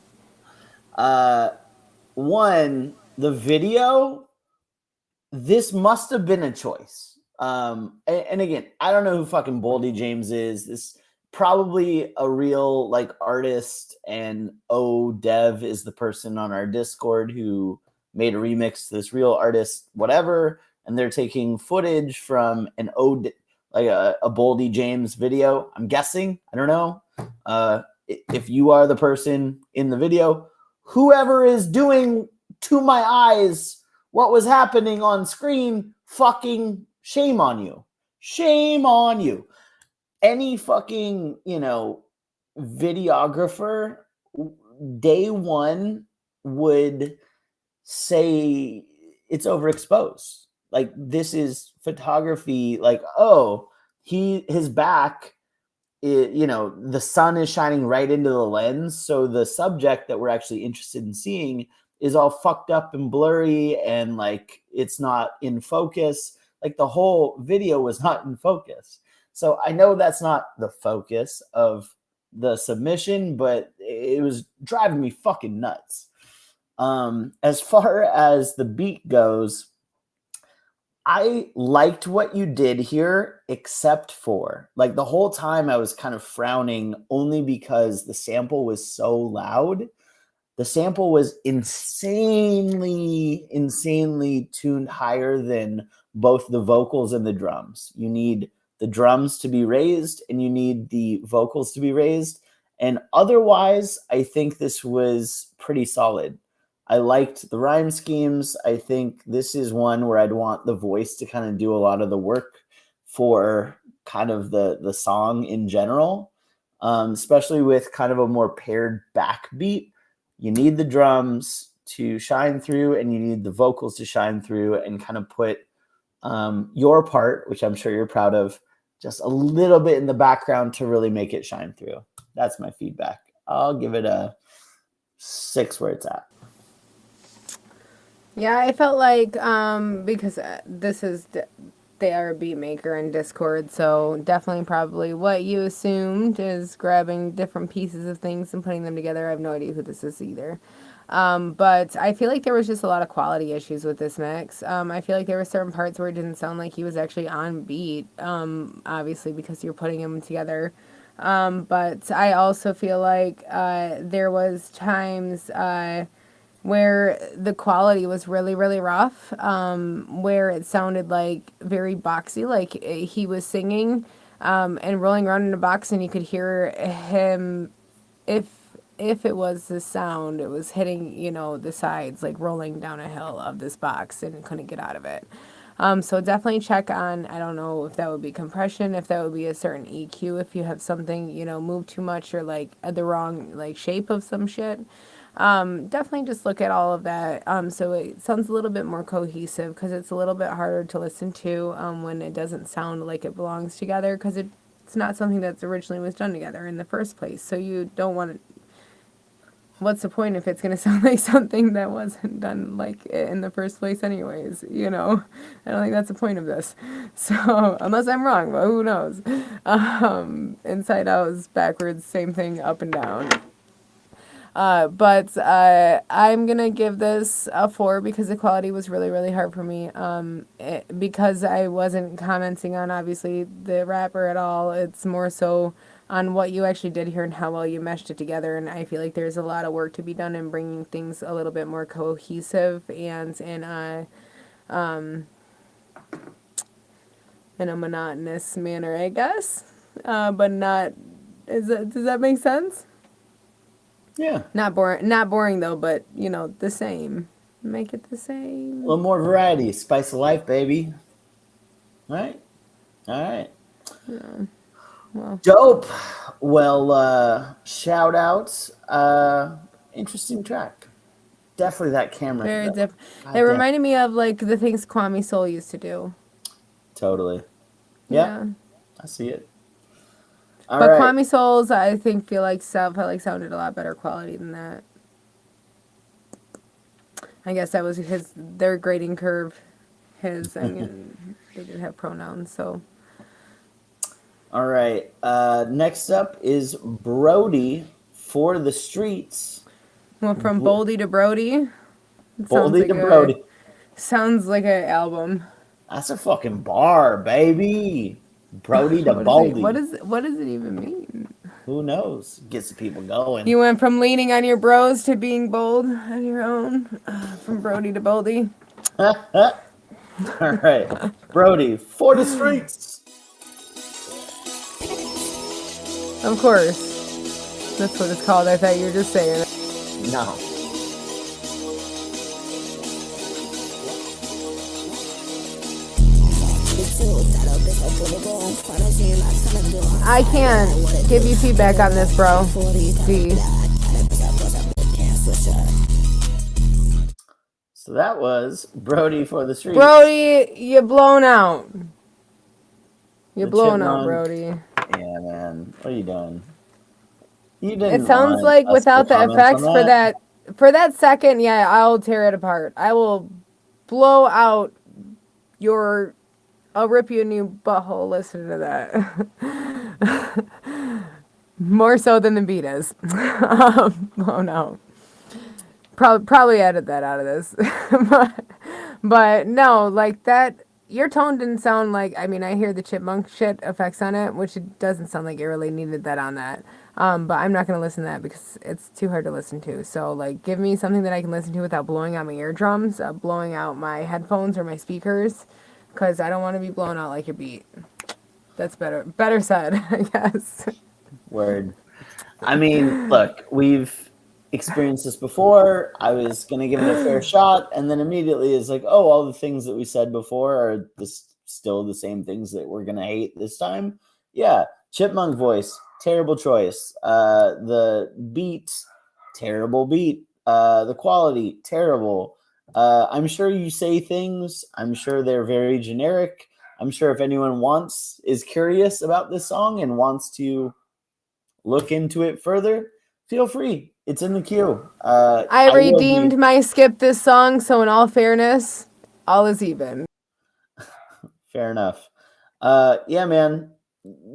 One, the video, this must have been a choice. And again, I don't know who fucking Boldy James is. This probably a real like artist, and Dev is the person on our Discord who made a remix to this real artist, whatever, and they're taking footage from an like a Boldy James video. I'm guessing. I don't know. If you are the person in the video, whoever is doing to my eyes what was happening on screen, fucking shame on you. Shame on you. Any fucking, videographer, day one would say it's overexposed. Like, this is photography. Like, his back, the sun is shining right into the lens. So the subject that we're actually interested in seeing is all fucked up and blurry, and like, it's not in focus. Like, the whole video was not in focus. So I know that's not the focus of the submission, but it was driving me fucking nuts. As far as the beat goes, I liked what you did here, except for, like, the whole time I was kind of frowning only because the sample was so loud. The sample was insanely tuned higher than both the vocals and the drums. You need the drums to be raised and you need the vocals to be raised. And otherwise, I think this was pretty solid. I liked the rhyme schemes. I think this is one where I'd want the voice to kind of do a lot of the work for kind of the song in general, especially with kind of a more paired backbeat. You need the drums to shine through and you need the vocals to shine through and kind of put your part, which I'm sure you're proud of, just a little bit in the background to really make it shine through. That's my feedback. I'll give it a 6 where it's at. Yeah, I felt like because they are a beat maker in Discord, so definitely probably what you assumed is grabbing different pieces of things and putting them together. I have no idea who this is either. But I feel like there was just a lot of quality issues with this mix. I feel like there were certain parts where it didn't sound like he was actually on beat, obviously because you're putting them together. But I also feel like there was times where the quality was really, really rough, where it sounded like very boxy, like he was singing and rolling around in a box, and you could hear him, if it was the sound, it was hitting, the sides, like rolling down a hill of this box and couldn't get out of it. So definitely check on, I don't know if that would be compression, if that would be a certain EQ, if you have something, move too much or like the wrong like shape of some shit. Definitely just look at all of that. So it sounds a little bit more cohesive because it's a little bit harder to listen to when it doesn't sound like it belongs together because it's not something that's originally was done together in the first place. So you don't want to. What's the point if it's going to sound like something that wasn't done like in the first place anyways, I don't think that's the point of this. So, unless I'm wrong, but who knows? Inside out is backwards, same thing, up and down. But I'm going to give this a 4 because the quality was really, really hard for me. Because I wasn't commenting on, obviously, the rapper at all. It's more so on what you actually did here and how well you meshed it together. And I feel like there's a lot of work to be done in bringing things a little bit more cohesive and in a monotonous manner, I guess. But not, does that make sense? Yeah. Not boring though, but the same. Make it the same. A little more variety, spice of life, baby. All right. Yeah. Well. Dope. Well, shout outs. Interesting track. Definitely that camera. Very different. It reminded me of like the things Kwame Soul used to do. Totally. Yeah. I see it. But right. Kwame Soul's, I think, felt like sounded a lot better quality than that. I guess that was their grading curve. I mean, they did have pronouns, so. All right. Next up is Brody for the Streets. Well, from Boldy to Brody. Boldy to Brody. Sounds like an album. That's a fucking bar, baby. Brody to Boldy. What does it even mean? Who knows? Gets the people going. You went from leaning on your bros to being bold on your own. From Brody to Boldy. All right. Brody for the Streets. Of course. That's what it's called. I thought you were just saying it. No. I can't give you feedback on this, bro. D. So that was Brody for the Streets. Brody, you're blown out. You're blown out, Brody. Yeah, man. What are you doing? You didn't. It sounds like without the effects for that second, yeah, I'll tear it apart. I will blow out your. I'll rip you a new butthole listening to that. More so than the beat is. Oh no. Probably edit that out of this. but no, like that, your tone didn't sound like, I mean, I hear the chipmunk shit effects on it, which it doesn't sound like it really needed that on that. But I'm not going to listen to that because it's too hard to listen to. So like, give me something that I can listen to without blowing out my eardrums, blowing out my headphones or my speakers. Because I don't want to be blown out like your beat. That's better said, I guess. Word. I mean, look, we've experienced this before. I was going to give it a fair shot, and then immediately it's like, oh, all the things that we said before are still the same things that we're going to hate this time. Yeah, chipmunk voice, terrible choice. The beat, terrible beat. The quality, terrible. I'm sure you say things. I'm sure they're very generic. I'm sure if anyone is curious about this song and wants to look into it further, feel free. It's in the queue. I I will redeemed be my skip this song, so in all fairness, all is even. fair enough. Yeah, man,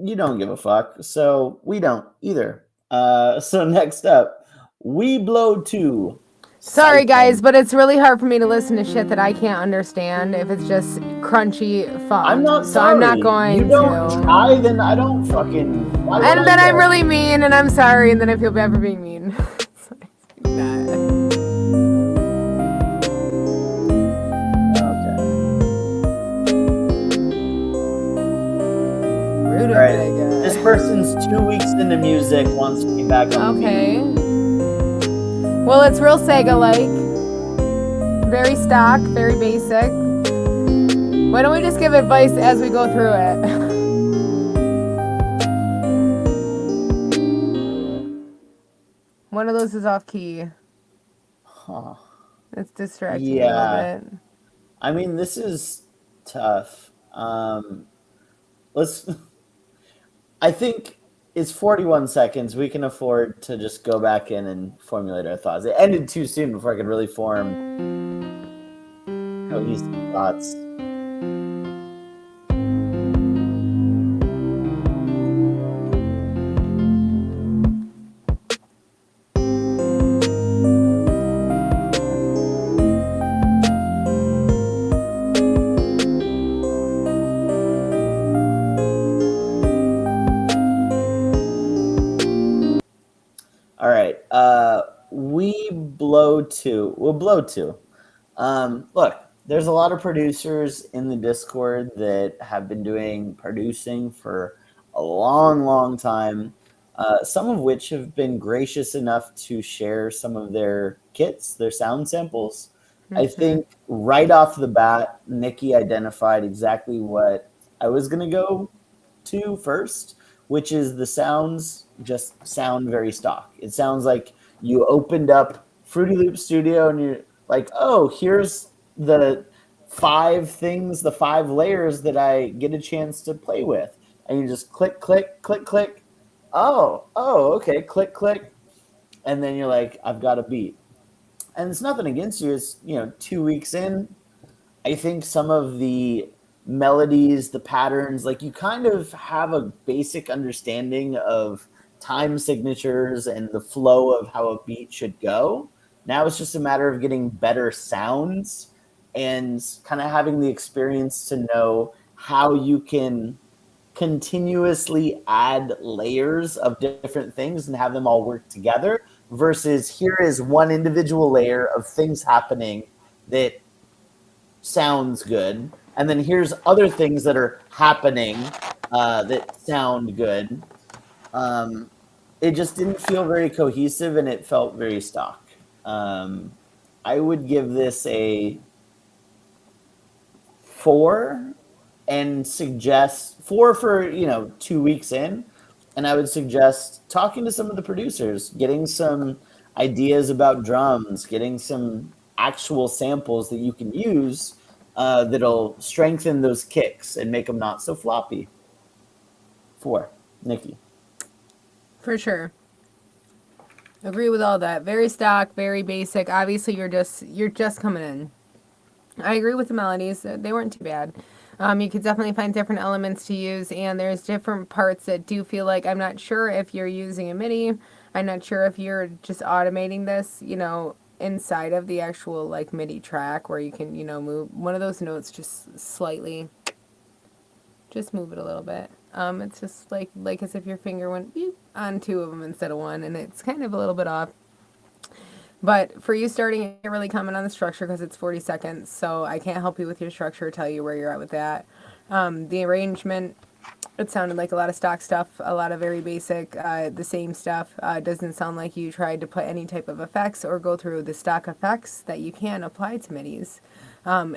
you don't give a fuck, so we don't either. So next up, We Blow 2. Sorry, Siphon. guys, but it's really hard for me to listen to shit that I can't understand if it's just crunchy funk. I'm not so sorry. I'm not going you don't to. try, then I don't fucking. Why would And I then I'm care? really mean, and I'm sorry, and then I feel bad for being mean. It's like that. All right. This person's 2 weeks into music, wants to be back on the Okay. Well, it's real Sega-like. Very stock, very basic. Why don't we just give advice as we go through it? One of those is off key. Huh. It's distracting me a little bit. I mean, this is tough. Let's. I think it's 41 seconds. We can afford to just go back in and formulate our thoughts. It ended too soon before I could really form cohesive thoughts. All right. We blow 2. We'll blow 2. Look, there's a lot of producers in the Discord that have been doing producing for a long, long time. Some of which have been gracious enough to share some of their kits, their sound samples. I think right off the bat, Nikki identified exactly what I was going to go to first, which is the sounds just sound very stock. It sounds like you opened up Fruity Loop Studio and you're like, oh, here's the 5 things, the 5 layers that I get a chance to play with. And you just click, click, click, click. Oh, okay, click, click. And then you're like, I've got a beat. And it's nothing against you. It's, 2 weeks in. I think some of the melodies, the patterns, like you kind of have a basic understanding of time signatures and the flow of how a beat should go. Now it's just a matter of getting better sounds and kind of having the experience to know how you can continuously add layers of different things and have them all work together versus here is one individual layer of things happening that sounds good, and then here's other things that are happening that sound good. It just didn't feel very cohesive, and it felt very stock. I would give this a 4 and suggest 4 for 2 weeks in, and I would suggest talking to some of the producers, getting some ideas about drums, getting some actual samples that you can use that'll strengthen those kicks and make them not so floppy. 4. Nikki. For sure. Agree with all that. Very stock, very basic. Obviously, you're just coming in. I agree with the melodies. They weren't too bad. You could definitely find different elements to use, and there's different parts that do feel like I'm not sure if you're using a MIDI. I'm not sure if you're just automating this, inside of the actual like MIDI track where you can, move one of those notes just slightly. Just move it a little bit. It's just like as if your finger went on 2 of them instead of 1, and it's kind of a little bit off. But for you starting, I can't really comment on the structure because it's 40 seconds, so I can't help you with your structure or tell you where you're at with that. The arrangement, it sounded like a lot of stock stuff, a lot of very basic, the same stuff. Doesn't sound like you tried to put any type of effects or go through the stock effects that you can apply to MIDIs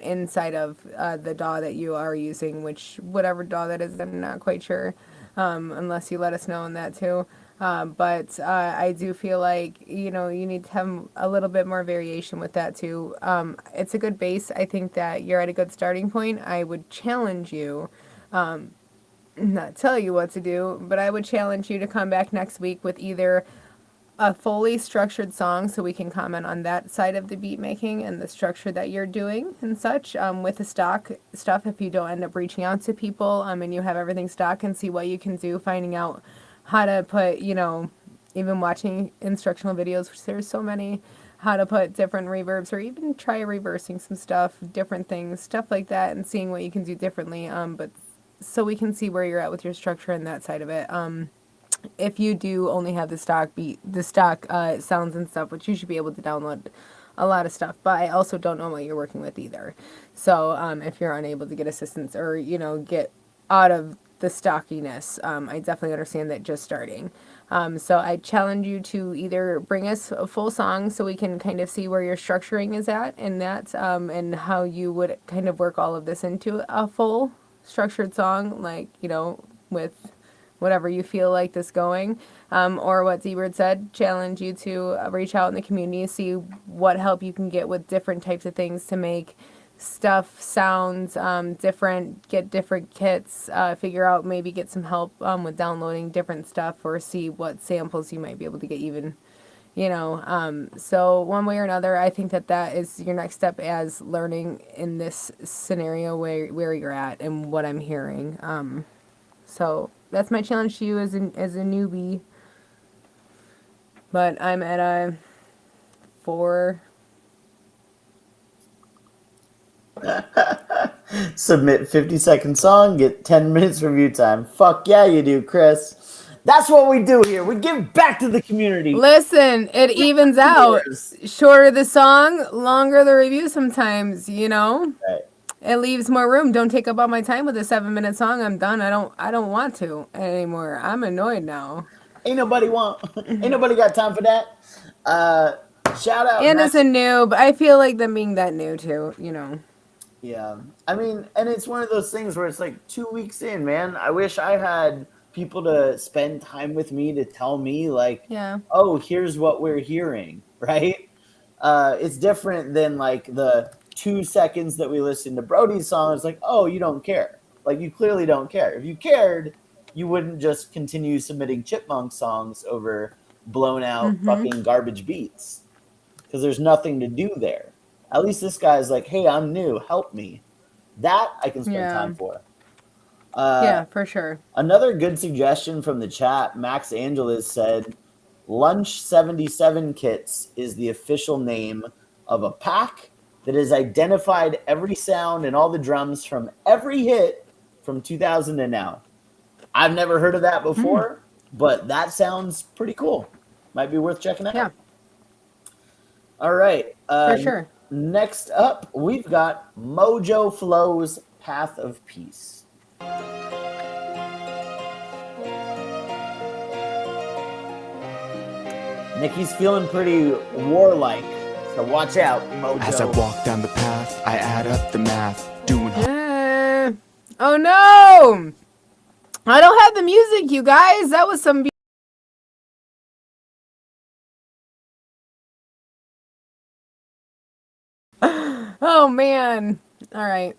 inside of the DAW that you are using, which whatever DAW that is, I'm not quite sure, unless you let us know on that too. But I do feel like, you need to have a little bit more variation with that too. It's a good base. I think that you're at a good starting point. I would challenge you not tell you what to do, but I would challenge you to come back next week with either a fully structured song so we can comment on that side of the beat making and the structure that you're doing and such, with the stock stuff if you don't end up reaching out to people, and you have everything stock, and see what you can do, finding out how to put, even watching instructional videos, which there's so many, how to put different reverbs, or even try reversing some stuff, different things, stuff like that, and seeing what you can do differently, but so we can see where you're at with your structure and that side of it. If you do only have the stock beat, the stock sounds and stuff, which you should be able to download a lot of stuff, but I also don't know what you're working with either. So if you're unable to get assistance or, get out of the stockiness, I definitely understand that just starting. So I challenge you to either bring us a full song so we can kind of see where your structuring is at and that, and how you would kind of work all of this into a full structured song, like, with whatever you feel like this going, or what Z-Bird said, challenge you to reach out in the community, see what help you can get with different types of things to make stuff, sounds, different, get different kits, figure out, maybe get some help with downloading different stuff, or see what samples you might be able to get even, so one way or another, I think that is your next step as learning in this scenario where you're at and what I'm hearing. So that's my challenge to you as a newbie. But I'm at a 4. Submit 50-second song, get 10 minutes review time. Fuck yeah, you do, Chris. That's what we do here. We give back to the community. Listen, it evens out. Shorter the song, longer the review sometimes, Right. It leaves more room. Don't take up all my time with a 7-minute song. I'm done. I don't want to anymore. I'm annoyed now. Ain't nobody got time for that. Shout out. And as a noob, I feel like them being that new too, Yeah. I mean, and it's one of those things where it's like 2 weeks in, man. I wish I had people to spend time with me to tell me, like, oh, here's what we're hearing, right? It's different than like the 2 seconds that we listened to Brody's song. It's like, oh, you don't care. Like, you clearly don't care. If you cared, you wouldn't just continue submitting Chipmunk songs over blown out fucking garbage beats, because there's nothing to do there. At least this guy's like, hey, I'm new, help me. That I can spend time for. Yeah, for sure. Another good suggestion from the chat, Max Angeles said, Lunch 77 Kits is the official name of a pack that has identified every sound and all the drums from every hit from 2000 to now. I've never heard of that before, but that sounds pretty cool. Might be worth checking out. Yeah. All right. For sure. Next up, we've got Mojo Flow's Path of Peace. Nikki's feeling pretty warlike, so watch out, Mojo. As I walk down the path, I add up the math, doing. Oh no! I don't have the music, you guys. That was some. Oh man! All right.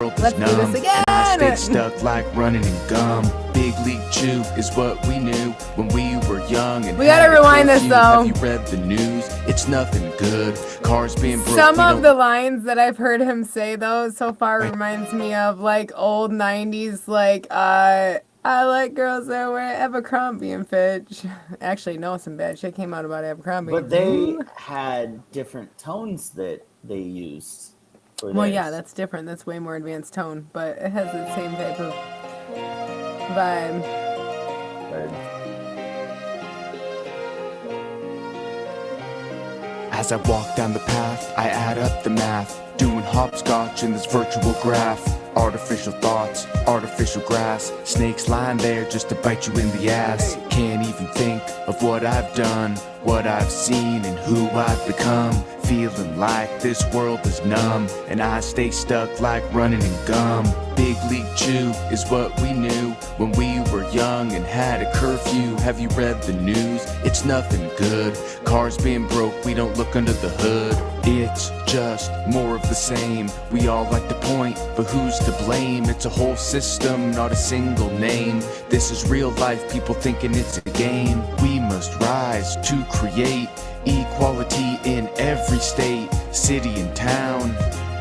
Let's do this again. I stayed stuck like running in gum. Big League Chew is what we knew when we were young. And we gotta rewind this though. Have you read the news? It's nothing good. Cars being broke. Some of the lines that I've heard him say though so far reminds me of like old 90s, like I like girls that wear Abercrombie and Fitch. Actually, no, some bad shit came out about Abercrombie. But they had different tones that they used. Well, yeah, that's different. That's way more advanced tone, but it has the same type of vibe. As I walk down the path, I add up the math, doing hopscotch in this virtual graph. Artificial thoughts, artificial grass, snakes lying there just to bite you in the ass. Can't even think of what I've done, what I've seen and who I've become. Feeling like this world is numb, and I stay stuck like running in gum. Big League Chew is what we knew when we were young and had a curfew. Have you read the news? It's nothing good. Cars being broke, we don't look under the hood. It's just more of the same. We all like to point, but who's to blame? It's a whole system, not a single name. This is real life, people thinking it's a game. We must rise to create equality in every state, city and town.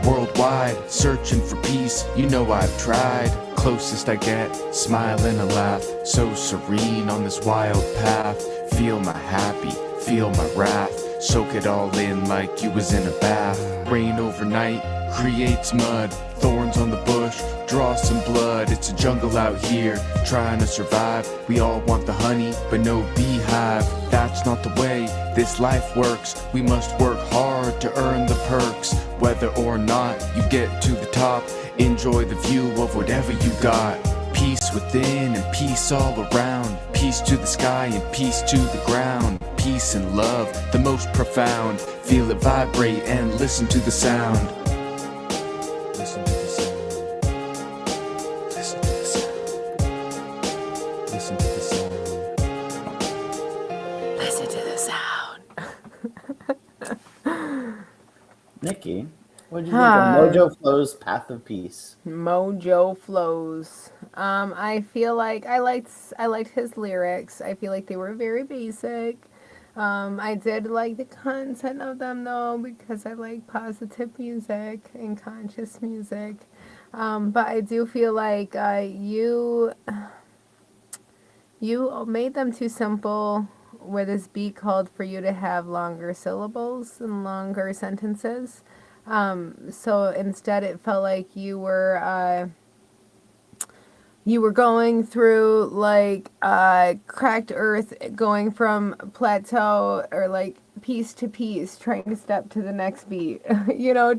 Worldwide, searching for peace, you know I've tried. Closest I get, smile and a laugh. So serene on this wild path. Feel my happy, feel my wrath. Soak it all in like you was in a bath. Rain overnight, creates mud. Thorns on the bush, draw some blood. It's a jungle out here, trying to survive. We all want the honey, but no beehive. That's not the way this life works. We must work hard to earn the perks. Whether or not you get to the top, enjoy the view of whatever you got. Peace within and peace all around. Peace to the sky and peace to the ground. Peace and love, the most profound. Feel it vibrate and listen to the sound. Listen to the sound. Listen to the sound. Listen to the sound. Listen to the sound. Nikki, what did you think of Mojo Flow's Path of Peace? Mojo Flows. I feel like I liked his lyrics. I feel like they were very basic. I did like the content of them though, because I like positive music and conscious music. But I do feel like you made them too simple, where this beat called for you to have longer syllables and longer sentences. So instead it felt like you were going through like cracked earth, going from plateau or like piece to piece, trying to step to the next beat,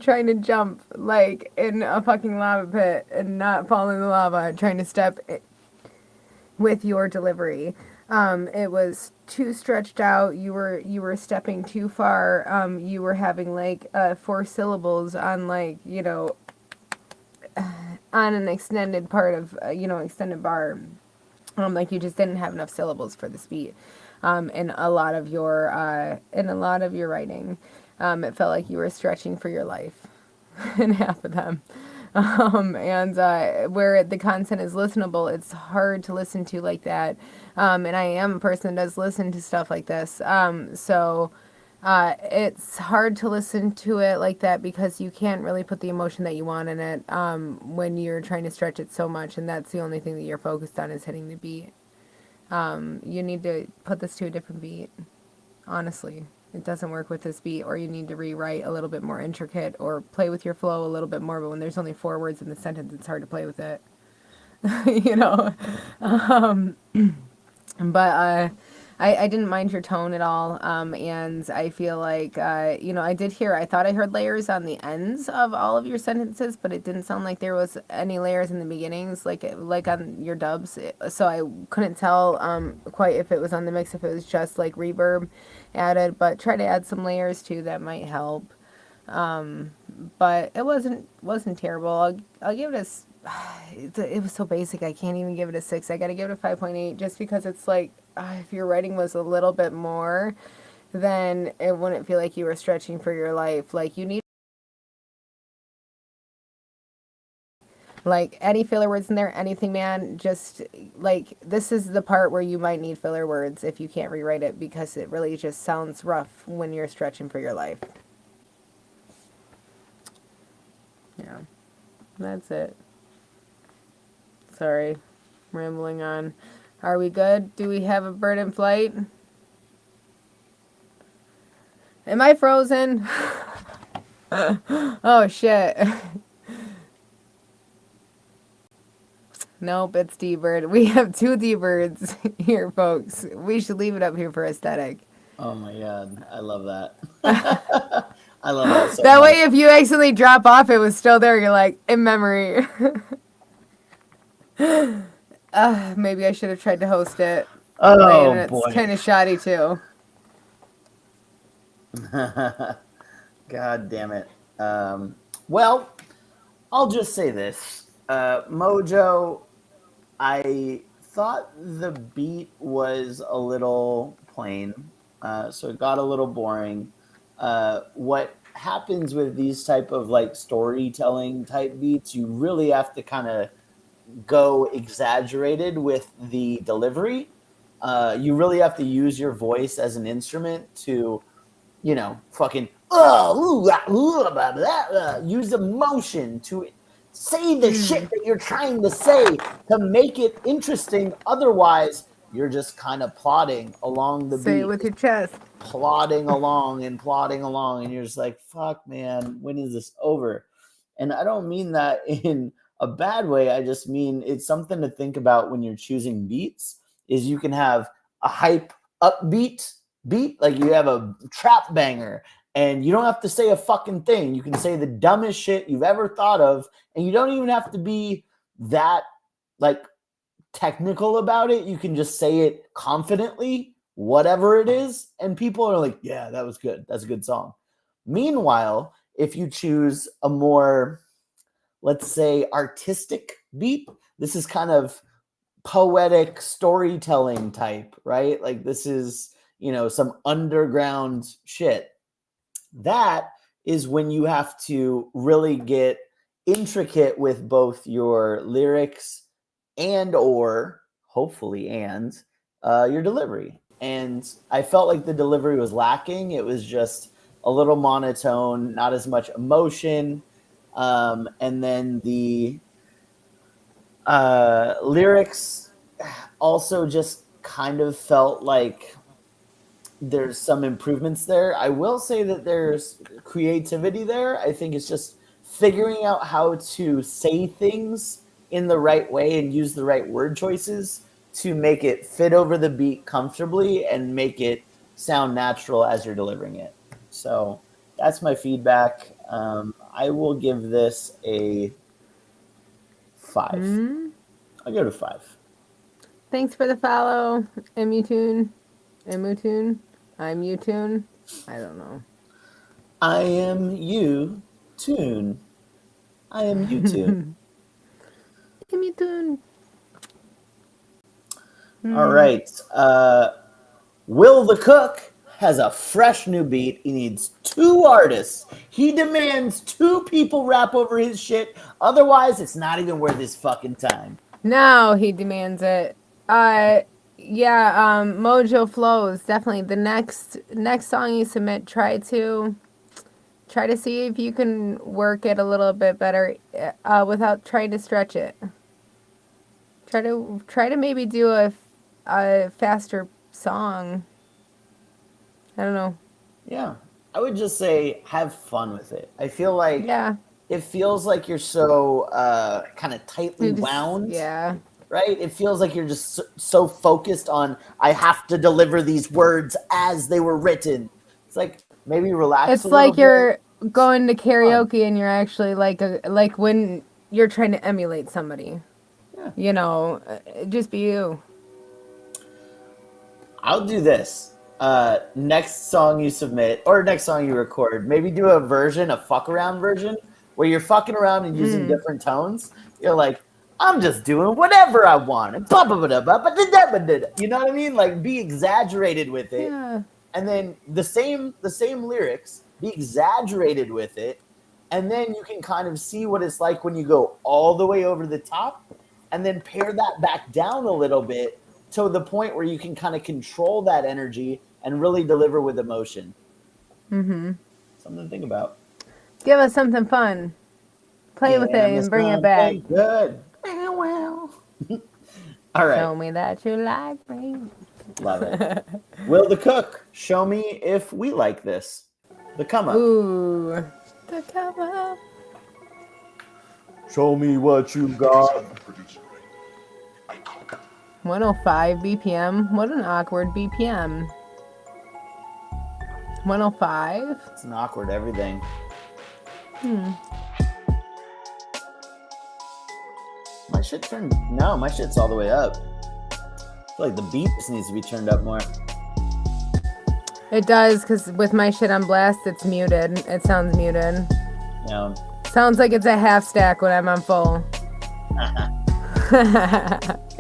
trying to jump like in a fucking lava pit and not fall in the lava, trying to step with your delivery. It was too stretched out. You were stepping too far. You were having like 4 syllables on like, on an extended part of, extended bar. Like you just didn't have enough syllables for this beat. In a lot of your writing. It felt like you were stretching for your life in half of them. And where the content is listenable, it's hard to listen to like that. And I am a person that does listen to stuff like this. So it's hard to listen to it like that because you can't really put the emotion that you want in it when you're trying to stretch it so much, and that's the only thing that you're focused on is hitting the beat. You need to put this to a different beat, honestly. It doesn't work with this beat, or you need to rewrite a little bit more intricate or play with your flow a little bit more, but when there's only 4 words in the sentence, it's hard to play with it. But I didn't mind your tone at all, and I feel like, I thought I heard layers on the ends of all of your sentences, but it didn't sound like there was any layers in the beginnings, like on your dubs, so I couldn't tell quite if it was on the mix, if it was just like reverb added, but try to add some layers too, that might help. But it wasn't terrible. I'll give it it was so basic, I can't even give it a 6. I gotta give it a 5.8, just because it's like, if your writing was a little bit more, then it wouldn't feel like you were stretching for your life. Like, you need, like, any filler words in there, anything, man. Just, like, this is the part where you might need filler words if you can't rewrite it, because it really just sounds rough when you're stretching for your life. Yeah, that's it. Sorry, rambling on. Are we good? Do we have a bird in flight? Am I frozen? Oh, shit. Nope, it's D-Bird. We have 2 D-Birds here, folks. We should leave it up here for aesthetic. Oh my god, I love that. I love that so that much. way, if you accidentally drop off, it was still there. You're like, in memory. Maybe I should have tried to host it. Oh, it's boy. kind of shoddy, too. God damn it. Well, I'll just say this. Mojo, I thought the beat was a little plain, so it got a little boring. What happens with these type of like storytelling type beats, you really have to kind of go exaggerated with the delivery. You really have to use your voice as an instrument to, fucking use emotion to say the shit that you're trying to say to make it interesting. Otherwise, you're just kind of plodding along the beat. Say it with your chest. Plodding along, and you're just like, fuck, man, when is this over? And I don't mean that in a bad way. I just mean it's something to think about when you're choosing beats, is you can have a hype upbeat beat, like you have a trap banger, and you don't have to say a fucking thing. You can say the dumbest shit you've ever thought of, and you don't even have to be that like technical about it. You can just say it confidently, whatever it is, and people are like, yeah, that was good. That's a good song. Meanwhile, if you choose a more, let's say, artistic beat, this is kind of poetic storytelling type, right? Like this is, some underground shit. That is when you have to really get intricate with both your lyrics and or hopefully your delivery. And I felt like the delivery was lacking. It was just a little monotone, not as much emotion. And then the lyrics also just kind of felt like there's some improvements there. I will say that there's creativity there. I think it's just figuring out how to say things in the right way and use the right word choices to make it fit over the beat comfortably and make it sound natural as you're delivering it. So that's my feedback. I will give this a 5. I'll go to 5. Thanks for the follow, Emutune. I'm Utune. I don't know. I am you, Tune. I am Utune. Emutune. All right. Will the Cook has a fresh new beat. He needs 2 artists. He demands 2 people rap over his shit. Otherwise, it's not even worth his fucking time. No, he demands it. Mojo Flows, definitely. The next song you submit, try to see if you can work it a little bit better without trying to stretch it. Try to maybe do a faster song. I don't know. Yeah. I would just say have fun with it. I feel like it feels like you're so kind of tightly wound. Yeah. Right? It feels like you're just so focused on, I have to deliver these words as they were written. It's like, maybe relax It's a little like you're going to karaoke and you're actually like when you're trying to emulate somebody. Yeah. Just be you. I'll do this. Next song you submit, or next song you record, maybe do a fuck around version, where you're fucking around and using different tones. You're like, I'm just doing whatever I want. You know what I mean? Like, be exaggerated with it. Yeah. And then the same lyrics, be exaggerated with it. And then you can kind of see what it's like when you go all the way over the top and then pare that back down a little bit to the point where you can kind of control that energy and really deliver with emotion. Mm-hmm. Something to think about. Give us something fun. Play with it and bring it back. Good. Well. All right. Show me that you like me. Love it. Will the Cook, show me if we like this. The come up. Ooh. The come up. Show me what you got. 105 BPM. What an awkward BPM. 105? It's an awkward everything. My shit turned... No, my shit's all the way up. I feel like the beat just needs to be turned up more. It does, because with my shit on blast, it's muted. It sounds muted. Yeah. Sounds like it's a half stack when I'm on full.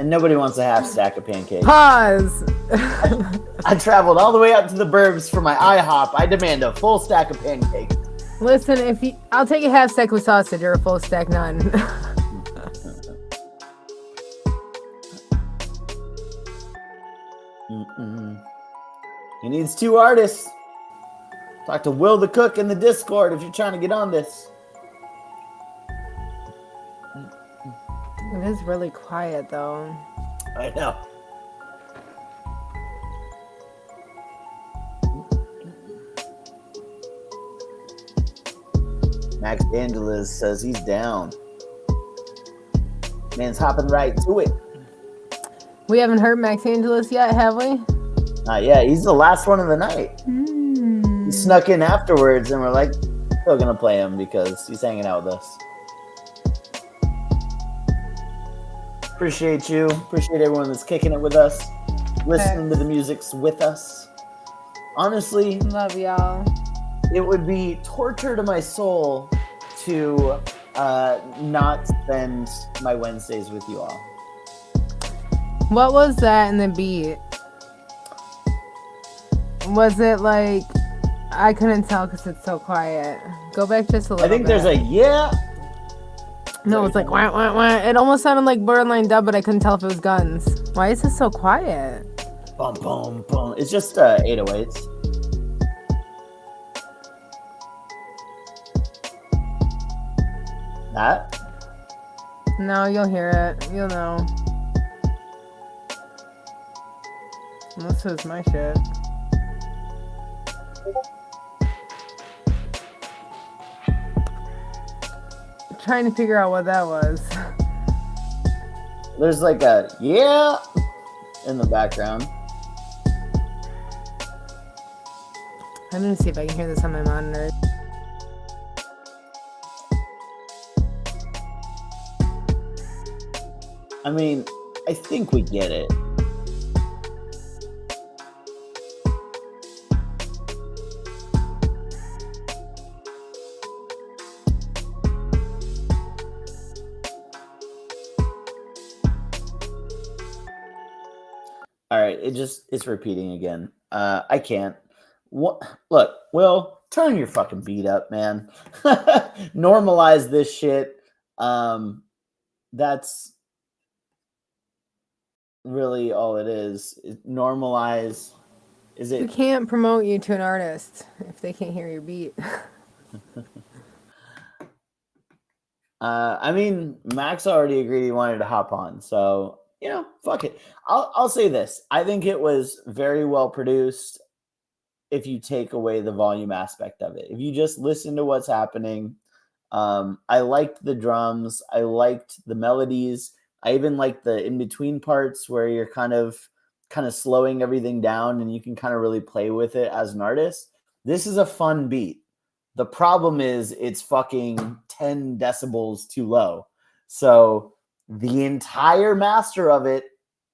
And nobody wants a half stack of pancakes. Pause. I traveled all the way out to the burbs for my IHOP. I demand a full stack of pancakes. Listen, I'll take a half stack with sausage or a full stack none. He needs 2 artists. Talk to Will the Cook in the Discord if you're trying to get on this. It is really quiet though. I know. Max Angeles says he's down. Man's hopping right to it. We haven't heard Max Angeles yet, have we? Not yet. He's the last one of the night. He snuck in afterwards, and we're like, still gonna play him because he's hanging out with us. Appreciate you. Appreciate everyone that's kicking it with us, listening to the musics with us. Honestly, love y'all. It would be torture to my soul to not spend my Wednesdays with you all. What was that in the beat? Was it like, I couldn't tell because it's so quiet. Go back just a little bit. I think there's a yeah. No, it's like wah, wah, wah. It almost sounded like borderline dub, but I couldn't tell if it was guns. Why is it so quiet? Boom, boom, boom. It's just 808s. That? No, you'll hear it. You'll know. This is my shit. Trying to figure out what that was. There's like a yeah in the background. I'm gonna see if I can hear this on my monitor. I mean, I think we get it. All right, it's repeating again. I can't. What? Look, Will, turn your fucking beat up, man. Normalize this shit. That's really all it is. Normalize. Is it? We can't promote you to an artist if they can't hear your beat. I mean, Max already agreed he wanted to hop on, so fuck it. I'll say this. I think it was very well produced if you take away the volume aspect of it. If you just listen to what's happening, I liked the drums. I liked the melodies. I even liked the in-between parts where you're kind of slowing everything down and you can kind of really play with it as an artist. This is a fun beat. The problem is it's fucking 10 decibels too low. So the entire master of it,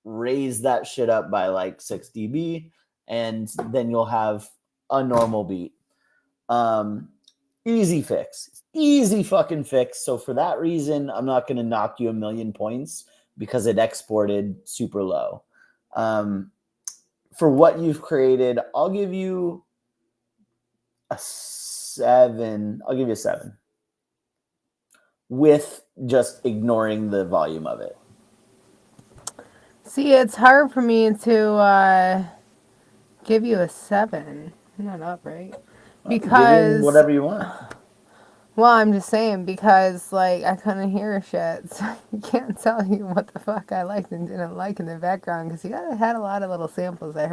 raise that shit up by like 6 dB, and then you'll have a normal beat. Easy fix. Easy fucking fix. So for that reason, I'm not going to knock you a million points because it exported super low. For what you've created, I'll give you a 7. I'll give you a 7. With just ignoring the volume of it. See, it's hard for me to give you a 7. I'm not up, right? Because whatever you want. Well, I'm just saying because like I couldn't hear shit, so I can't tell you what the fuck I liked and didn't like in the background because you had a lot of little samples. I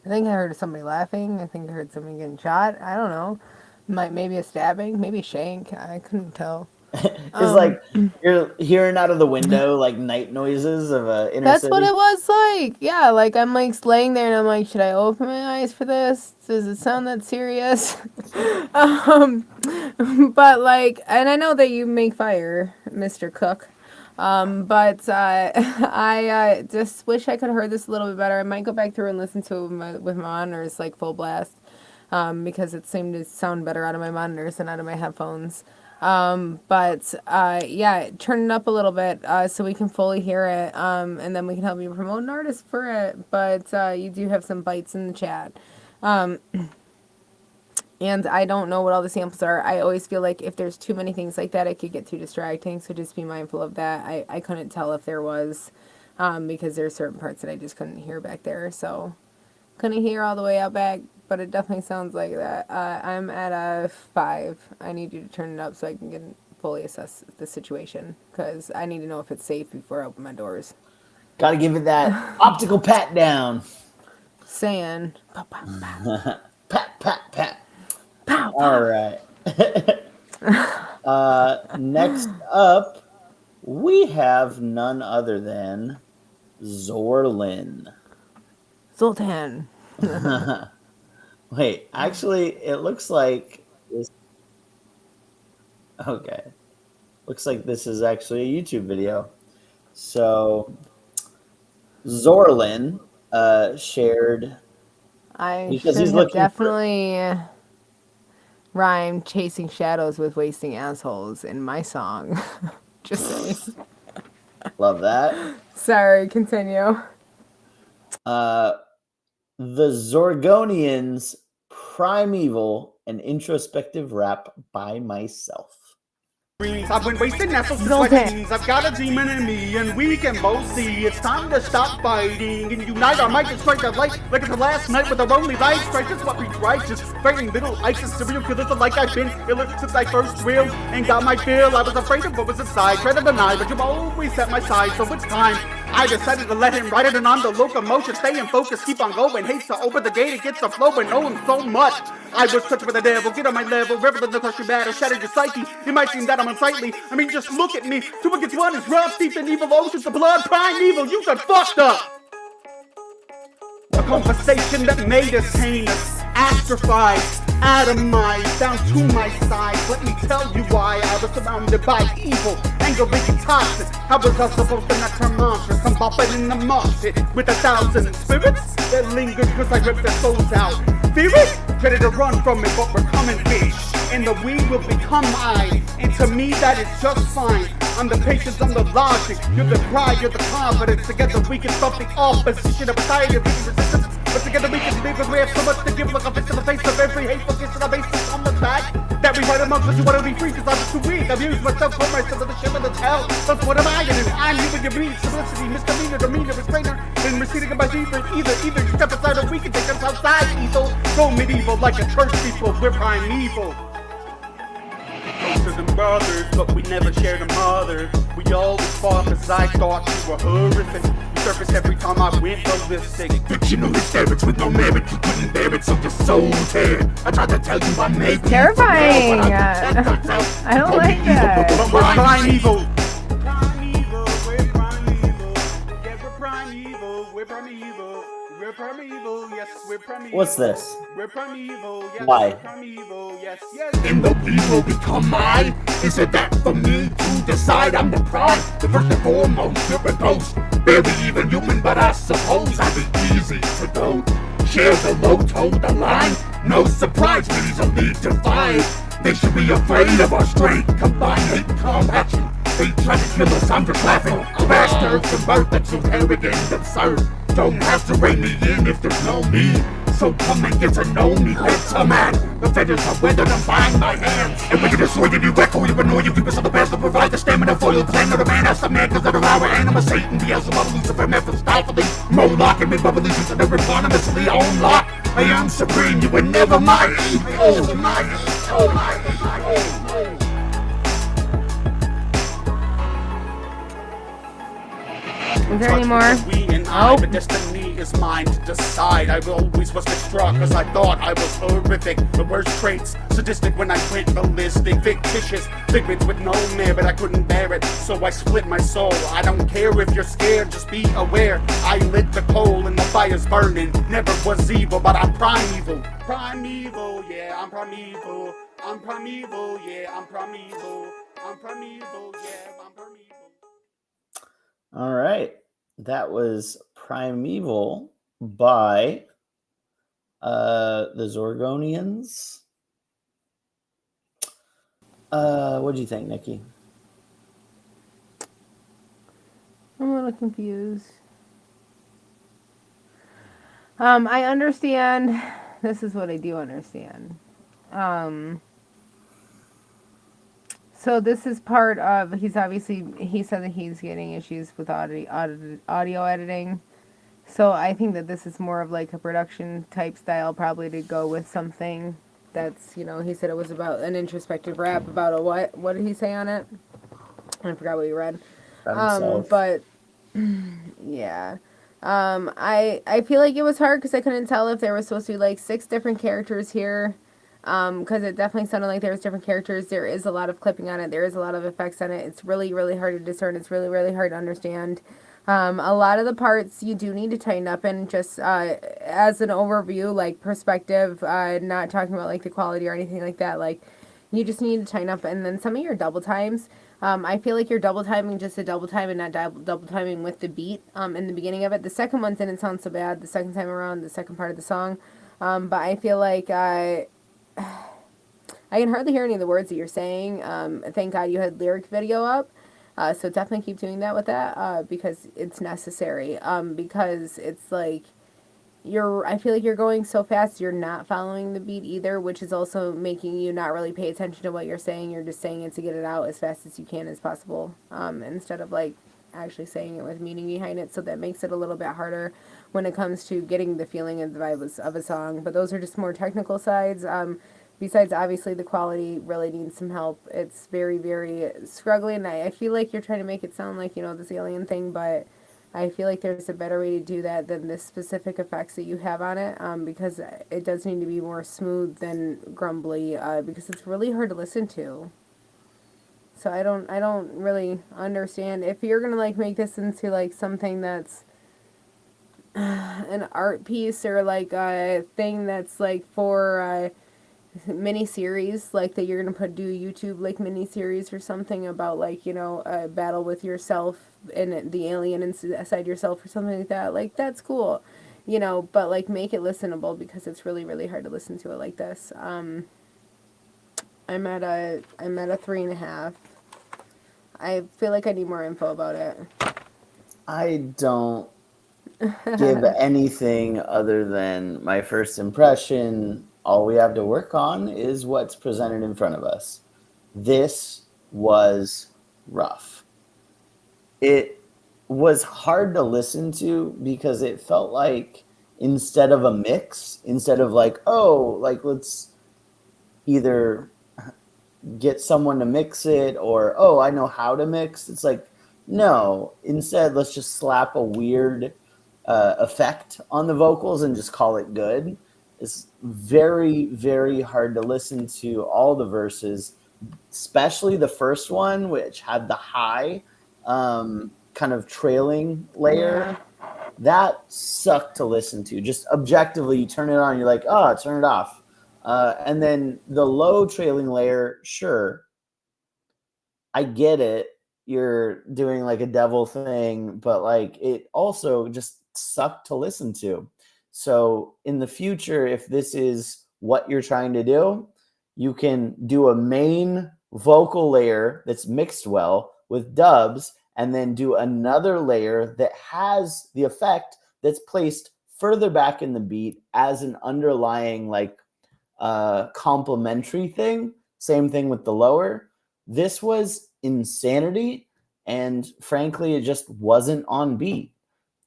think I heard somebody laughing. I think I heard somebody getting shot. I don't know. Maybe a stabbing, maybe a shank. I couldn't tell. It's like you're hearing out of the window like night noises of a inner That's city. what it was like. Yeah, like I'm like laying there and I'm like, should I open my eyes for this? Does it sound that serious? But like, and I know that you make fire, Mr. Cook. But I just wish I could have heard this a little bit better. I might go back through and listen to it with my monitors like full blast, because it seemed to sound better out of my monitors than out of my headphones. But yeah, turn it up a little bit so we can fully hear it, and then we can help you promote an artist for it. But you do have some bites in the chat. And I don't know what all the samples are. I always feel like if there's too many things like that, it could get too distracting. So just be mindful of that. I couldn't tell if there was, because there are certain parts that I just couldn't hear back there. So couldn't hear all the way out back, but it definitely sounds like that. I'm at a 5. I need you to turn it up so I can fully assess the situation, because I need to know if it's safe before I open my doors. Gotta give it that optical pat down. Saying. Pat, pat, pat. Pow, All right. Next up, we have none other than Zorlin. Zoltan. Wait, actually, it looks like this. Okay. Looks like this is actually a YouTube video. So, Zorlin shared. I Because should he's have looking definitely rhymed chasing shadows with wasting assholes in my song. Just saying. Love that. Sorry, continue. The Zorgonians, Primeval, an introspective rap by myself. I've been wasting nestles since my teens. I've got a demon in me, and we can both see it's time to stop fighting and unite our might and strike the light. Like it's the last night with our only light strike. That's what reads righteous. Fighting little ISIS serial killers like I've been iller since I first drilled and got my fill. I was afraid of what was inside, tried to deny, but you've always at my side. So it's time. I decided to let him ride it, and I'm the locomotion. Stay in focus, keep on going. Hates to open the gate, it gets the flow, and know him so much. I was touched with the devil, get on my level, revel in the crush your battle, shatter your psyche. It might seem that I'm unsightly. I mean, just look at me. 2 against 1 is rough, deep in evil oceans of blood, primeval. You got fucked up. A conversation that made us heinous, astrophied, atomized, down to my size. Let me tell you why I was surrounded by evil, anger, and toxic. How was I supposed to not turn monstrous? I'm bopping in the market with 1,000 spirits that lingered cause I ripped their souls out. Fear it? Ready to run from it, but we're coming, bitch. And the we will become I. And to me that is just fine. I'm the patience, I'm the logic. You're the pride, you're the confidence. Together we can stop the opposition of society of resistance. But together we can live, because we have so much to give. Like a fist in the face of every hateful kiss and a basis on the back. That we fight amongst us, you wanna be free, cause I was too weak. I've used myself for myself to the shit of the hell. But what am I gonna do? I'm you and your breed, simplicity, misdemeanor, demeanor, restrainer. Then receding in my deeper, either you step aside or we can take us outside. Evil, go medieval like a church people, we're primeval. Closer than brothers, but we never shared a mother. We always fought cause I thought you were horrific. You surfaced every time I went ballistic. Fictional hysterics with no merit, you couldn't bear it, so your soul tear. I tried to tell you I made terrifying. I don't like that. But we're primeval. Primeval, we're primeval. Yeah, we're primeval, we're primeval. We're primeval, yes, we're primeval. What's this? We're primeval, yes, Why? we're primeval, yes, yes. And the we will become I. Is it that for me to decide? I'm the pride, the first and foremost, you're a ghost. Barely even human, but I suppose I'd be easy to go. Share the low, toe the line. No surprise, we easily divide. They should be afraid of our strength. Combine hate, compassion. They try to kill us, I'm just laughing. Bastards from birth, that's so arrogant, absurd. Don't have to rein me in if there's no me. So come and get to know me, better man. The feathers are weathered, I'm buying my hands. And we can destroy you, you echo, you annoy you. Keep us on the path to provide the stamina for your plan. Of the man, that's the man, cause they're our anima. Satan, Beelzebub, Lucifer, Mephistopheles. Moloch, and me bubbly, since I never anonymously on lock. I am supreme, you were never my equal. My equal. Is there any more? We and I, but destiny is mine to decide. I always was distraught cause I thought I was horrific. The worst traits, sadistic when I went ballistic. Fictitious, figments with no merit, but I couldn't bear it. So I split my soul. I don't care if you're scared, just be aware. I lit the coal and the fire's burning. Never was evil, but I'm primeval. Primeval, yeah, I'm primeval. I'm primeval, yeah, I'm primeval. I'm primeval, yeah, I'm primeval. All right. That was Primeval by the Zorgonians. What do you think, Nikki? I'm a little confused. I understand. This is what I do understand. Um, so this is part of. He said that he's getting issues with audio editing. So I think that this is more of like a production type style, probably to go with something that's, he said it was about an introspective rap about a what? What did he say on it? I forgot what you read. But yeah. I feel like it was hard because I couldn't tell if there was supposed to be like 6 different characters here. Because it definitely sounded like there was different characters. There is a lot of clipping on it. There is a lot of effects on it. It's really, really hard to discern. It's really, really hard to understand. A lot of the parts you do need to tighten up, and just as an overview, like perspective, not talking about like the quality or anything like that. Like you just need to tighten up, and then some of your double times. I feel like you're double timing just a double time and not double timing with the beat in the beginning of it. The second one didn't sound so bad. The second time around, the second part of the song, but I feel like I can hardly hear any of the words that you're saying. Thank God you had lyric video up. So definitely keep doing that with that because it's necessary. Because it's like I feel like you're going so fast you're not following the beat either, which is also making you not really pay attention to what you're saying. You're just saying it to get it out as fast as you can as possible, instead of like actually saying it with meaning behind it. So that makes it a little bit harder when it comes to getting the feeling and the vibe of a song. But those are just more technical sides. Besides, obviously, the quality really needs some help. It's very, very struggling. I feel like you're trying to make it sound like, this alien thing, but I feel like there's a better way to do that than the specific effects that you have on it, because it does need to be more smooth than grumbly, because it's really hard to listen to. So I don't really understand if you're gonna like make this into like something that's an art piece or like a thing that's like for mini series, like that you're gonna do YouTube like mini series or something about like a battle with yourself and the alien inside yourself or something like that. Like that's cool, but like make it listenable because it's really, really hard to listen to it like this. I'm at a 3.5. I feel like I need more info about it. I don't give anything other than my first impression. All we have to work on is what's presented in front of us. This was rough. It was hard to listen to because it felt like instead of a mix, instead of like, oh, like let's either get someone to mix it or, oh, I know how to mix. It's like, no, instead let's just slap a weird effect on the vocals and just call it good. It's very, very hard to listen to all the verses, especially the first one, which had the high kind of trailing layer. Yeah. That sucked to listen to. Just objectively, you turn it on, you're like, oh, turn it off. And then the low trailing layer, sure, I get it. You're doing like a devil thing, but like it also just sucked to listen to. So in the future, if this is what you're trying to do, you can do a main vocal layer that's mixed well with dubs, and then do another layer that has the effect that's placed further back in the beat as an underlying like complementary thing. Same thing with the lower. This was insanity, and frankly, it just wasn't on beat.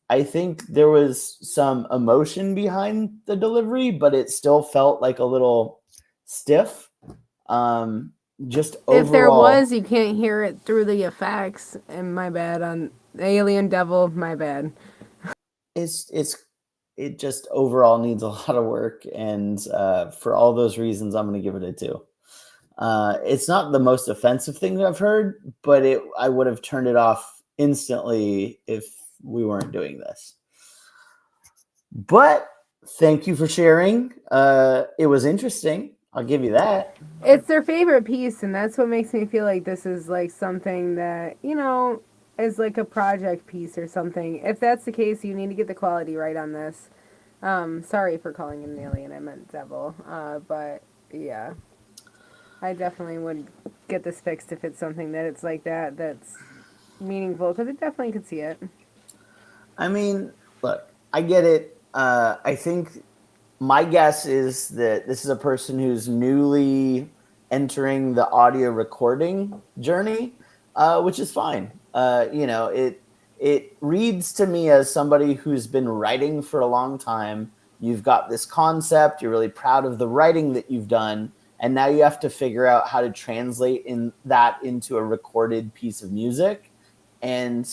I think there was some emotion behind the delivery, but it still felt like a little stiff. Just overall, if there was, you can't hear it through the effects. And my bad on Alien Devil. My bad. It just overall needs a lot of work, and for all those reasons, I'm going to give it a 2. It's not the most offensive thing that I've heard, but I would have turned it off instantly if we weren't doing this. But thank you for sharing. It was interesting. I'll give you that. It's their favorite piece, and that's what makes me feel like this is like something that, is like a project piece or something. If that's the case, you need to get the quality right on this. Sorry for calling it an alien. I meant devil. But yeah. I definitely would get this fixed if it's something that it's like that's meaningful, because I definitely could see it. I mean, look, I get it. I think my guess is that this is a person who's newly entering the audio recording journey, which is fine. It reads to me as somebody who's been writing for a long time. You've got this concept. You're really proud of the writing that you've done, and now you have to figure out how to translate that into a recorded piece of music. And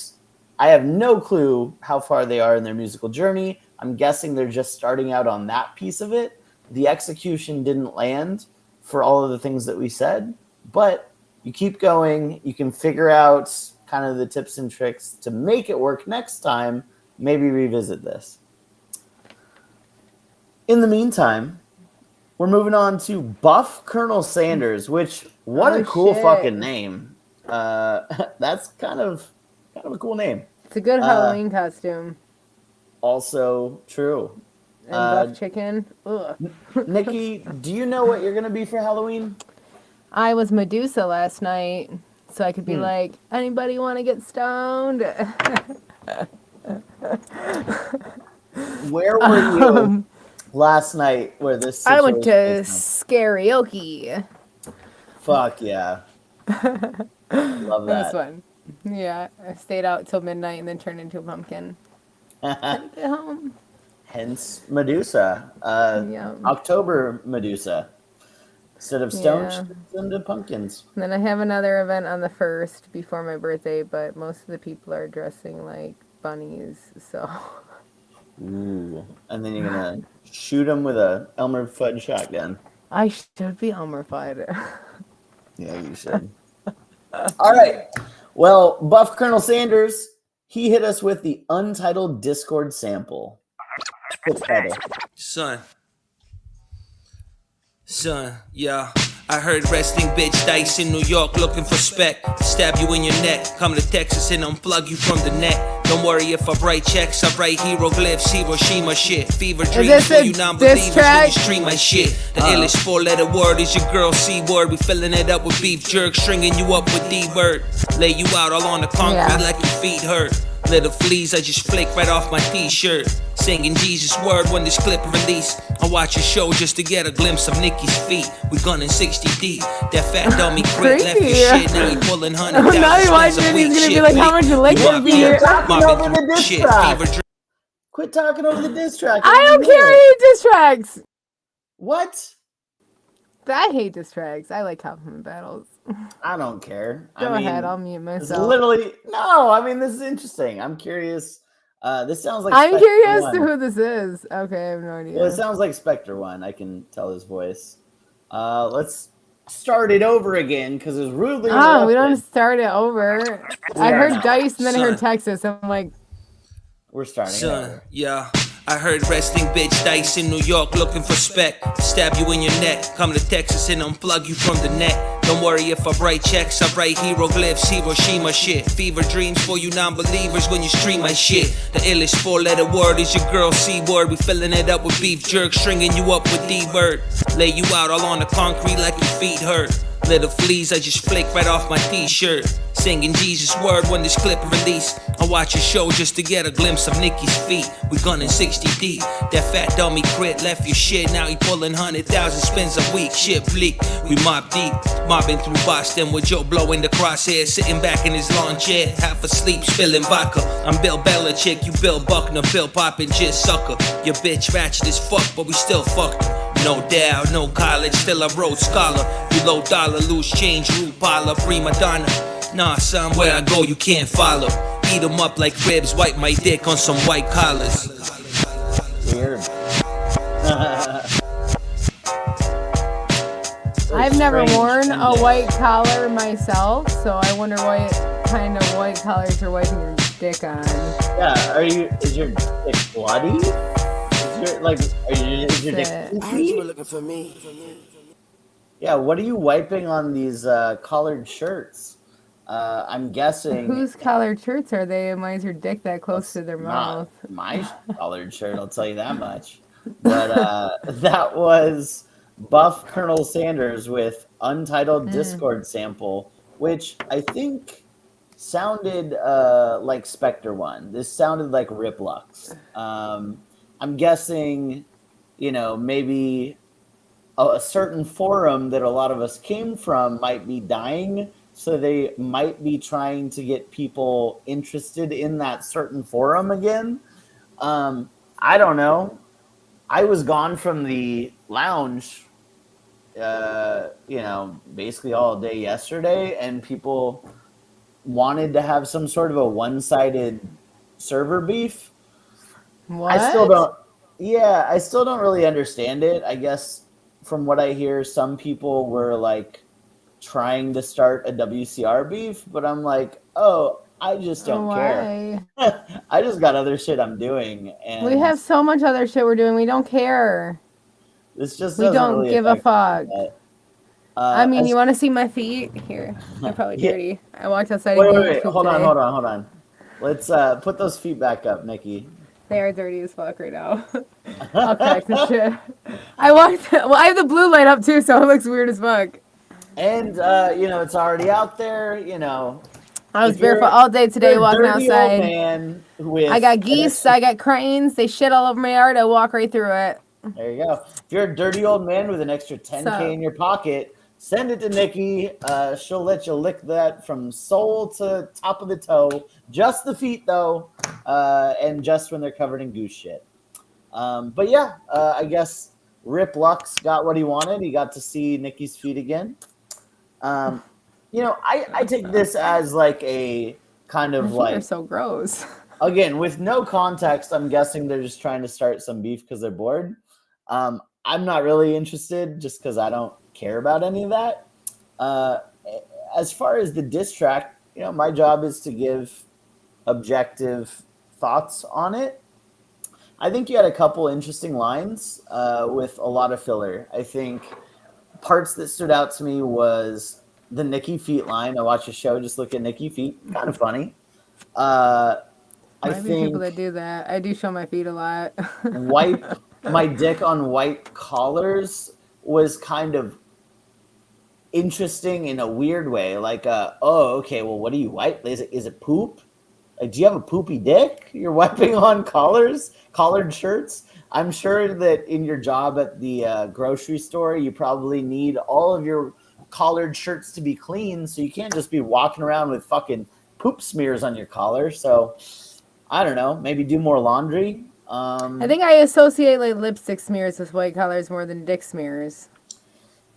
I have no clue how far they are in their musical journey. I'm guessing they're just starting out on that piece of it. The execution didn't land for all of the things that we said, but you keep going. You can figure out kind of the tips and tricks to make it work next time. Maybe revisit this. In the meantime, we're moving on to Buff Colonel Sanders, which, what a cool fucking name. That's kind of a cool name. It's a good Halloween costume. Also true. And buff chicken. Ugh. Nikki, do you know what you're going to be for Halloween? I was Medusa last night, so I could be like, anybody want to get stoned? Where were you last night where this situation I went to karaoke. Fuck yeah. Love that. This one. Yeah, I stayed out till midnight and then turned into a pumpkin. Get home. Hence Medusa. October Medusa. Instead of stones, into pumpkins. And then I have another event on the 1st before my birthday, but most of the people are dressing like bunnies, so. Ooh. And then you're going to shoot them with a Elmer Fudd shotgun. I should be Elmer Fudd. Yeah, you should. All right. Well, Buff Colonel Sanders, he hit us with the untitled Discord sample. Son, yeah. I heard resting bitch dice in New York looking for spec. Stab you in your neck. Come to Texas and unplug you from the net. Don't worry if I write checks. I write hieroglyphs, Hiroshima shit. Fever dreams for you non-believers when you stream my shit. The illest 4-letter word is your girl C-word. We filling it up with beef jerk, stringing you up with D-word. Lay you out all on the concrete like your feet hurt. Little fleas, I just flake right off my t-shirt. Singing Jesus' word when this clip release. I watch a show just to get a glimpse of Nikki's feet. We gunning 60 deep. That fat dummy quit, left your shit. Now he pulling 100,000 now he watching it, he's gonna be like, how much you like that beer? Quit talking over the diss track. I don't care, I hate diss tracks. What? I hate diss tracks. I like compliment battles. I don't care. Go ahead, I'll mute myself. Literally, no, I mean, this is interesting. I'm curious. This sounds like I'm Spectre curious 1. to who this is. Okay, I have no idea. Well, it sounds like Spectre 1. I can tell his voice. Let's start it over again because it's rudely interrupted. We don't start it over. I heard Dice and then I heard Texas. I'm like, we're starting over. Yeah. I heard resting bitch dice in New York looking for spec. Stab you in your neck. Come to Texas and unplug you from the net. Don't worry if I write checks. I write hieroglyphs, Hiroshima shit. Fever dreams for you non-believers when you stream my shit. The illest 4-letter word is your girl C-word. We filling it up with beef jerk, stringing you up with D-word. Lay you out all on the concrete like your feet hurt. Little fleas, I just flake right off my t-shirt. Singing Jesus' word when this clip release. I watch a show just to get a glimpse of Nikki's feet. We gunning 60 deep. That fat dummy crit left your shit. Now he pulling 100,000 spins a week. Shit bleak. We mob deep. Mobbing through Boston with Joe blowing the crosshair. Sitting back in his lawn chair. Half asleep, spilling vodka. I'm Bill Belichick, you Bill Buckner. Bill poppin' just sucker. Your bitch ratchet as fuck, but we still fucked her. No doubt, no college, still a Rhodes Scholar. You low dollar, loose change, root parlor, prima donna. Nah, son, where I go you can't follow. Eat them up like ribs, wipe my dick on some white collars. Weird. I've never worn a white collar myself, so I wonder what kind of white collars you're wiping your dick on. Yeah, is your dick bloody? Is your dick I heard you were looking for me. Yeah, what are you wiping on these collared shirts? I'm guessing. Whose collared shirts are they? And why is your dick that close to their mouth? My collared shirt, I'll tell you that much. But that was buff Colonel Sanders with untitled Mm. Discord sample, which I think sounded like Spectre One. This sounded like Riplux. I'm guessing, maybe a certain forum that a lot of us came from might be dying, so they might be trying to get people interested in that certain forum again. I don't know. I was gone from the lounge, basically all day yesterday, and people wanted to have some sort of a one-sided server beef. What? I still don't. Yeah, I still don't really understand it. I guess from what I hear, some people were like trying to start a WCR beef, but I'm like, oh, I just don't care. I just got other shit I'm doing, and We have so much other shit we're doing. We don't care. this just We doesn't don't really give a affect me, fuck. but, I mean, as- you want to see my feet? Here, they're probably Yeah. dirty. I walked outside wait, and wait, gave wait. poop Hold today. on. Let's put those feet back up, Nikki. They are dirty as fuck right now. I'll crack this shit. I walked. Well, I have the blue light up too, so it looks weird as fuck. And it's already out there. I was if you're- barefoot all day today you're a walking dirty old outside. man with I got an geese. extra- I got cranes. They shit all over my yard. I walk right through it. There you go. If you're a dirty old man with an extra 10K in your pocket, send it to Nikki. She'll let you lick that from sole to top of the toe. Just the feet, though, and just when they're covered in goose shit. But yeah, I guess Rip Lux got what he wanted. He got to see Nikki's feet again. I take this as like a kind of My feet like are so gross. again, with no context, I'm guessing they're just trying to start some beef because they're bored. I'm not really interested just because I don't care about any of that. As far as the diss track, my job is to give objective thoughts on it. I think you had a couple interesting lines with a lot of filler. I think parts that stood out to me was the Nikki feet line. I watched a show, just look at Nikki feet. Kind of funny. I Might be think people that do that. I do show my feet a lot. wipe my dick on white collars was kind of interesting in a weird way. Like, okay, well, what do you wipe? Is it poop? Like, do you have a poopy dick you're wiping on collared shirts? I'm sure that in your job at the grocery store, you probably need all of your collared shirts to be clean, so you can't just be walking around with fucking poop smears on your collar. So, I don't know, maybe do more laundry. I think I associate like lipstick smears with white collars more than dick smears.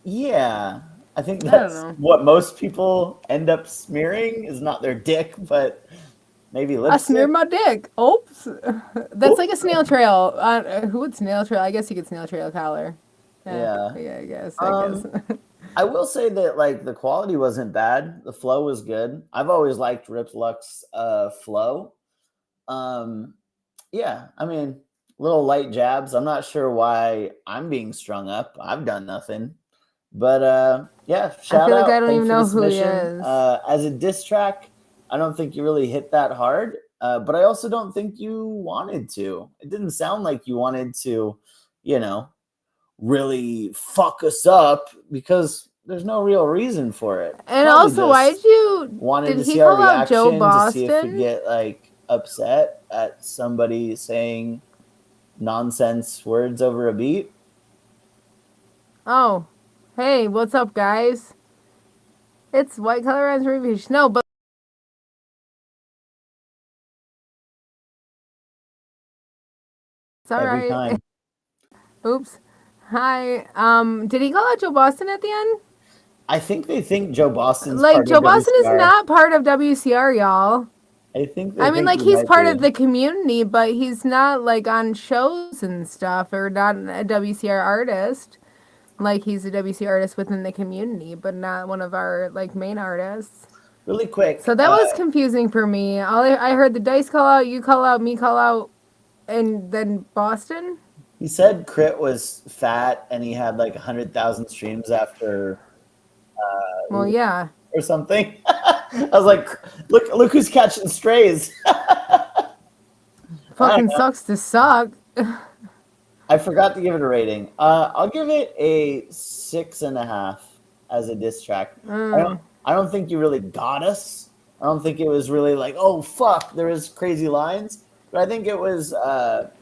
Yeah, I think I don't that's know. what most people end up smearing is not their dick, but maybe lipstick. I smeared my dick. Oops. That's like a snail trail. Who would snail trail? I guess you could snail trail collar. Yeah. Yeah, I guess. I will say that like the quality wasn't bad. The flow was good. I've always liked Rip Lux flow. Yeah, I mean, little light jabs. I'm not sure why I'm being strung up. I've done nothing. But yeah, shout feel out. like I don't Thanks even for know the who he submission. is. As a diss track, I don't think you really hit that hard. But I also don't think you wanted to. It didn't sound like you wanted to, really fuck us up because there's no real reason for it. And Probably also, why just did you? wanted Did to he see our call out Joe reaction to see if we Boston? get like upset at somebody saying nonsense words over a beat. Oh, hey, what's up, guys? It's White Collar Rhymes Review. No, but it's all Every right. time. Oops. Hi. Did he call out Joe Boston at the end? I think they think Joe Boston's Like part Joe of Boston is WCR. not part of WCR, y'all. I think I mean, like he he's might part be. of the community, but he's not like on shows and stuff, or not a WCR artist. Like he's a WCR artist within the community, but not one of our like main artists. Really quick. So that was confusing for me. I heard the Dice call out, you call out, me call out, and then Boston. He said Crit was fat and he had like 100,000 streams after. Well, yeah. Or something. I was like, look who's catching strays. Fucking sucks to suck. I forgot to give it a rating. I'll give it a 6.5 as a diss track. I don't think you really got us. I don't think it was really like, oh fuck, there was crazy lines. But I think it was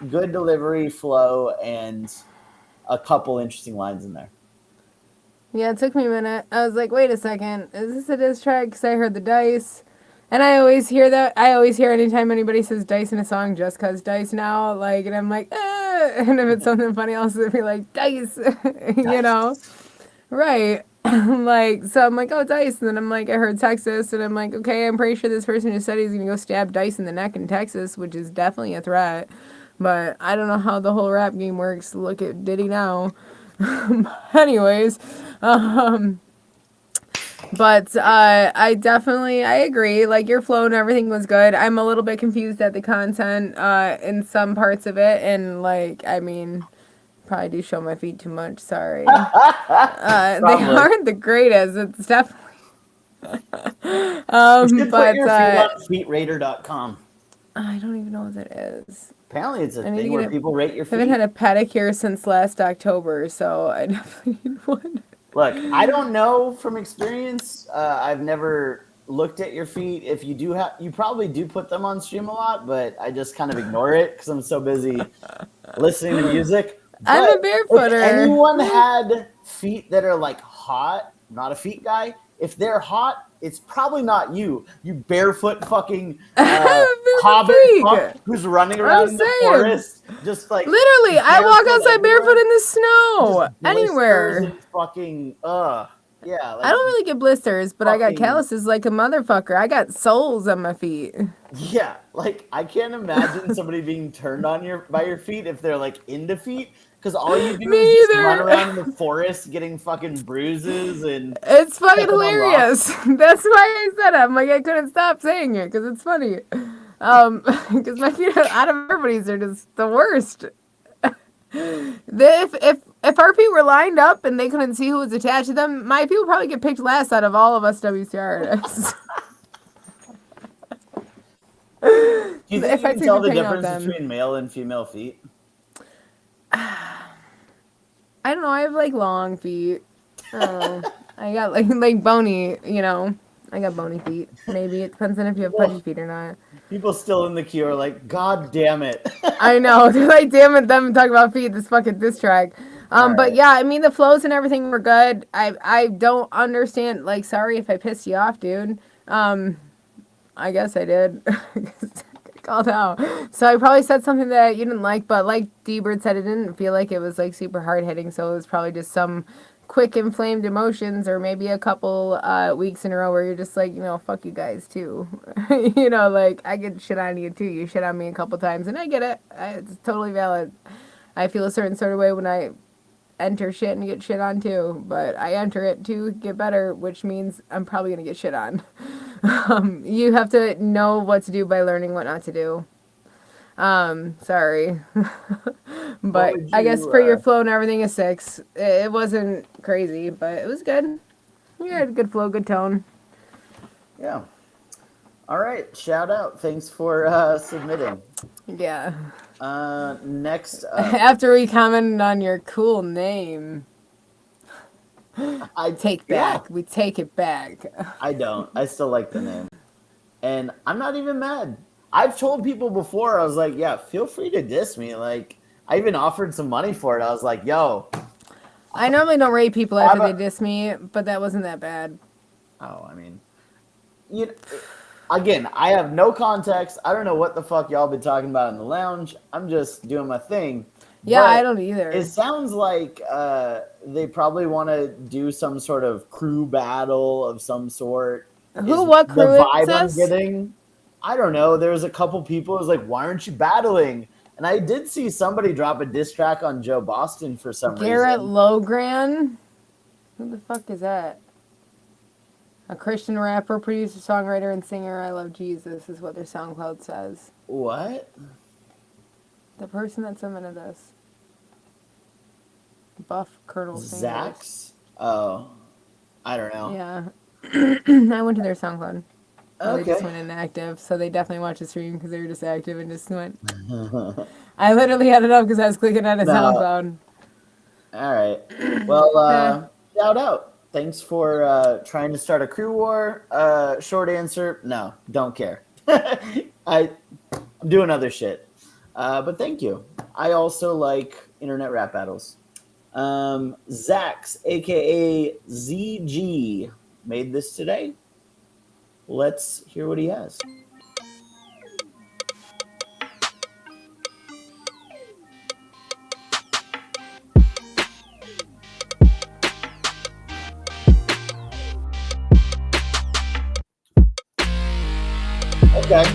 good delivery, flow, and a couple interesting lines in there. Yeah, it took me a minute. I was like, wait a second, is this a diss track? Because I heard the dice. And I always hear that. I always hear anytime anybody says dice in a song, just cause dice now. Like, and I'm like, and if it's something funny else, it'd be like, dice, you know? Right. Like, so I'm like, oh, dice. And then I'm like, I heard Texas. And I'm like, okay, I'm pretty sure this person just said he's going to go stab dice in the neck in Texas, which is definitely a threat. But I don't know how the whole rap game works. Look at Diddy now. Anyways, but I definitely I agree. Like your flow and everything was good. I'm a little bit confused at the content in some parts of it, and like I mean, probably do show my feet too much. Sorry, they aren't the greatest. It's definitely. You should put your feet on feetrater.com. I don't even know what that is. Apparently, it's a thing where people rate your feet. I haven't had a pedicure since last October, so I definitely need one. Look, I don't know from experience. I've never looked at your feet. If you do have, you probably do put them on stream a lot, but I just kind of ignore it because I'm so busy listening to music. I'm a barefooter. If anyone had feet that are like hot, not a feet guy. If they're hot, it's probably not you. You barefoot fucking hobbit fuck who's running around in the forest, just like literally. I walk outside barefoot in the snow anywhere. Fucking yeah. Like, I don't really get blisters, but I got calluses like a motherfucker. I got soles on my feet. Yeah, like I can't imagine somebody being turned on by your feet if they're like into feet. Because all you do is just run around in the forest getting fucking bruises and... It's fucking hilarious. That's why I said it. I'm like, I couldn't stop saying it because it's funny. Because my feet out of everybody's are just the worst. If our feet were lined up and they couldn't see who was attached to them, my feet would probably get picked last out of all of us WCR artists. Do you think you can tell the difference between male and female feet? I don't know. I have like long feet. I got like bony. You know, I got bony feet. Maybe it depends on if you have pudgy feet or not. People still in the queue are like, God damn it. I know. They're like, damn it, them talk about feet. This fucking diss track. But yeah, I mean the flows and everything were good. I don't understand. Like, sorry if I pissed you off, dude. I guess I did. Called out. So I probably said something that you didn't like, but like D-Bird said, it didn't feel like it was like super hard hitting, so it was probably just some quick inflamed emotions or maybe a couple weeks in a row where you're just like, you know, fuck you guys too. You know, like I get shit on you too. You shit on me a couple times and I get it. It's totally valid. I feel a certain sort of way when I enter shit and get shit on too, but I enter it to get better, which means I'm probably gonna get shit on. You have to know what to do by learning what not to do. Sorry. But I guess for your flow and everything, a 6. It wasn't crazy, but it was good. You had a good flow, good tone. Yeah. All right. Shout out. Thanks for submitting. Yeah. Next up. After we commented on your cool name. We take it back. I don't. I still like the name. And I'm not even mad. I've told people before, I was like, yeah, feel free to diss me. Like, I even offered some money for it. I was like, yo. I normally don't rate people after they diss me, but that wasn't that bad. Oh, I mean, you know, again, I have no context. I don't know what the fuck y'all been talking about in the lounge. I'm just doing my thing. Yeah, but I don't either. It sounds like they probably want to do some sort of crew battle of some sort. What crew the vibe is this? I'm getting? I don't know. There's a couple people who's like, why aren't you battling? And I did see somebody drop a diss track on Joe Boston for some Garrett reason. Logran? Who the fuck is that? A Christian rapper, producer, songwriter, and singer. I love Jesus is what their SoundCloud says. What? The person that submitted this. Buff Colonel Sanders. Zax? Oh. I don't know. Yeah. I went to their SoundCloud. Or they just Okay. went inactive. So they definitely watched the stream because they were just active and just went. I literally had it up because I was clicking on a No. SoundCloud. All right. Well, Eh. shout out. Thanks for trying to start a crew war. Short answer, no, don't care. I'm doing other shit. But thank you. I also like internet rap battles. Zax, aka ZG, made this today. Let's hear what he has. Okay.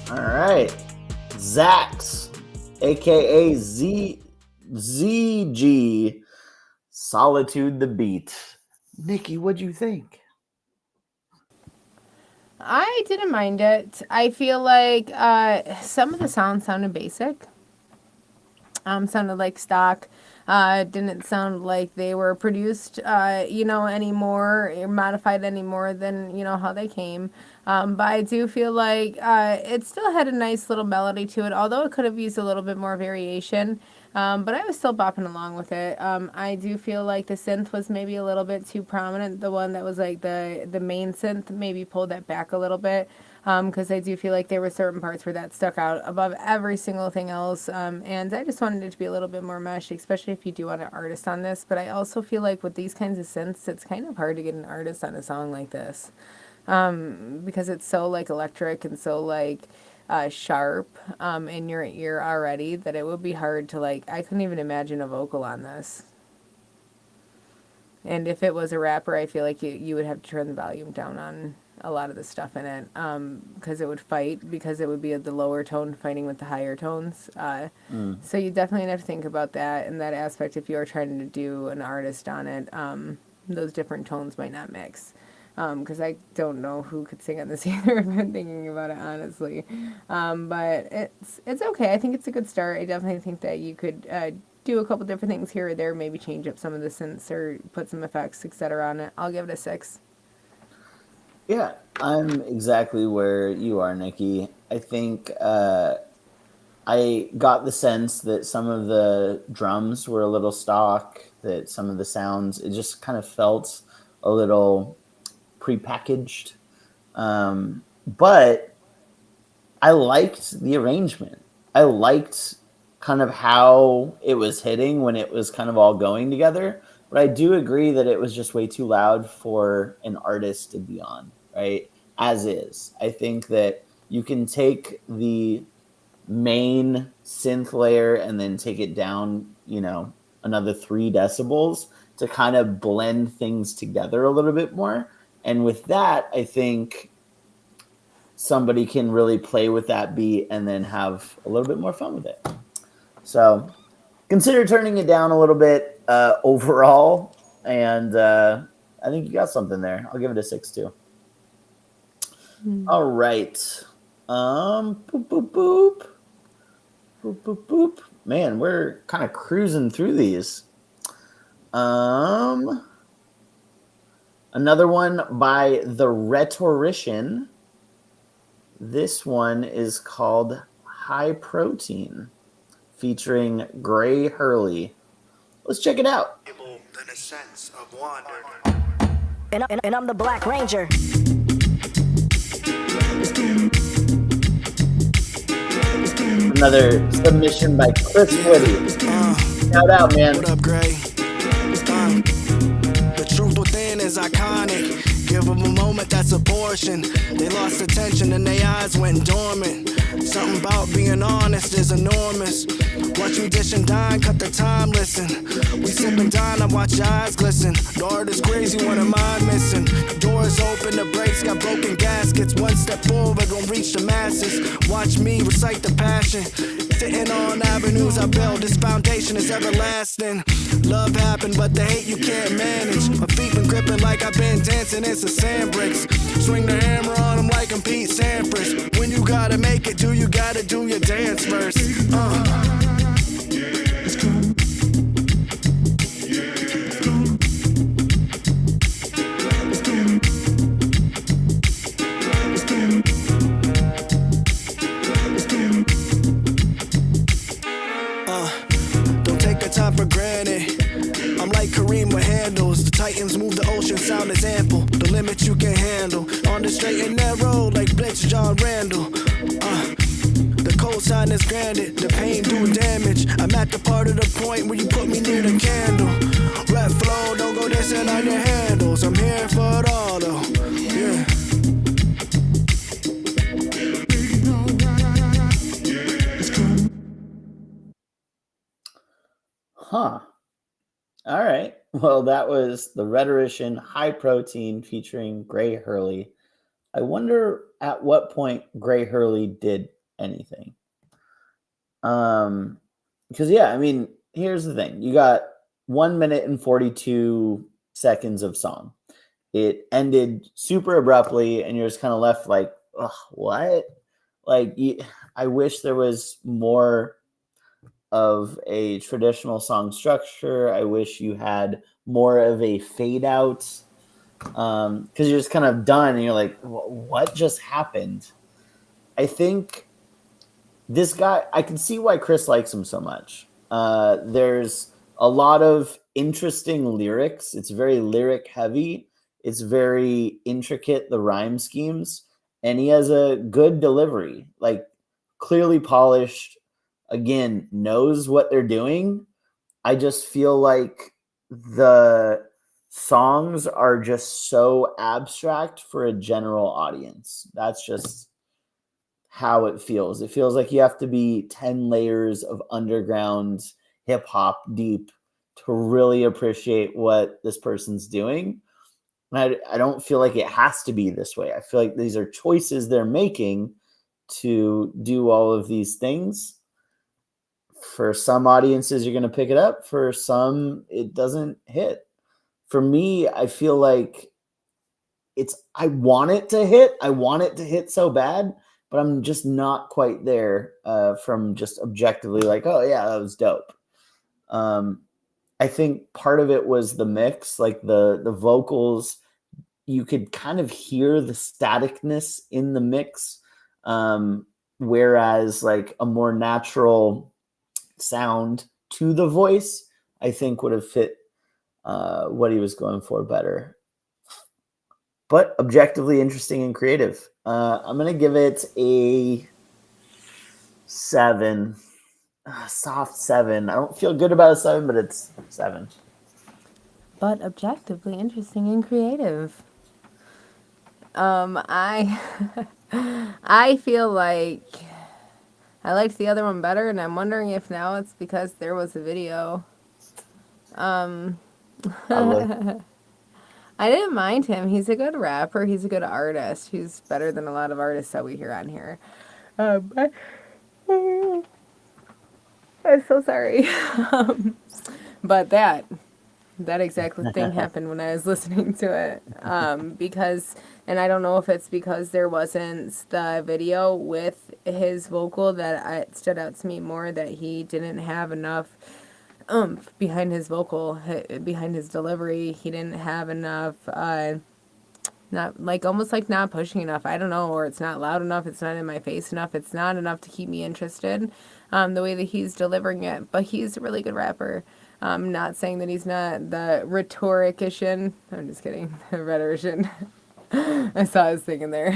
All right. Zax, aka ZG, Solitude the Beat. Nikki, what'd you think? I didn't mind it. I feel like some of the sounds sounded basic. Sounded like stock. Didn't sound like they were produced, anymore or modified any more than how they came. But I do feel like it still had a nice little melody to it, although it could have used a little bit more variation. But I was still bopping along with it. I do feel like the synth was maybe a little bit too prominent. The one that was like the main synth, maybe pulled that back a little bit. Because I do feel like there were certain parts where that stuck out above every single thing else. And I just wanted it to be a little bit more meshed, especially if you do want an artist on this. But I also feel like with these kinds of synths, it's kind of hard to get an artist on a song like this. Because it's so like electric and so like sharp in your ear already that it would be hard to like, I couldn't even imagine a vocal on this. And if it was a rapper, I feel like you would have to turn the volume down on a lot of the stuff in it because it would fight, because it would be the lower tone fighting with the higher tones. So you definitely have to think about that and that aspect if you are trying to do an artist on it. Those different tones might not mix. Because I don't know who could sing on this either. I've been thinking about it honestly, but it's okay. I think it's a good start. I definitely think that you could do a couple different things here or there, maybe change up some of the synths or put some effects, etc. on it. I'll give it a 6. Yeah, I'm exactly where you are, Nikki. I think I got the sense that some of the drums were a little stock, that some of the sounds, it just kind of felt a little prepackaged. But I liked the arrangement. I liked kind of how it was hitting when it was kind of all going together. But I do agree that it was just way too loud for an artist to be on, right? As is. I think that you can take the main synth layer and then take it down, another 3 decibels to kind of blend things together a little bit more. And with that, I think somebody can really play with that beat and then have a little bit more fun with it. So consider turning it down a little bit overall. And I think you got something there. I'll give it a 6 too. All right. Boop, boop, boop. Boop, boop, boop. Man, we're kind of cruising through these. Another one by The Rhetorician. This one is called High Protein featuring Gray Hurley. Let's check it out. Than a sense of wonder. And I'm the Black Ranger. Another submission by Chris Whitty. Shout out, man. What up, Gray? The truth within is iconic. Give them a moment, that's a portion. They lost attention and their eyes went dormant. Something about being honest is enormous. Watch me dish and dine, cut the time, listen. We sip and dine, I watch your eyes glisten. The art is crazy, one of mine missing. Doors open, the brakes got broken gaskets. One step forward, gon' reach the masses. Watch me recite the passion. Sitting on avenues I build, this foundation is everlasting. Love happened, but the hate you can't manage. My feet been gripping like I've been dancing in some sand bricks. Swing the hammer on them like I'm Pete Sampras. When you gotta make it, you gotta do your dance first. Don't take the time for granted. I'm like Kareem with handles. The Titans move the ocean, sound is ample. The limit you can handle. On the straight and narrow, like Blitz John Randall. The cosign is granted. The pain do damage. I'm at the part of the point where you put me near the candle. Rap flow, don't go dancing on your handles. I'm here for it all though. Yeah. Huh. All right. Well, that was the Rhetorician High Protein featuring Gray Hurley. I wonder at what point Gray Hurley did anything. Because yeah, I mean, here's the thing. You got 1 minute and 42 seconds of song. It ended super abruptly, and you're just kind of left like, ugh, what? Like, I wish there was more of a traditional song structure. I wish you had more of a fade out, because you're just kind of done and you're like, what just happened? I think this guy, I can see why Chris likes him so much. There's a lot of interesting lyrics. It's very lyric heavy. It's very intricate, the rhyme schemes, and he has a good delivery, like clearly polished. Again, knows what they're doing. I just feel like the songs are just so abstract for a general audience. That's just how it feels. It feels like you have to be 10 layers of underground hip hop deep to really appreciate what this person's doing. And I don't feel like it has to be this way. I feel like these are choices they're making to do all of these things. For some audiences, you're going to pick it up. For some, it doesn't hit. For me, I feel like I want it to hit. I want it to hit so bad, but I'm just not quite there from just objectively like, oh, yeah, that was dope. I think part of it was the mix, like the vocals. You could kind of hear the staticness in the mix, whereas like a more natural sound to the voice, I think would have fit what he was going for better. But objectively interesting and creative. I'm going to give it a 7. Soft 7. I don't feel good about a 7, but it's 7. But objectively interesting and creative. I feel like I liked the other one better, and I'm wondering if now it's because there was a video. I didn't mind him. He's a good rapper. He's a good artist. He's better than a lot of artists that we hear on here. I'm so sorry. But that exact thing happened when I was listening to it. Because, and I don't know if it's because there wasn't the video with his vocal that it stood out to me more, that he didn't have enough behind his vocal, behind his delivery. He didn't have enough Not like almost like not pushing enough. I don't know, or it's not loud enough. It's not in my face enough. It's not enough to keep me interested. The way that he's delivering it, but he's a really good rapper. I'm not saying that he's not the rhetorician. I'm just kidding. The rhetorician. I saw his thing in there.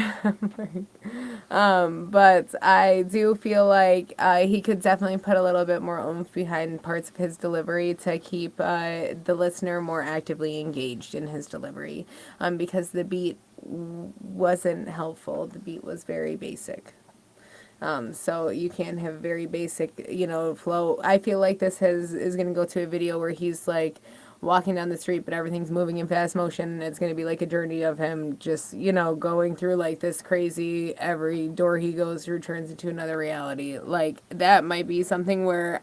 But I do feel like he could definitely put a little bit more oomph behind parts of his delivery to keep the listener more actively engaged in his delivery. Because the beat wasn't helpful. The beat was very basic. So you can have very basic, flow. I feel like this is going to go to a video where he's like walking down the street, but everything's moving in fast motion. It's going to be like a journey of him just, going through like this crazy, every door he goes through turns into another reality. Like that might be something where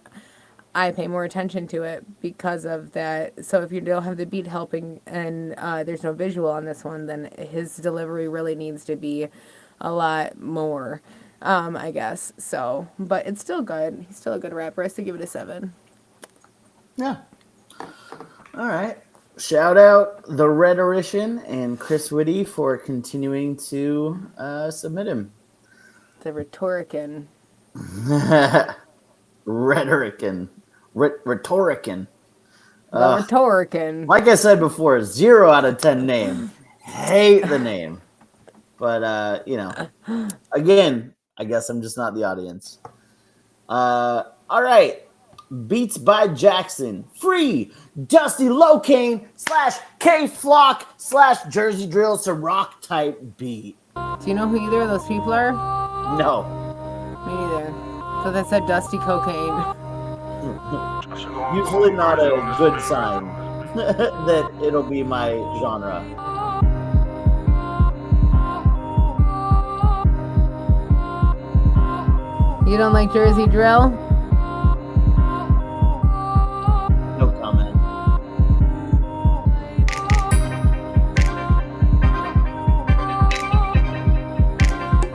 I pay more attention to it because of that. So if you don't have the beat helping and there's no visual on this one, then his delivery really needs to be a lot more. I guess. So, but it's still good. He's still a good rapper. I still give it a 7. Yeah. All right. Shout out the rhetorician and Chris Whitty for continuing to submit him. The rhetorician. Rhetorician. Rhetorician. The rhetorician. Like I said before, 0 out of 10 name. Hate the name. But, again, I guess I'm just not the audience. All right. Beats by Jackson. Free. Dusty Locane / K-Flock / Jersey Drill Ciroc type beat. Do you know who either of those people are? No. Me neither. So that said Dusty Cocaine. Usually not a good sign that it'll be my genre. You don't like Jersey Drill? No comment.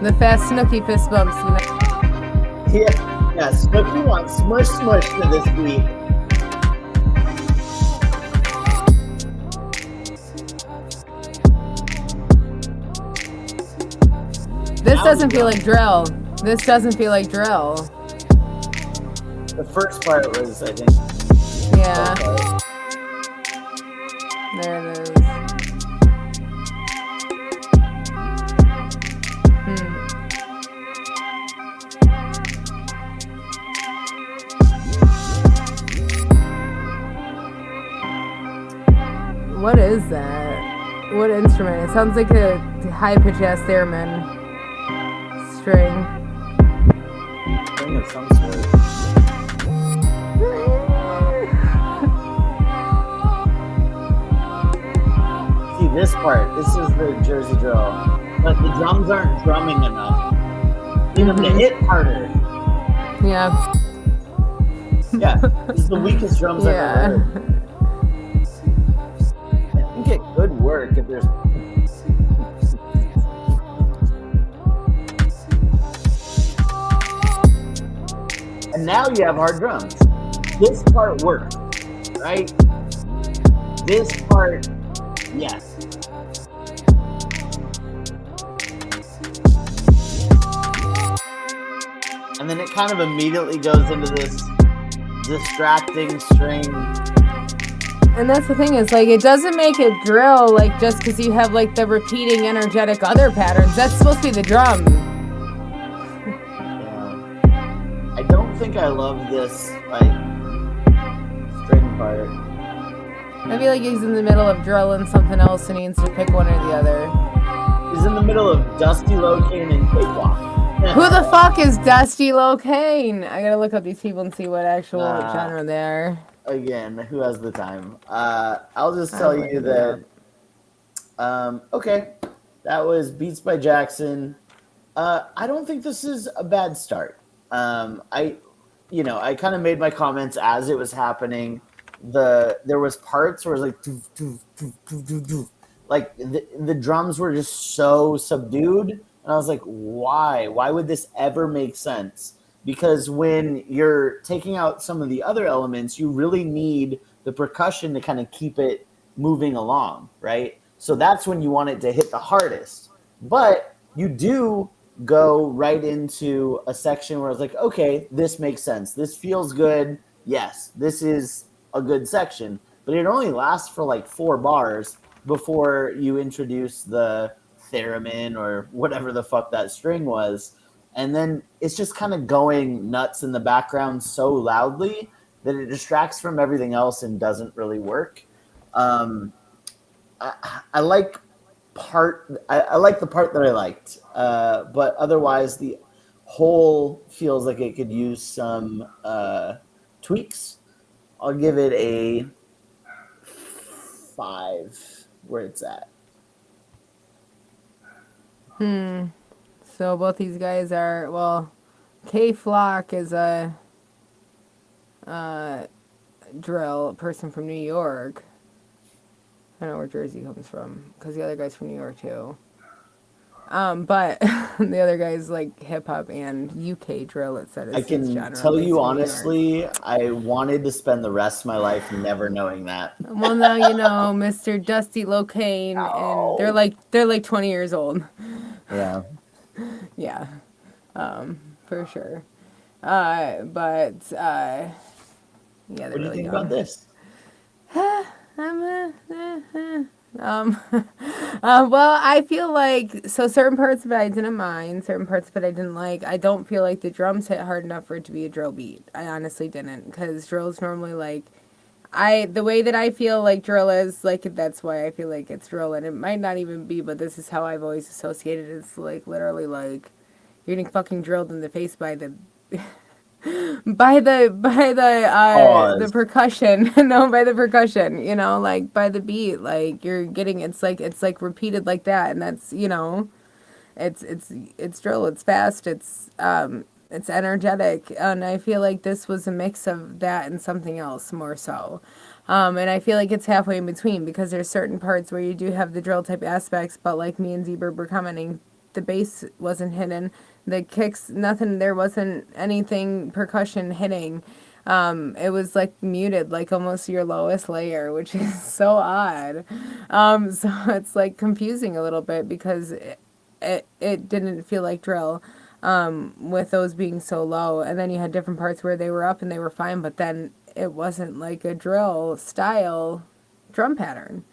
The fast Snooki fist bumps. Yeah, Snooki wants smush to this beat. This doesn't feel like drill. This doesn't feel like drill. The first part was, I think. Yeah. There it is. What is that? What instrument? It sounds like a high-pitched ass theremin string. Of some sort. See this part. This is the Jersey Drill, but the drums aren't drumming enough. Need them to hit harder. Yeah. Yeah, this is the weakest drums I've ever heard. I think it could work if there's. And now you have hard drums. This part worked, right? This part, yes. And then it kind of immediately goes into this distracting string. And that's the thing, is like it doesn't make it drill like just because you have like the repeating energetic other patterns. That's supposed to be the drum. Yeah. I don't think I love this like string part. I feel like he's in the middle of drill and something else and he needs to pick one or the other. He's in the middle of Dusty Locane and Cakewalk. Who the fuck is Dusty Locane? I gotta look up these people and see what actual genre they are. Again, who has the time? I'll just tell you that. Okay, that was Beats by Jackson. I don't think this is a bad start. I kind of made my comments as it was happening. There was parts where it was like, doof, doof, doof, doof, doof, doof. Like the drums were just so subdued, and I was like, why? Why would this ever make sense? Because when you're taking out some of the other elements, you really need the percussion to kind of keep it moving along, right? So that's when you want it to hit the hardest. But you do go right into a section where it's like, okay, this makes sense. This feels good. Yes, this is a good section. But it only lasts for like 4 bars before you introduce the theremin or whatever the fuck that string was. And then it's just kind of going nuts in the background so loudly that it distracts from everything else and doesn't really work. I like I like the part that I liked, but otherwise the whole feels like it could use some tweaks. I'll give it a 5 where it's at. So both these guys are, well, K Flock is a drill person from New York. I don't know where Jersey comes from, because the other guy's from New York too. But the other guy's like hip hop and UK drill. It said. I can tell you honestly, I wanted to spend the rest of my life never knowing that. Well, now you know, Mr. Dusty Locane, and they're like 20 years old. Yeah. Yeah, for sure. Yeah. What do you think about this? Well, I feel like, so certain parts of it I didn't mind, certain parts of it I didn't like. I don't feel like the drums hit hard enough for it to be a drill beat. I honestly didn't, because drill's normally like, the way that I feel like drill is, like, that's why I feel like it's drill, and it might not even be, but this is how I've always associated it. It's like, literally, like, you're getting fucking drilled in the face by the... the percussion. No, by the percussion, you know, like by the beat, like you're getting, it's like repeated like that, and that's, you know, it's drill, it's fast, it's energetic, and I feel like this was a mix of that and something else more so. And I feel like it's halfway in between, because there's certain parts where you do have the drill type aspects, but like me and Zebra were commenting, the bass wasn't hidden. The kicks, nothing, there wasn't anything percussion hitting. It was like muted, like almost your lowest layer, which is so odd. So it's like confusing a little bit, because it didn't feel like drill, with those being so low. And then you had different parts where they were up and they were fine, but then it wasn't like a drill style drum pattern.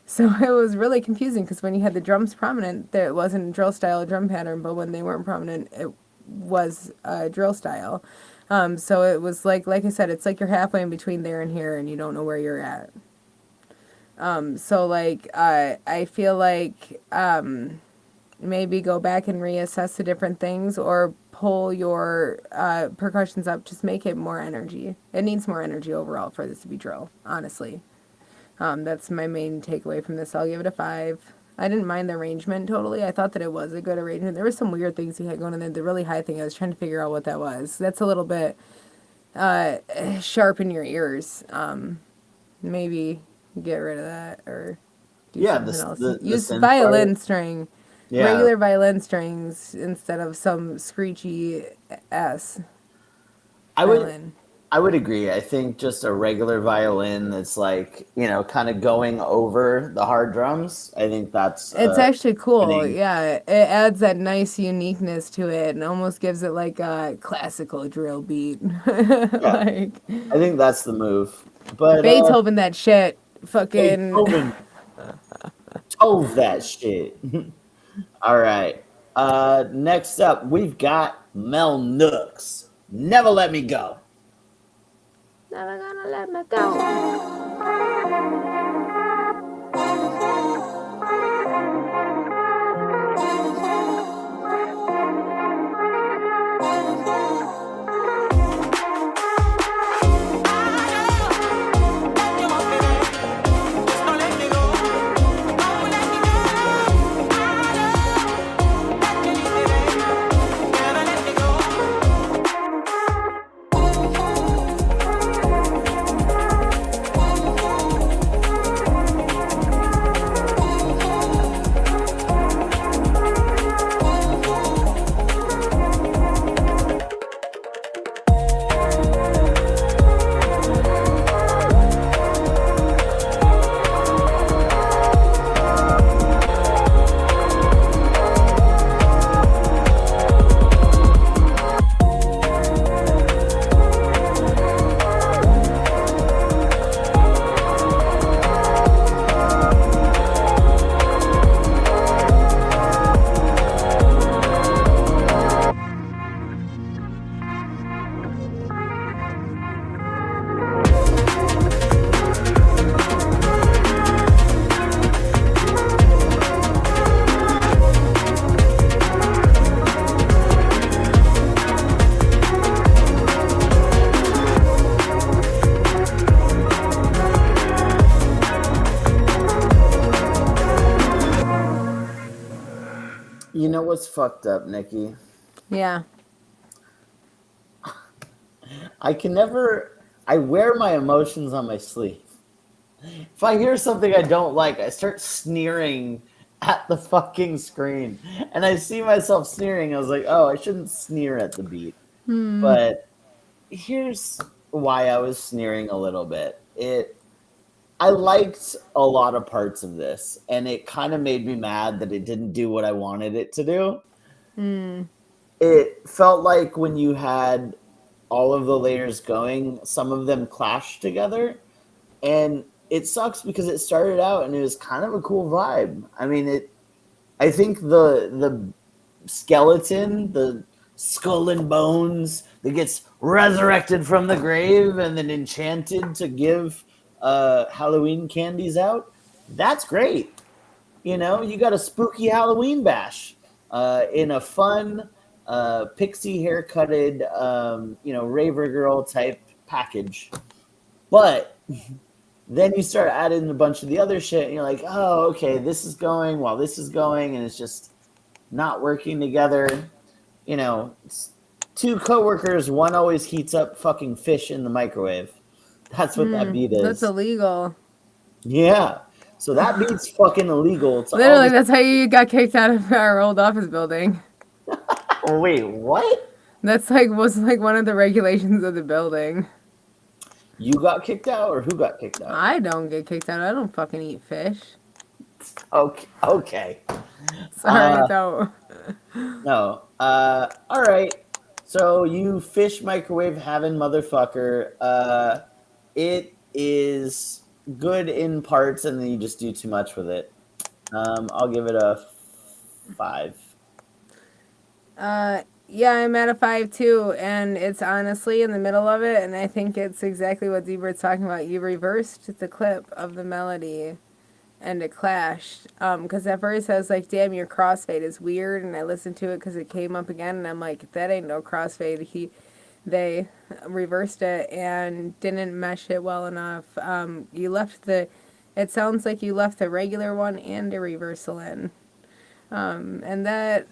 So it was really confusing, because when you had the drums prominent, there it wasn't a drill style drum pattern, but when they weren't prominent, it was a drill style. So it was like I said, it's like you're halfway in between there and here, and you don't know where you're at. So like I feel like maybe go back and reassess the different things, or pull your percussions up, just make it more energy. It needs more energy overall for this to be drill, honestly. That's my main takeaway from this. I'll give it a 5. I didn't mind the arrangement totally. I thought that it was a good arrangement. There were some weird things he had going on there. The really high thing, I was trying to figure out what that was. That's a little bit sharp in your ears. Maybe get rid of that, or do something else. Use violin string. Yeah. Regular violin strings instead of some screechy S. I would agree. I think just a regular violin that's like, you know, kind of going over the hard drums. I think it's actually cool. Yeah, it adds that nice uniqueness to it, and almost gives it like a classical drill beat. I think that's the move. But Beethoven, that shit, fucking. Beethoven, tove that shit. All right. Next up, we've got Mel Nooks. Never Let Me Go. Never gonna let me go. You know what's fucked up, Nikki? Yeah. I wear my emotions on my sleeve. If I hear something I don't like, I start sneering at the fucking screen. And I see myself sneering. I was like, oh, I shouldn't sneer at the beat. But here's why I was sneering a little bit. I liked a lot of parts of this, and it kind of made me mad that it didn't do what I wanted it to do. It felt like when you had all of the layers going, some of them clashed together, and it sucks because it started out and it was kind of a cool vibe. I mean, I think the skeleton, the skull and bones that gets resurrected from the grave and then enchanted to give Halloween candies out, that's great. You know, you got a spooky Halloween bash in a fun pixie haircutted, raver girl type package. But then you start adding a bunch of the other shit, and you're like, oh, okay, this is going while this is going, and it's just not working together. You know, it's two coworkers, one always heats up fucking fish in the microwave. That's what that beat is. That's illegal. Yeah. So that beat's fucking illegal. Literally, that's how you got kicked out of our old office building. Oh, wait, what? Was one of the regulations of the building. You got kicked out, or who got kicked out? I don't get kicked out. I don't fucking eat fish. Okay. Sorry, don't. No. All right. So you fish microwave having motherfucker. It is good in parts, and then you just do too much with it. I'll give it a 5. Yeah, I'm at a 5 too, and it's honestly in the middle of it, and I think it's exactly what D-Bird's talking about. You reversed the clip of the melody, and it clashed. Because at first I was like, damn, your crossfade is weird, and I listened to it because it came up again, and I'm like, that ain't no crossfade. They reversed it and didn't mesh it well enough. It sounds like you left the regular one and a reversal in. And that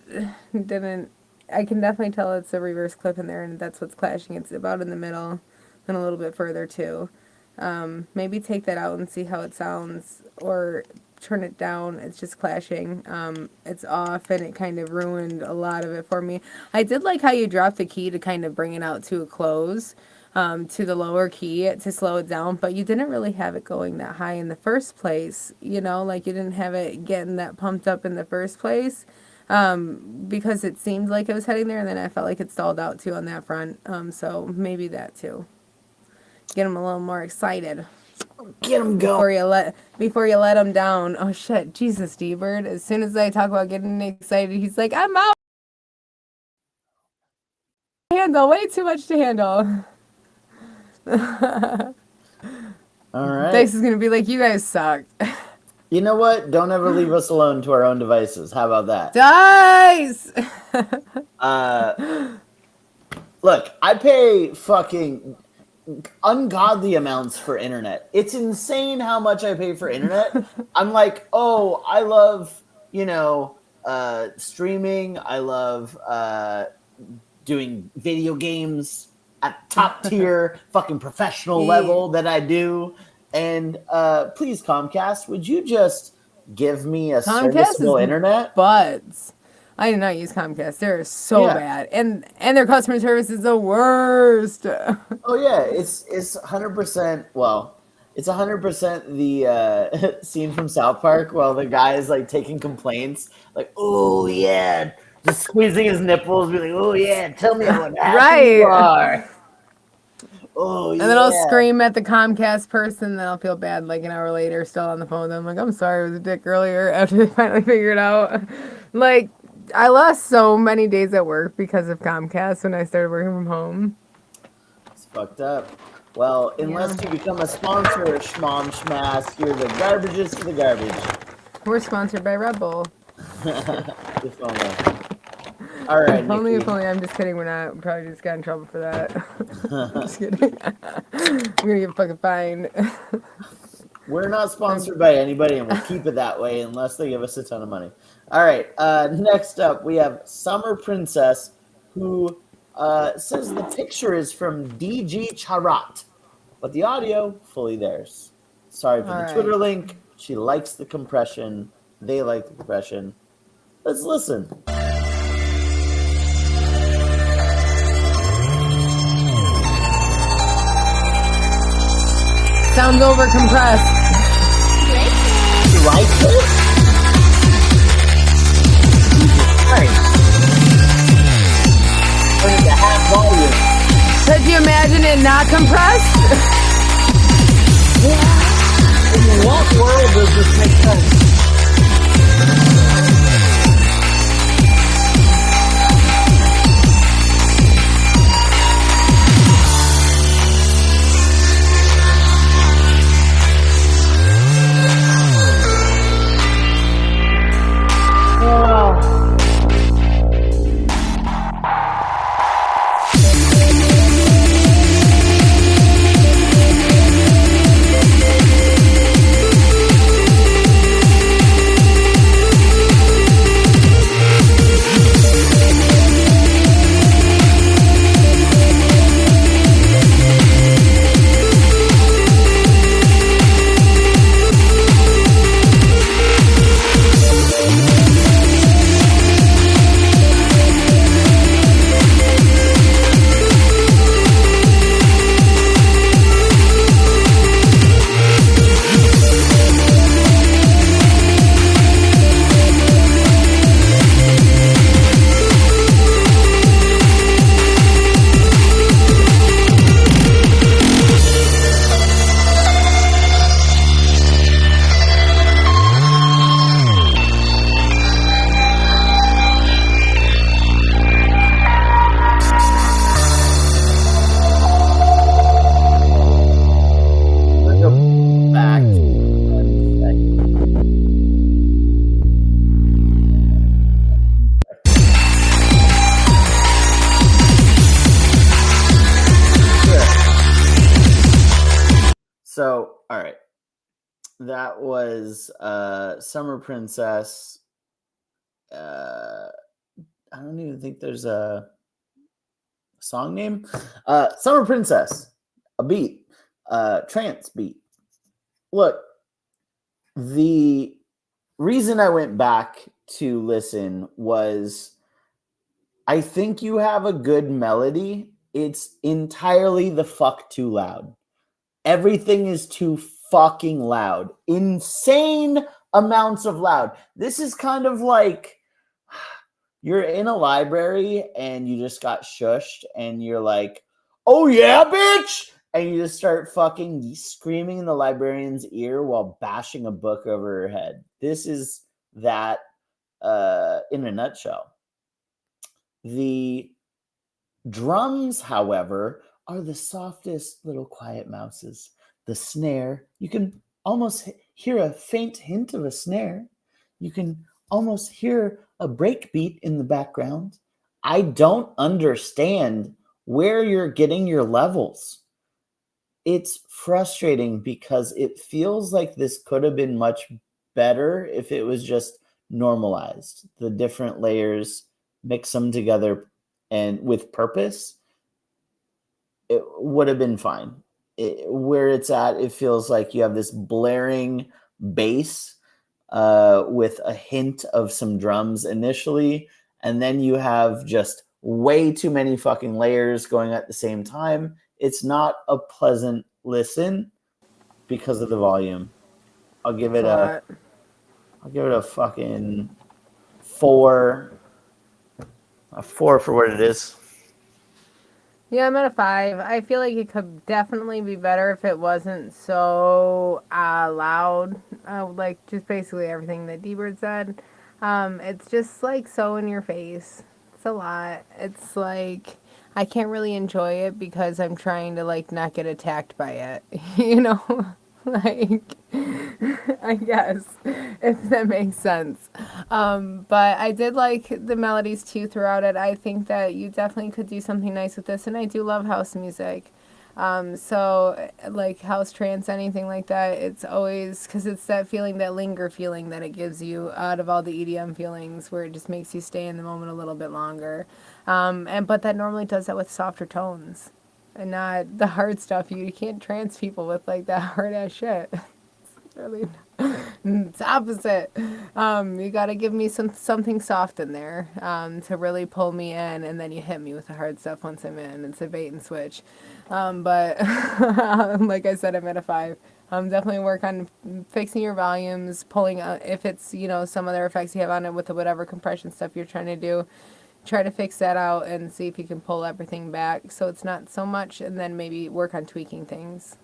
didn't, I can definitely tell it's a reverse clip in there, and that's what's clashing. It's about in the middle and a little bit further too. Maybe take that out and see how it sounds, or turn it down. It's just clashing. It's off, and it kind of ruined a lot of it for me. I did like how you dropped the key to kind of bring it out to a close, to the lower key to slow it down, but you didn't really have it going that high in the first place. You know, like you didn't have it getting that pumped up in the first place, because it seemed like it was heading there, and then I felt like it stalled out too on that front. So maybe that too. Get them a little more excited. Get them going. Before you let them down. Oh shit, Jesus, D-Bird. As soon as I talk about getting excited, he's like, I'm out. Handle way too much to handle. All right. Dice is gonna be like, you guys suck. You know what? Don't ever leave us alone to our own devices. How about that? Dice. Look, I pay fucking ungodly amounts for internet. It's insane how much I pay for internet. I'm like, oh, I love, streaming. I love doing video games at top tier, fucking professional level that I do. And please, Comcast, would you just give me a serviceable internet? Buds. I do not use Comcast. They're so bad, and their customer service is the worst. Oh yeah, it's 100%. Well, it's 100% the scene from South Park while the guy is like taking complaints, like, oh yeah, just squeezing his nipples, be like, oh yeah, tell me how happy you are. Oh, and then I'll scream at the Comcast person, then I'll feel bad like an hour later, still on the phone. I'm like, I'm sorry, I was a dick earlier after they finally figured it out. Like, I lost so many days at work because of Comcast when I started working from home. It's fucked up. Well, unless you become a sponsor, Schmom Schmass, you're the garbages to the garbage. We're sponsored by Red Bull. Just all right, if only, I'm just kidding. We're not. We probably just got in trouble for that. I'm just kidding. I'm gonna get fucking fined. We're not sponsored by anybody, and we'll keep it that way unless they give us a ton of money. All right. Next up, we have Summer Princess, who says the picture is from DG Charat, but the audio fully theirs. Sorry for the Twitter link. She likes the compression. They like the compression. Let's listen. Sounds over compressed. You like this? Turn it to half volume. Could you imagine it not compressed? In what world does this make sense? So, all right. That was Summer Princess. I don't even think there's a song name. Summer Princess, a beat, trance beat. Look, the reason I went back to listen was I think you have a good melody. It's entirely the fuck too loud. Everything is too fucking loud. Insane amounts of loud. This is kind of like you're in a library and you just got shushed and you're like, oh yeah, bitch! And you just start fucking screaming in the librarian's ear while bashing a book over her head. This is that in a nutshell. The drums, however, are the softest little quiet mouses. The snare, you can almost hear a faint hint of a snare. You can almost hear a breakbeat in the background. I don't understand where you're getting your levels. It's frustrating because it feels like this could have been much better if it was just normalized. The different layers, mix them together and with purpose, it would have been fine. Where it's at, it feels like you have this blaring bass with a hint of some drums initially, and then you have just way too many fucking layers going at the same time. It's not a pleasant listen because of the volume. I'll give it a fucking 4. A 4 for what it is. Yeah, I'm at a 5. I feel like it could definitely be better if it wasn't so loud. Like just basically everything that D-Bird said. It's just like so in your face. It's a lot. It's like I can't really enjoy it because I'm trying to like not get attacked by it. You know? Like, I guess, if that makes sense. But I did like the melodies too throughout it. I think that you definitely could do something nice with this, and I do love house music. So like house trance, anything like that, it's always because it's that feeling, that linger feeling that it gives you out of all the EDM feelings, where it just makes you stay in the moment a little bit longer. But that normally does that with softer tones, and not the hard stuff. You can't trance people with like that hard ass shit. It's really it's opposite. You got to give me something soft in there to really pull me in, and then you hit me with the hard stuff once I'm in. It's a bait and switch. But like I said, I'm at a 5. Definitely work on fixing your volumes, pulling if it's some other effects you have on it with the whatever compression stuff you're trying to do. Try to fix that out and see if you can pull everything back so it's not so much, and then maybe work on tweaking things.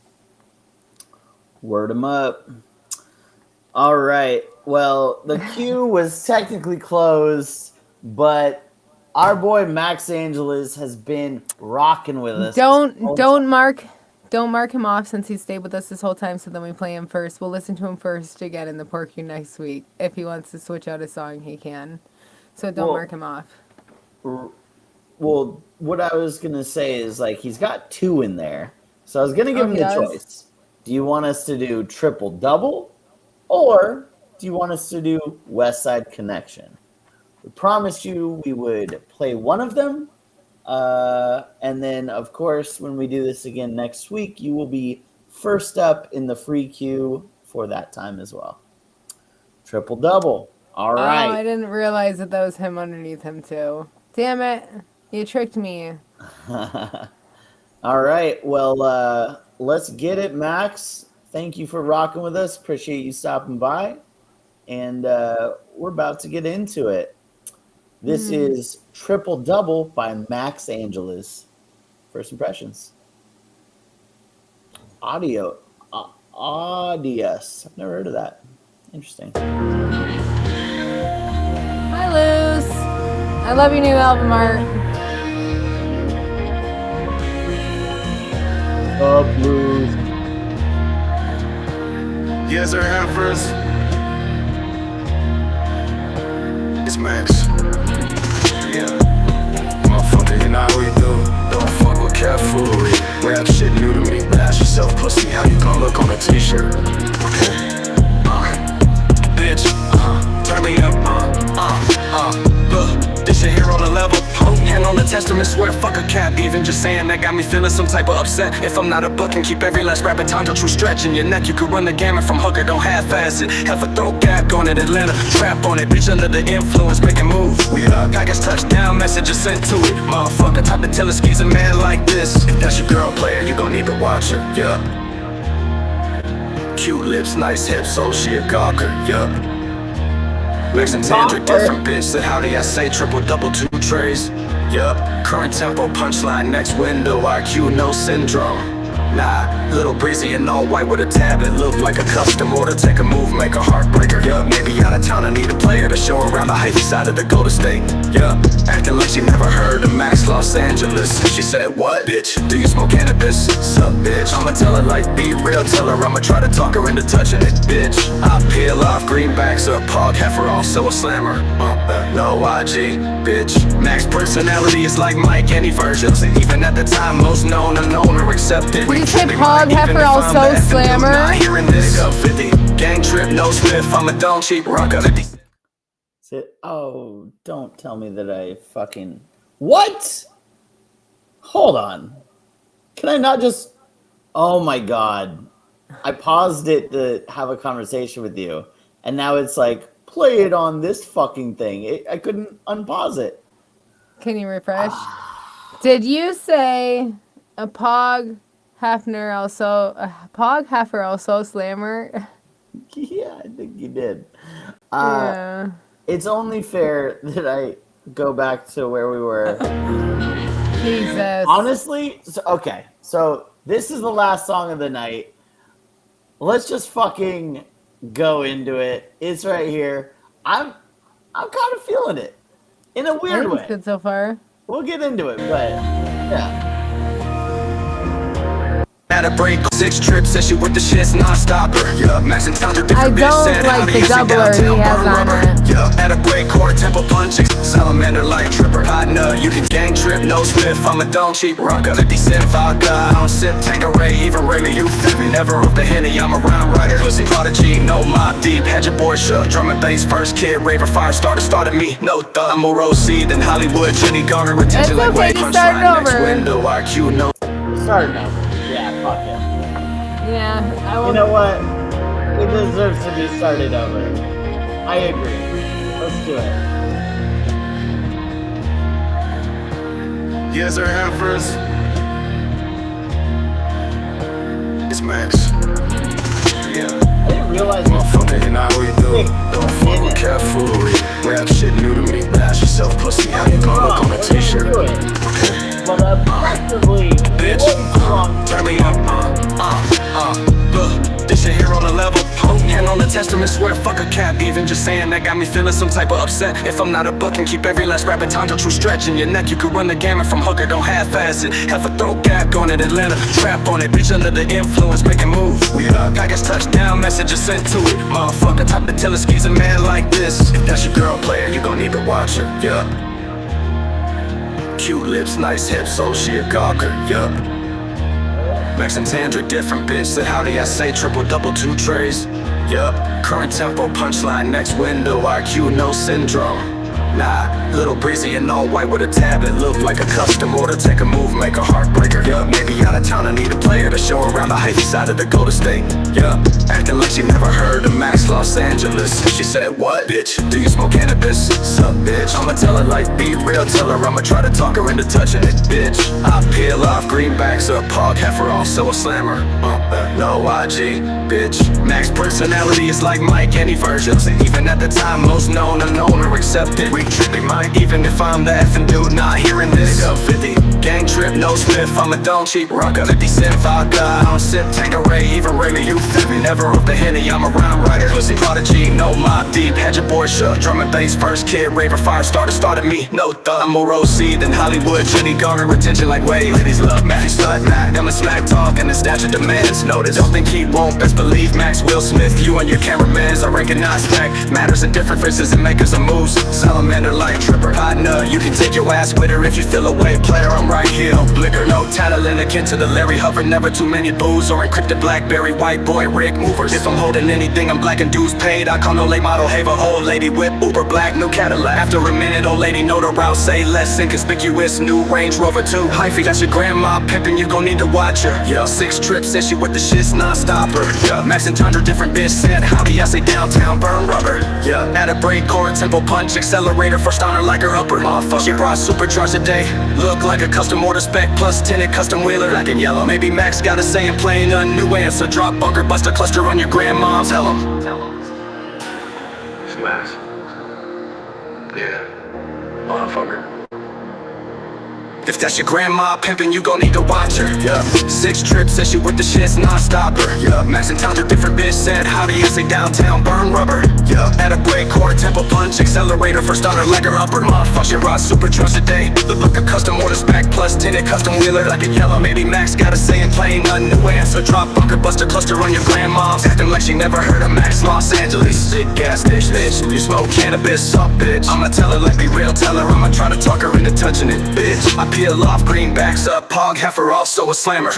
Word 'em up. All right. Well, the queue was technically closed, but our boy Max Angeles has been rocking with us. Don't mark him off since he stayed with us this whole time. So then we play him first. We'll listen to him first again in the Pork You next week. If he wants to switch out a song, he can. So don't mark him off. Well, what I was gonna say is like he's got 2 in there, so I was gonna give him the choice. Do you want us to do triple double, or do you want us to do West Side Connection? We promised you we would play one of them, and then of course when we do this again next week, you will be first up in the free queue for that time as well. Triple double. All right. Oh, I didn't realize that was him underneath him too. Damn it! You tricked me. All right. Well, let's get it, Max. Thank you for rocking with us. Appreciate you stopping by. And we're about to get into it. This is Triple Double by Max Angeles. First impressions. Audius. I've never heard of that. Interesting. Hi, Luz. I love your new album art. Up, Luz. Yes, sir, Heifers. It's Max. Yeah. Motherfucker, you know how we do. Don't fuck with cat foolery. Rap shit new to me. Blast yourself, pussy. How you gonna look on a t-shirt? Okay. Bitch. Turn me up. Look. This shit here on the level. Hand on the testament, swear fuck a cap. Even just saying that got me feeling some type of upset. If I'm not a buck and keep every last rapid time to true stretch in your neck, you could run the gamut from hooker, don't half-ass it. Have a throat gap on it, Atlanta, trap on it. Bitch under the influence, making moves. We up, package touchdown, messages sent to it. Motherfucker, type to tell a skis a man like this. If that's your girl player, you gon' need to watch her, yeah. Cute lips, nice hips, so she a gawker, yeah. Lex and Tandra, different bitch. Said howdy, I say triple double 2 trays. Yup, current tempo, punchline, next window, IQ, no syndrome. Nah, little breezy and all white with a tablet. Look like a custom order, take a move, make a heartbreaker. Yup, maybe out of town, I need a player to show around the hyphy side of the Golden State. Yup, acting like she never heard of Max Los Angeles. She said, what, bitch? Do you smoke cannabis? Sup, bitch? I'ma tell her like, be real, tell her I'ma try to talk her into touching it, bitch. I peel off greenbacks, a pog heifer, also a slammer. No IG, bitch. Max personality is like Mike, any versions. Even at the time, most known, unknown, or accepted. Did you say Pog Heifer also Slammer? Gang trip, no sniff, I'm a don't cheap rocker. Oh, don't tell me that I fucking... What? Hold on. Can I not just... Oh my god. I paused it to have a conversation with you, and now it's like, play it on this fucking thing. I couldn't unpause it. Can you refresh? Did you say a Pog Hefner also... A Pog Heifer also Slammer? Yeah, I think you did. Yeah. It's only fair that I go back to where we were. Jesus. Honestly, so this is the last song of the night. Let's just fucking go into it. It's right here. I'm kind of feeling it in a weird way. It's good so far. We'll get into it, but yeah. at a break, 6 trips, said she with the shits non-stopper. Yeah, Max and Towns are different bitch, said like howdy, the yes, doubler he downtown, has burn on rubber. it. Yeah, at a break, core temple punch, salamander like tripper. Hot nut, you can gang trip, no Smith, I'm a don't cheap rocker. 50 cent vodka, I don't sip Tanqueray, even regular you fit me. Never off the Henny, I'm a round rider. Pussy prodigy, no mob deep, had your boy shook. Drum and bass, first kid, raver, fire starter, started me, no thug. I'm more OC than Hollywood, Jenny Garner, retention like okay, wave, you punchline started next over. window, IQ, no. Starting over. Yeah, fuck it. Yeah, I You won't. know what? It deserves to be started over. I agree. Let's do it. Yes, sir, Heifers. It's Max. Yeah. I didn't realize motherfucker, you know how we do. Don't fuck with cat foolery. Rap shit new to me. Blast yourself, pussy. How you gonna look on a t-shirt? But objectively, Bitch, turn me up, look, this shit here on the level. Hand on the testament, swear fuck a cap. Even just saying that got me feeling some type of upset. If I'm not a buck and keep every last rapid time to true stretch in your neck, you could run the gamut from hooker, don't half-ass it. Have a throat gag on it, Atlanta, trap on it. Bitch under the influence, making moves. We up, package touchdown, messages sent to it. Motherfucker, type to tell a skis a man like this. If that's your girl player, you gon' need to watch her, yeah. Cute lips, nice hips, so she a gawker, yeah. Max and Tandra, different bitch. Said howdy, I say triple double 2 trays. Yup, current tempo, punchline, next window, IQ, no syndrome. Nah, little breezy and all white with a tablet. Look like a custom order, take a move, make a heartbreaker. Yup, maybe out of town, I need a player to show around the hyphy side of the Golden State. Yup, acting like she never heard of Max Los Angeles. She said, what, bitch? Do you smoke cannabis? Sup, bitch? I'ma tell her like, be real, tell her I'ma try to talk her into touching it, bitch. I peel off greenbacks, a pog heifer, also a slammer. No IG, bitch. Max personality is like Mike, any versions. And even at the time, most known, unknown, or accepted. We trippy mind, even if I'm the effing dude not hearing this. Yo, 50, gang trip, no Smith, I'm a don't cheap rocker. 50 cent vodka, I don't sip Tanqueray, even regular you fit me. Never off the Henny, I'm a round rider. Pussy prodigy, no mob deep, had your boy shook. Drum and bass, first kid, raver, fire starter, started me, no thug. I'm more OC than Hollywood, Jenny Garner, retention like wave. Ladies love Max, slut Mac, I'm a smack talk and the statute demands. Notice, don't think he won't, best believe Max Will Smith. You and your cameramans, I recognize fact. Matters in different faces and makers of moves. Salamander like tripper, hot nut, you can take your ass with her if you feel away. Player, I'm right here, no blicker, no talent akin to the Larry Hubbard. Never too many booze or encrypted Blackberry, white boy rig movers. If I'm holding anything, I'm black and dues paid. I call no late model, have a old lady whip, Uber black, new Cadillac. After a minute, old lady know the route, say less inconspicuous, new Range Rover 2. Hyphy, that's your grandma pimpin', you gon' need to watch her. Yeah, 6 trips, said she with the shits non-stopper. Yeah, Max and Tundra, different bitch, said howdy, I say downtown, burn rubber. Yeah, at a break, core, tempo punch, accelerator, first on her like her upper. Motherfucker, she brought supercharged today. Look like a custom order spec, plus tinted custom wheeler, black and yellow. Maybe Max got a saying plain, a new answer. Drop bunker, bust a cluster on your grandma, tell him. It's Max. Yeah, motherfucker. If that's your grandma pimpin', you gon' need to watch her. Yeah, 6 trips, said she with the shits non-stopper. Yeah, Max and Towns, different bitch, said howdy, I say downtown, burn rubber. Yeah, at a break, core, tempo punch, accelerator, first on her like her upper. Motherfucker, she brought supercharged today. Look like a custom order spec, plus tinted custom wheeler, like in yellow. Maybe Max got a saying plain, a new answer. Drop bunker, bust a cluster on your grandma's. Acting like she never heard of Max Los Angeles. Sick gas station, bitch. You smoke cannabis, sup, bitch. I'ma tell her like be real, tell her I'ma try to talk her into touching it, bitch. I peel off greenbacks, up, pog heifer, also a slammer.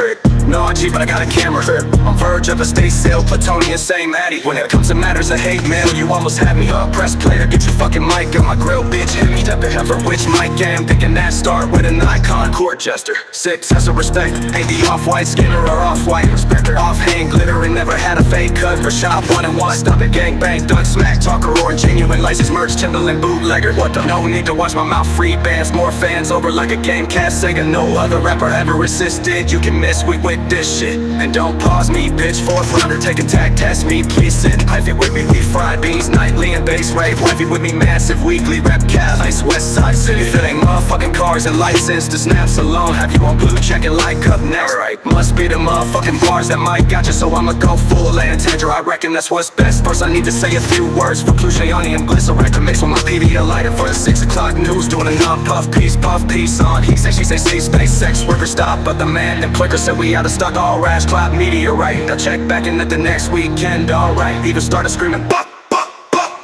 No IG, but I got a camera. On verge of a state sale, plutonian, same Addy. When it comes to matters of hate mail, you almost had me up. Press play to get your fucking mic on my grill, bitch. Hit me up to heifer, which mic am thinking that start with an icon. Court jester, 6 has a respect. Ain't the off-white skinner or off-white respecter. Off-hand glitter and never had a fake cut for shop 1 and 1. Stop it, gangbang, done smack talker or genuine license merch, Timberland bootlegger. What the? No need to watch my mouth, free bands, more fans over like a game cast. Sega, no other rapper ever assisted. You can miss with this shit. And don't pause me, bitch. 4th rounder, take a tag, test me, please sit. Hyphy with me, we fried beans, nightly and bass rave. Wifey with me, massive weekly rep cat. Nice West Side City, if it ain't motherfucking cars and license to snaps alone. Have you on blue checking like up next? Right, must be the motherfucking bars that might got you, so I'ma go full and Tandra. I reckon that's what's best. First I need to say a few words for Clusiani and Glycerol to mix with my PBL lighter for the 6 o'clock news. Doing a non-puff piece on. He say she say see space, sex worker stop, but the man and plicker said we out of stock. All rash clap meteorite. I check back in at the next weekend. Alright, even started screaming buck.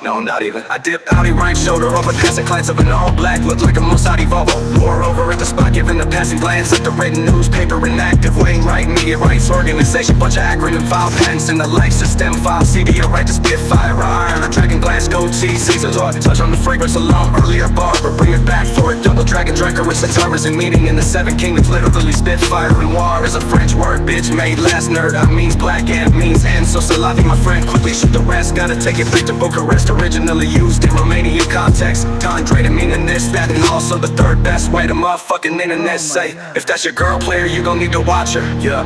No, not even. I dipped out, he right shoulder over past a glance of an all-black, looked like a Mosadi Volvo. Moreover, at the spot, giving a passing glance at the written newspaper, inactive Wainwright, media rights organization, bunch of acronym file patents in the life system file. CD, a right to spit fire, iron, a dragon glass, goatee, Caesar's art, touch on the fragrance alone. Earlier barber, bring it back for it. Double dragon drinker with centaurs and meaning in the seven kingdoms, literally spit fire and war is a French word, bitch made last nerd. I means black and means and so Salavi, my friend, quickly shoot the rest. Gotta take it back to Bucharest. Originally used in Romanian context, Tandre meaning this, that, and also the third best way the motherfucking internet say. If that's your girl player, you gon' need to watch her. Yeah.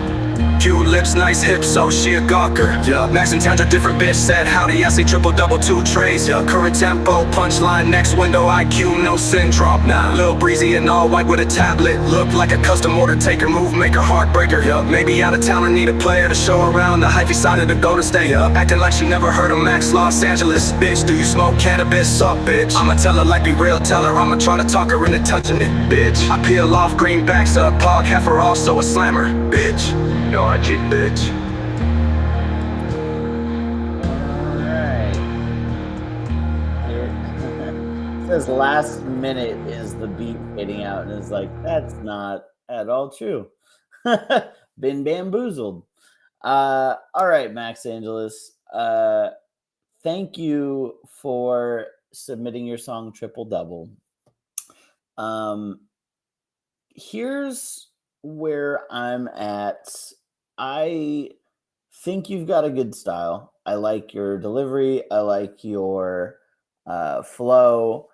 Cute lips, nice hips, so she a gawker. Yeah. Max and Tandra, different bitch, said howdy. I see triple double 2 trays. Yeah. Current tempo, punchline, next window, IQ, no syndrome. Nah, little breezy and all white with a tablet. Look like a custom order taker, move maker, heartbreaker. Yeah. Maybe out of town or need a player to show around the hyphy side of the Golden State. Yeah. Acting like she never heard of Max Los Angeles. Bitch, do you smoke cannabis? Up, bitch. I'ma tell her like be real, tell her I'ma try to talk her into touching it, bitch. I peel off greenbacks up, pog, heifer, also a slammer, bitch. No, I cheat, bitch. It says last minute is the beat fading out, and it's like, that's not at all true. Been bamboozled. All right, Max Angeles. Thank you for submitting your song Triple Double. Here's where I'm at. I think you've got a good style. I like your delivery. I like your flow.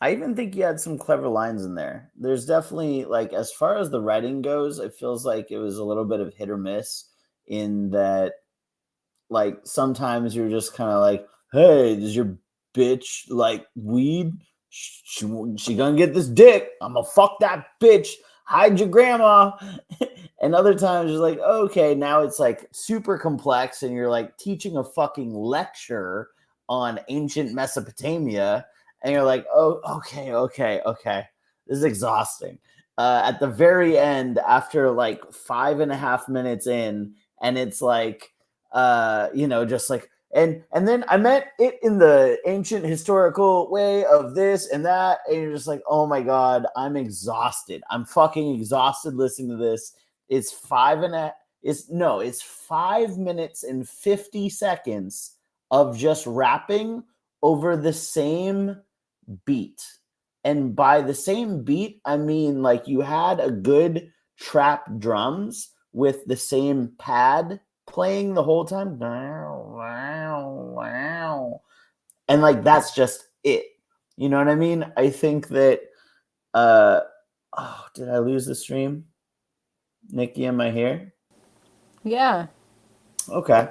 I even think you had some clever lines in there. There's definitely, like, as far as the writing goes, it feels like it was a little bit of hit or miss in that, like, sometimes you're just kind of like, hey, does your bitch like weed? She gonna get this dick. I'm gonna fuck that bitch. Hide your grandma. And other times you're like, okay, now it's like super complex and you're like teaching a fucking lecture on ancient Mesopotamia. And you're like, oh, okay. This is exhausting. At the very end, after like 5.5 minutes in, and it's like, just like, and then I meant it in the ancient historical way of this and that. And you're just like, oh my God, I'm exhausted. I'm fucking exhausted listening to this. It's 5 minutes and 50 seconds of just rapping over the same beat. And by the same beat, I mean like you had a good trap drums with the same pad playing the whole time. And like that's just it. You know what I mean? I think that did I lose the stream? Nikki, am I here? Yeah. Okay.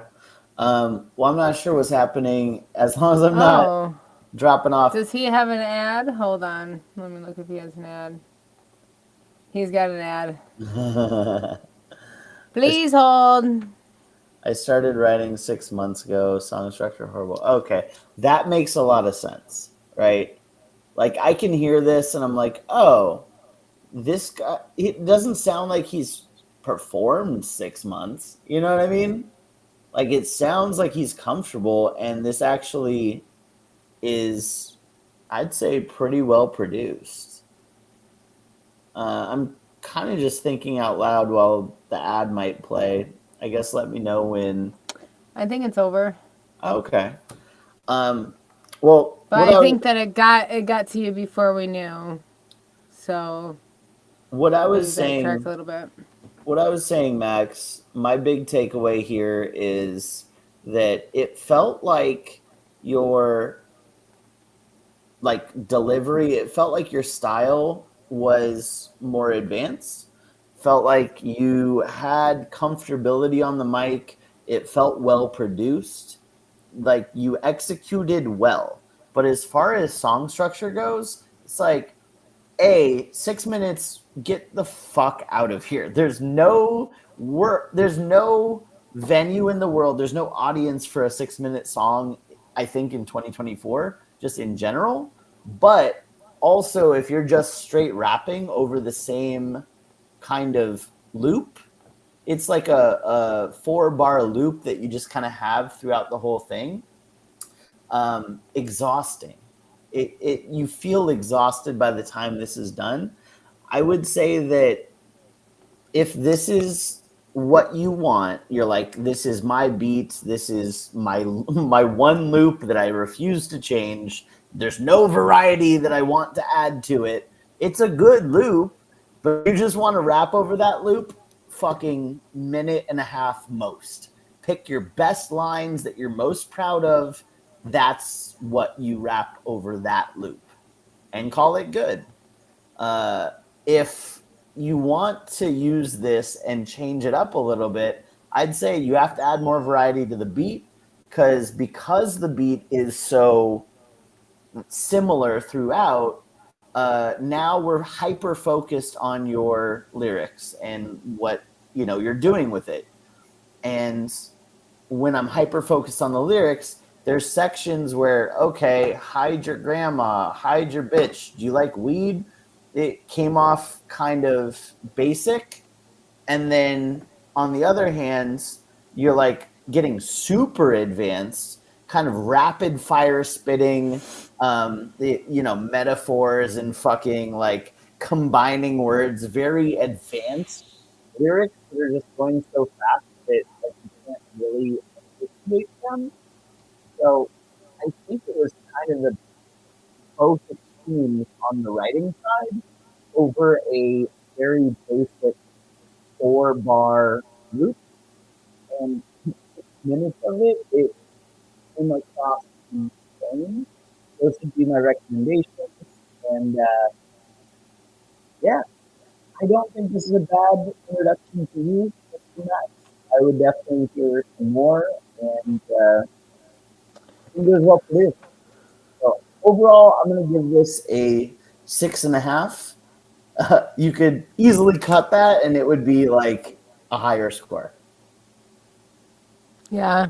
Well, I'm not sure what's happening as long as I'm not dropping off. Does he have an ad? Hold on. Let me look if he has an ad. He's got an ad. Please hold. I started writing 6 months ago. Song structure horrible. Okay. That makes a lot of sense, right? Like I can hear this and I'm like, oh, this guy, it doesn't sound like he's performed 6 months. You know what I mean? Like it sounds like he's comfortable, and this actually is, I'd say, pretty well produced. I'm kind of just thinking out loud while the ad might play. I guess let me know when. I think it's over. Okay. Well, but I think that it got to you before we knew. So. What I was saying. A little bit. What I was saying, Max, my big takeaway here is that it felt like your delivery, it felt like your style was more advanced. Felt like you had comfortability on the mic. It felt well produced. Like you executed well. But as far as song structure goes, it's like, 6 minutes, get the fuck out of here. There's no venue in the world. There's no audience for a 6-minute song, I think, in 2024, just in general. But Also, if you're just straight rapping over the same kind of loop, it's like a 4-bar loop that you just kind of have throughout the whole thing. Exhausting. You feel exhausted by the time this is done. I would say that if this is what you want, you're like, this is my beat, this is my one loop that I refuse to change. There's no variety that I want to add to it. It's a good loop, but you just want to rap over that loop, fucking minute and a half most. Pick your best lines that you're most proud of. That's what you rap over that loop and call it good. If you want to use this and change it up a little bit, I'd say you have to add more variety to the beat because the beat is so similar throughout. Now we're hyper focused on your lyrics and what you're doing with it. And when I'm hyper focused on the lyrics, there's sections where, okay, hide your grandma, hide your bitch. Do you like weed? It came off kind of basic. And then on the other hand, you're like getting super advanced, kind of rapid fire spitting, metaphors and fucking like combining words, very advanced lyrics that are just going so fast that like, you can't really anticipate them. So I think it was kind of the both extremes on the writing side over a very basic 4-bar loop, and 6 minutes of it came across insane. Those would be my recommendations. And yeah, I don't think this is a bad introduction to you. I would definitely hear some more, and I think it was well produced. So overall, I'm going to give this a 6.5. You could easily cut that, and it would be like a higher score. Yeah.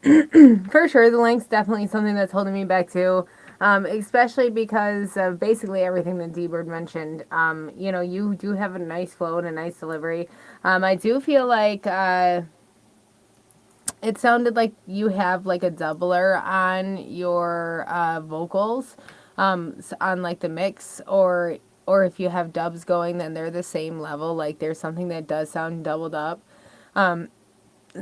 For sure, the length's definitely something that's holding me back too. Especially because of basically everything that D-Bird mentioned. You do have a nice flow and a nice delivery. I do feel like it sounded like you have like a doubler on your vocals, on like the mix, or if you have dubs going, then they're the same level. Like there's something that does sound doubled up.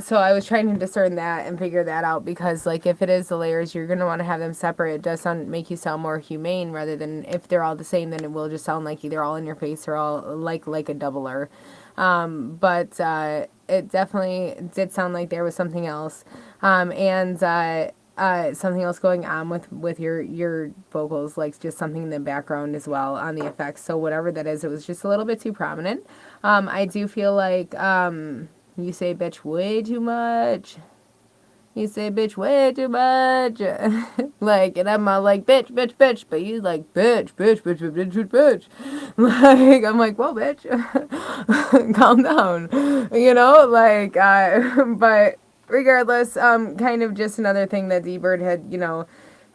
So I was trying to discern that and figure that out because like if it is the layers, you're gonna want to have them separate. It does make you sound more humane rather than if they're all the same, then it will just sound like either all in your face or all like a doubler. But it definitely did sound like there was something else, and something else going on with your vocals, like just something in the background as well on the effects. So whatever that is, it was just a little bit too prominent. I do feel like you say bitch way too much. You say bitch way too much. Like, and I'm all like, bitch, bitch, bitch. But you like, bitch, bitch, bitch, bitch, bitch, bitch. Like, I'm like, well, bitch, calm down. But regardless, kind of just another thing that D-Bird had,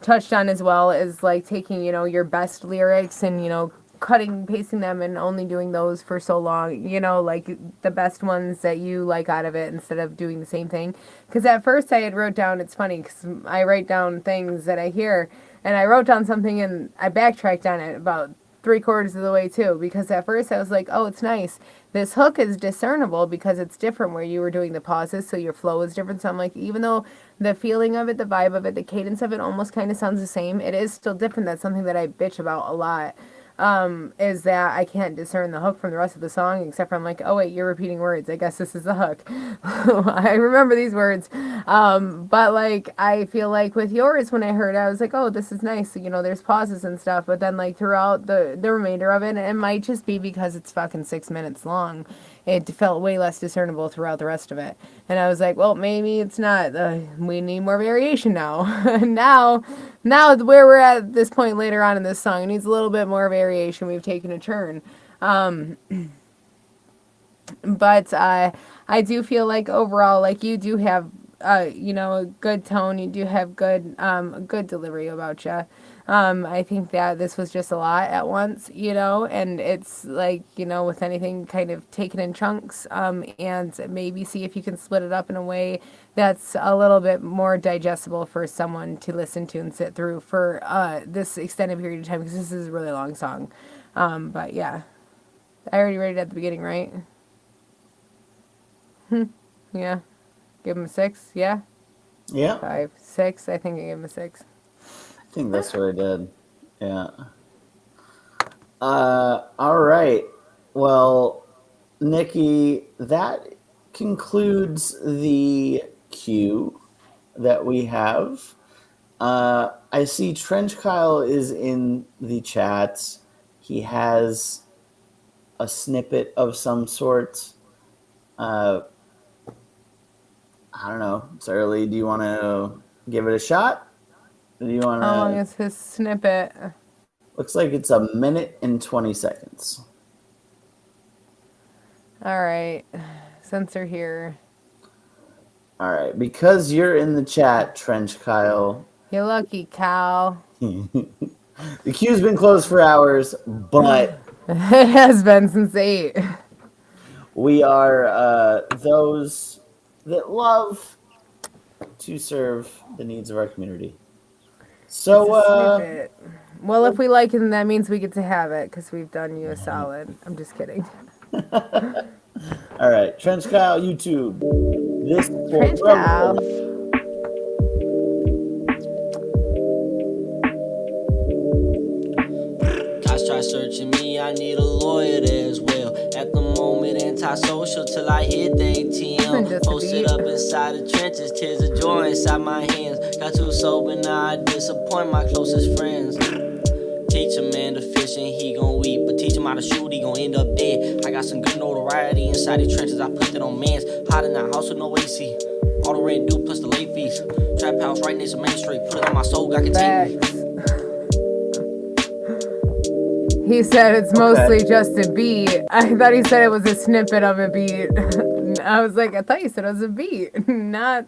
touched on as well is like taking, your best lyrics and, cutting, pasting them and only doing those for so long, like the best ones that you like out of it instead of doing the same thing. Because at first I had wrote down, it's funny because I write down things that I hear, and I wrote down something and I backtracked on it about 3/4 of the way too, because at first I was like, oh, it's nice. This hook is discernible because it's different where you were doing the pauses, so your flow is different. So I'm like, even though the feeling of it, the vibe of it, the cadence of it almost kind of sounds the same, it is still different. That's something that I bitch about a lot. Is that I can't discern the hook from the rest of the song, except for I'm like, oh wait, you're repeating words. I guess this is the hook. I remember these words. But like, I feel like with yours, when I heard it, I was like, oh, this is nice. There's pauses and stuff. But then like throughout the remainder of it, it might just be because it's fucking 6 minutes long. It felt way less discernible throughout the rest of it. And I was like, well, maybe it's not. We need more variation now. now where we're at this point later on in this song, it needs a little bit more variation. We've taken a turn. But I do feel like overall, like you do have, a good tone. You do have good delivery about you. I think that this was just a lot at once, and it's like, with anything kind of taken in chunks, and maybe see if you can split it up in a way that's a little bit more digestible for someone to listen to and sit through for this extended period of time, because this is a really long song. But yeah, I already rated it at the beginning, right? Yeah. Give him a 6, yeah? Yeah. 5, 6, I think I gave him a 6. I think that's what I did. Yeah. All right. Well, Nikki, that concludes the queue that we have. I see Trench Kyle is in the chat. He has a snippet of some sort. I don't know. It's early. Do you want to give it a shot? Do you want to? How long is his snippet? Looks like it's 1 minute and 20 seconds. All right. Censor here. All right. Because you're in the chat, Trench Kyle. You're lucky, Cal. The queue's been closed for hours, but it has been since 8. We are those that love to serve the needs of our community. So, well, if we like it, then that means we get to have it, because we've done you a solid. I'm just kidding. All right, Trench Kyle, YouTube. This Trench Kyle. Cops try searching me, I need a lawyer there as well. At the moment, antisocial till I hit the ATM. Posted up inside the trenches, tears of joy inside my hands. Got too sober, now I disappoint my closest friends. Teach a man to fish and he gon' weep, but teach him how to shoot, he gon' end up dead. I got some good notoriety inside the trenches, I put that on mans. Hot in that house with no AC, all the rent due plus the late fees. Trap house right next to Main Street, put it on my soul, I can take me. He said it's mostly just a beat. I thought he said it was a snippet of a beat. I was like, I thought you said it was a beat, not.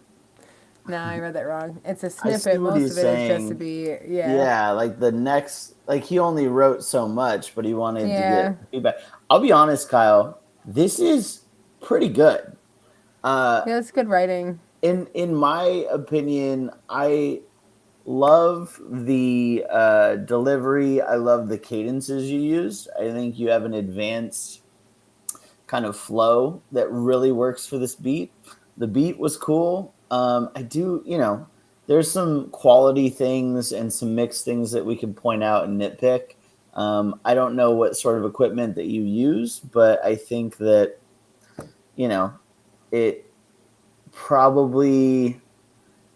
Nah, I read that wrong. It's a snippet. Most of it is just a beat. Yeah. Yeah, like the next, like he only wrote so much, but he wanted to get feedback. I'll be honest, Kyle. This is pretty good. Yeah, it's good writing. In my opinion, I love the delivery. I love the cadences you use. I think you have an advanced kind of flow that really works for this beat. The beat was cool. I do, there's some quality things and some mixed things that we can point out and nitpick. I don't know what sort of equipment that you use, but I think that, it probably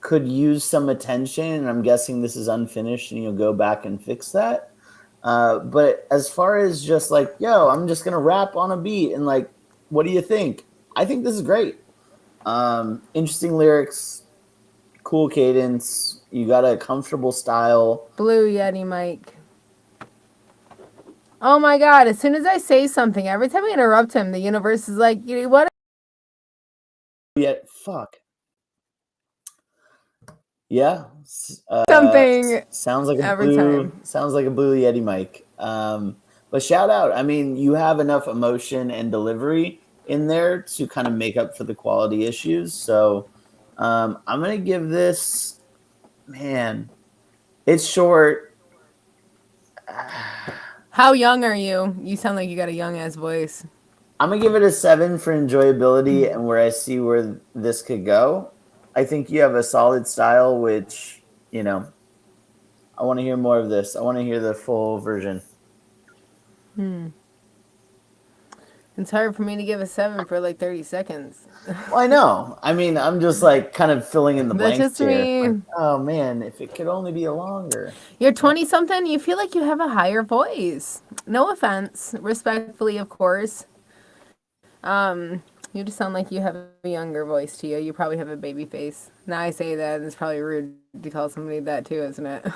could use some attention, and I'm guessing this is unfinished and you'll go back and fix that. But as far as just like, I'm just going to rap on a beat and like, what do you think? I think this is great. Interesting lyrics, cool cadence. You got a comfortable style. Blue Yeti mic. Oh my God, as soon as I say something, every time I interrupt him, the universe is like, what? Yeah, fuck. Yeah. Something sounds like a every blue time. Sounds like a Blue Yeti mic. But shout out. I mean, you have enough emotion and delivery in there to kind of make up for the quality issues. So I'm gonna give this, man, it's short. How young are you? You sound like you got a young ass voice. I'm gonna give it a 7 for enjoyability and where I see where this could go. I think you have a solid style, which, I want to hear more of this. I want to hear the full version. It's hard for me to give a 7 for like 30 seconds. Well, I know. I mean, I'm just like kind of filling in the That's blanks just here. me. Like, oh man, if it could only be longer. You're 20 something, you feel like you have a higher voice. No offense, respectfully, of course. You just sound like you have a younger voice to you. You probably have a baby face. Now I say that, and it's probably rude to tell somebody that too, isn't it?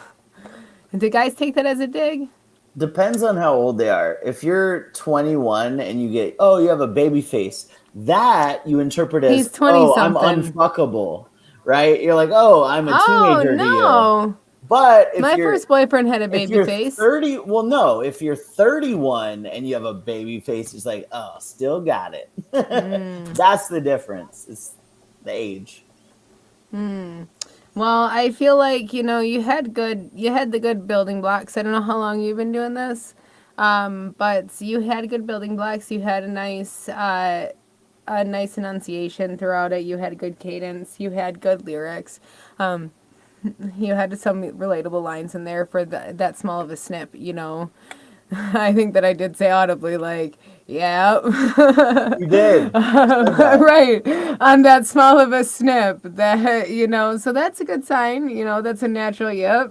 Do guys take that as a dig? Depends on how old they are. If you're 21 and you get, you have a baby face, that you interpret as, He's 20 I'm something. unfuckable, right? You're like, I'm a teenager to you. But if My you're first boyfriend had a if baby you're face. 30, well, no, if you're 31 and you have a baby face, it's like, oh, still got it. That's the difference. It's the age. Well, I feel like, you had the good building blocks. I don't know how long you've been doing this. But you had good building blocks. You had a nice enunciation throughout it. You had good cadence. You had good lyrics. You had some relatable lines in there for that small of a snip, I think that I did say audibly, like, yeah. You did. Right. On that small of a snip. So that's a good sign. That's a natural yep.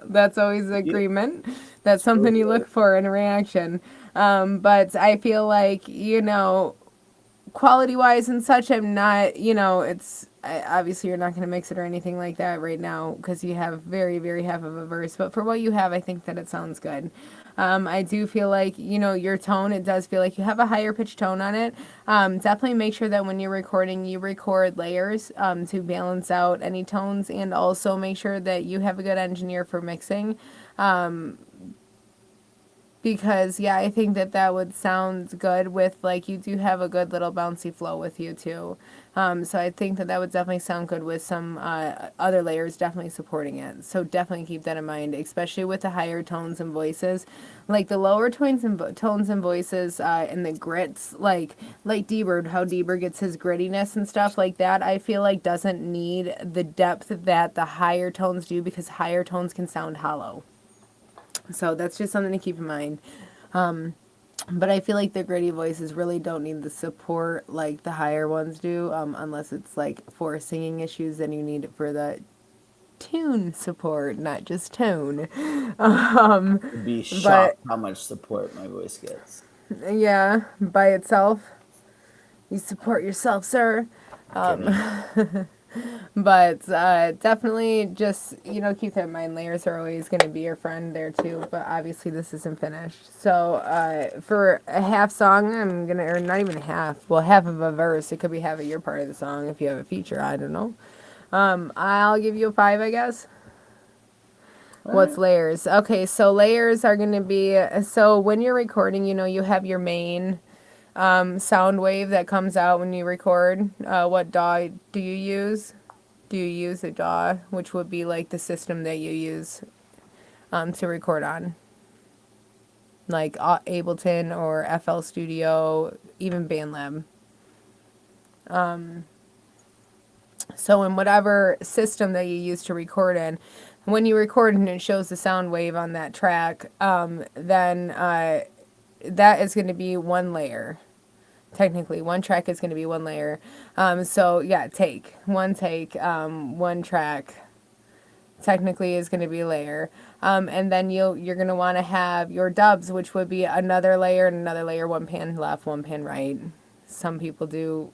That's always agreement. That's something you look for in a reaction. But I feel like, quality wise and such, I'm not, obviously you're not going to mix it or anything like that right now because you have very, very half of a verse. But for what you have, I think that it sounds good. I do feel like, your tone, it does feel like you have a higher pitch tone on it. Definitely make sure that when you're recording, you record layers to balance out any tones, and also make sure that you have a good engineer for mixing. Because, yeah, I think that would sound good with, like, you do have a good little bouncy flow with you, too. So I think that would definitely sound good with some other layers definitely supporting it. So definitely keep that in mind, especially with the higher tones and voices. Like, the lower tones and voices and the grits, like D-Bird, how D-Bird gets his grittiness and stuff like that, I feel like doesn't need the depth that the higher tones do, because higher tones can sound hollow. So that's just something to keep in mind. But I feel like the gritty voices really don't need the support like the higher ones do, unless it's like for singing issues, then you need it for the tune support, not just tone. You'd be shocked how much support my voice gets. Yeah, by itself. You support yourself, sir. But definitely just, keep that in mind. Layers are always going to be your friend there too, but obviously this isn't finished. So for a half song, I'm going to, or not even half, well, half of a verse. It could be half of your part of the song if you have a feature. I don't know. I'll give you a 5, I guess. What's layers? Okay, so layers are going to be, so when you're recording, you have your main sound wave that comes out when you record. What DAW do you use? Do you use a DAW, which would be like the system that you use to record on? Like Ableton or FL Studio, even BandLab. So in whatever system that you use to record in, when you record and it shows the sound wave on that track, then that is going to be one layer. Technically, one track is going to be one layer. So yeah, one track technically is going to be a layer. And then you're going to want to have your dubs, which would be another layer and another layer, one pan left, one pan right. Some people do,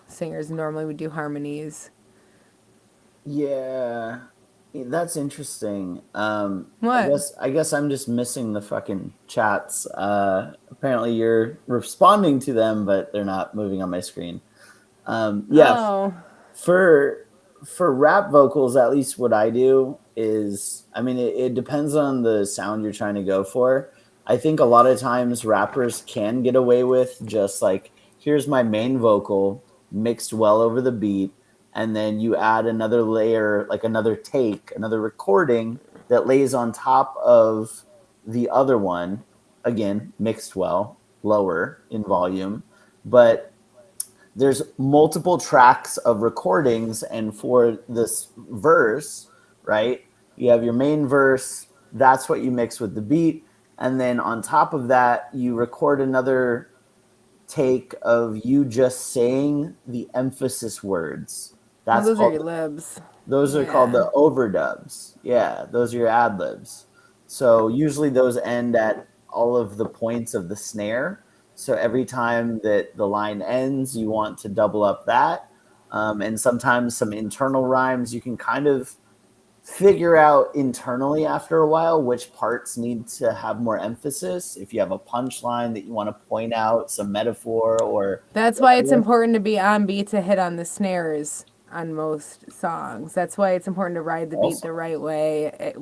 singers normally would do harmonies. Yeah, that's interesting. What? I guess I'm just missing the fucking chats. Apparently you're responding to them, but they're not moving on my screen. Oh. For rap vocals, at least what I do is, I mean, it depends on the sound you're trying to go for. I think a lot of times rappers can get away with just like, here's my main vocal mixed well over the beat, and then you add another layer, like another take, another recording that lays on top of the other one, again, mixed well, lower in volume. But there's multiple tracks of recordings, and for this verse, right, you have your main verse, that's what you mix with the beat, and then on top of that, you record another take of you just saying the emphasis words. That's those are your libs. Those are called the overdubs. Yeah, those are your ad libs. So usually those end at all of the points of the snare. So every time that the line ends, you want to double up that. And sometimes some internal rhymes, you can kind of figure out internally after a while which parts need to have more emphasis. If you have a punchline that you want to point out, some metaphor, or that's why it's important to be on beat to hit on the snares. on most songs. That's why it's important to ride the beat Also. the right way.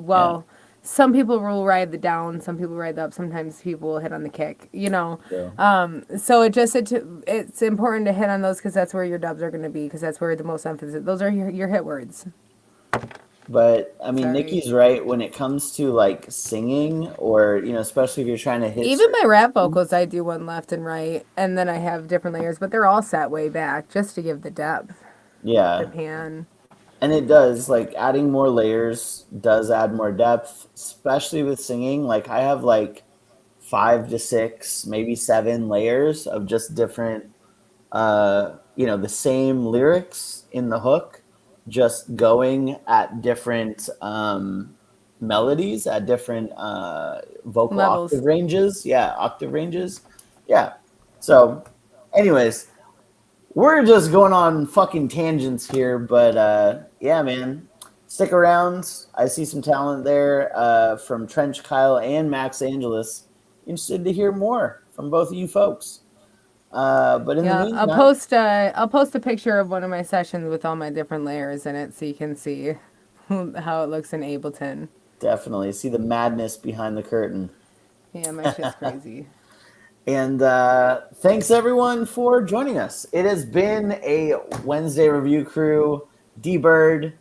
Some people will ride the down, some people ride the up, sometimes people will hit on the kick, Yeah. So it's important to hit on those because that's where your dubs are going to be, because that's where the most emphasis. Those are your hit words. But I mean, Sorry. Nikki's right when it comes to like singing, or especially if you're trying to hit. Even my rap vocals, I do one left and right, and then I have different layers, but they're all set way back just to give the depth. Yeah. The pan. And it does, like, adding more layers does add more depth, especially with singing. Like, I have like 5 to 6, maybe 7 layers of just different, the same lyrics in the hook, just going at different melodies, at different vocal Levels. octave ranges. Yeah, octave ranges. Yeah. So, anyways, we're just going on fucking tangents here, but yeah, man, stick around. I see some talent there from Trench Kyle and Max Angeles. Interested to hear more from both of you folks. But in the meantime, I'll post a picture of one of my sessions with all my different layers in it, so you can see how it looks in Ableton. definitely see the madness behind the curtain. Yeah, my shit's crazy. And thanks everyone for joining us. It has been a Wednesday Review Crew. D-Bird,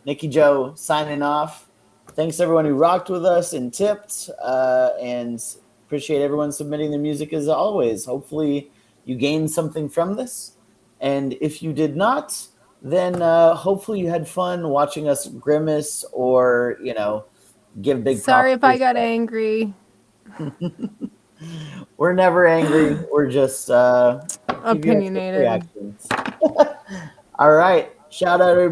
Nikey Joe signing off. Thanks everyone who rocked with us and tipped, and appreciate everyone submitting their music as always. Hopefully you gained something from this. And if you did not, then hopefully you had fun watching us grimace or, give big Sorry props if I got angry. We're never angry. We're just opinionated reactions. All right. Shout out everybody.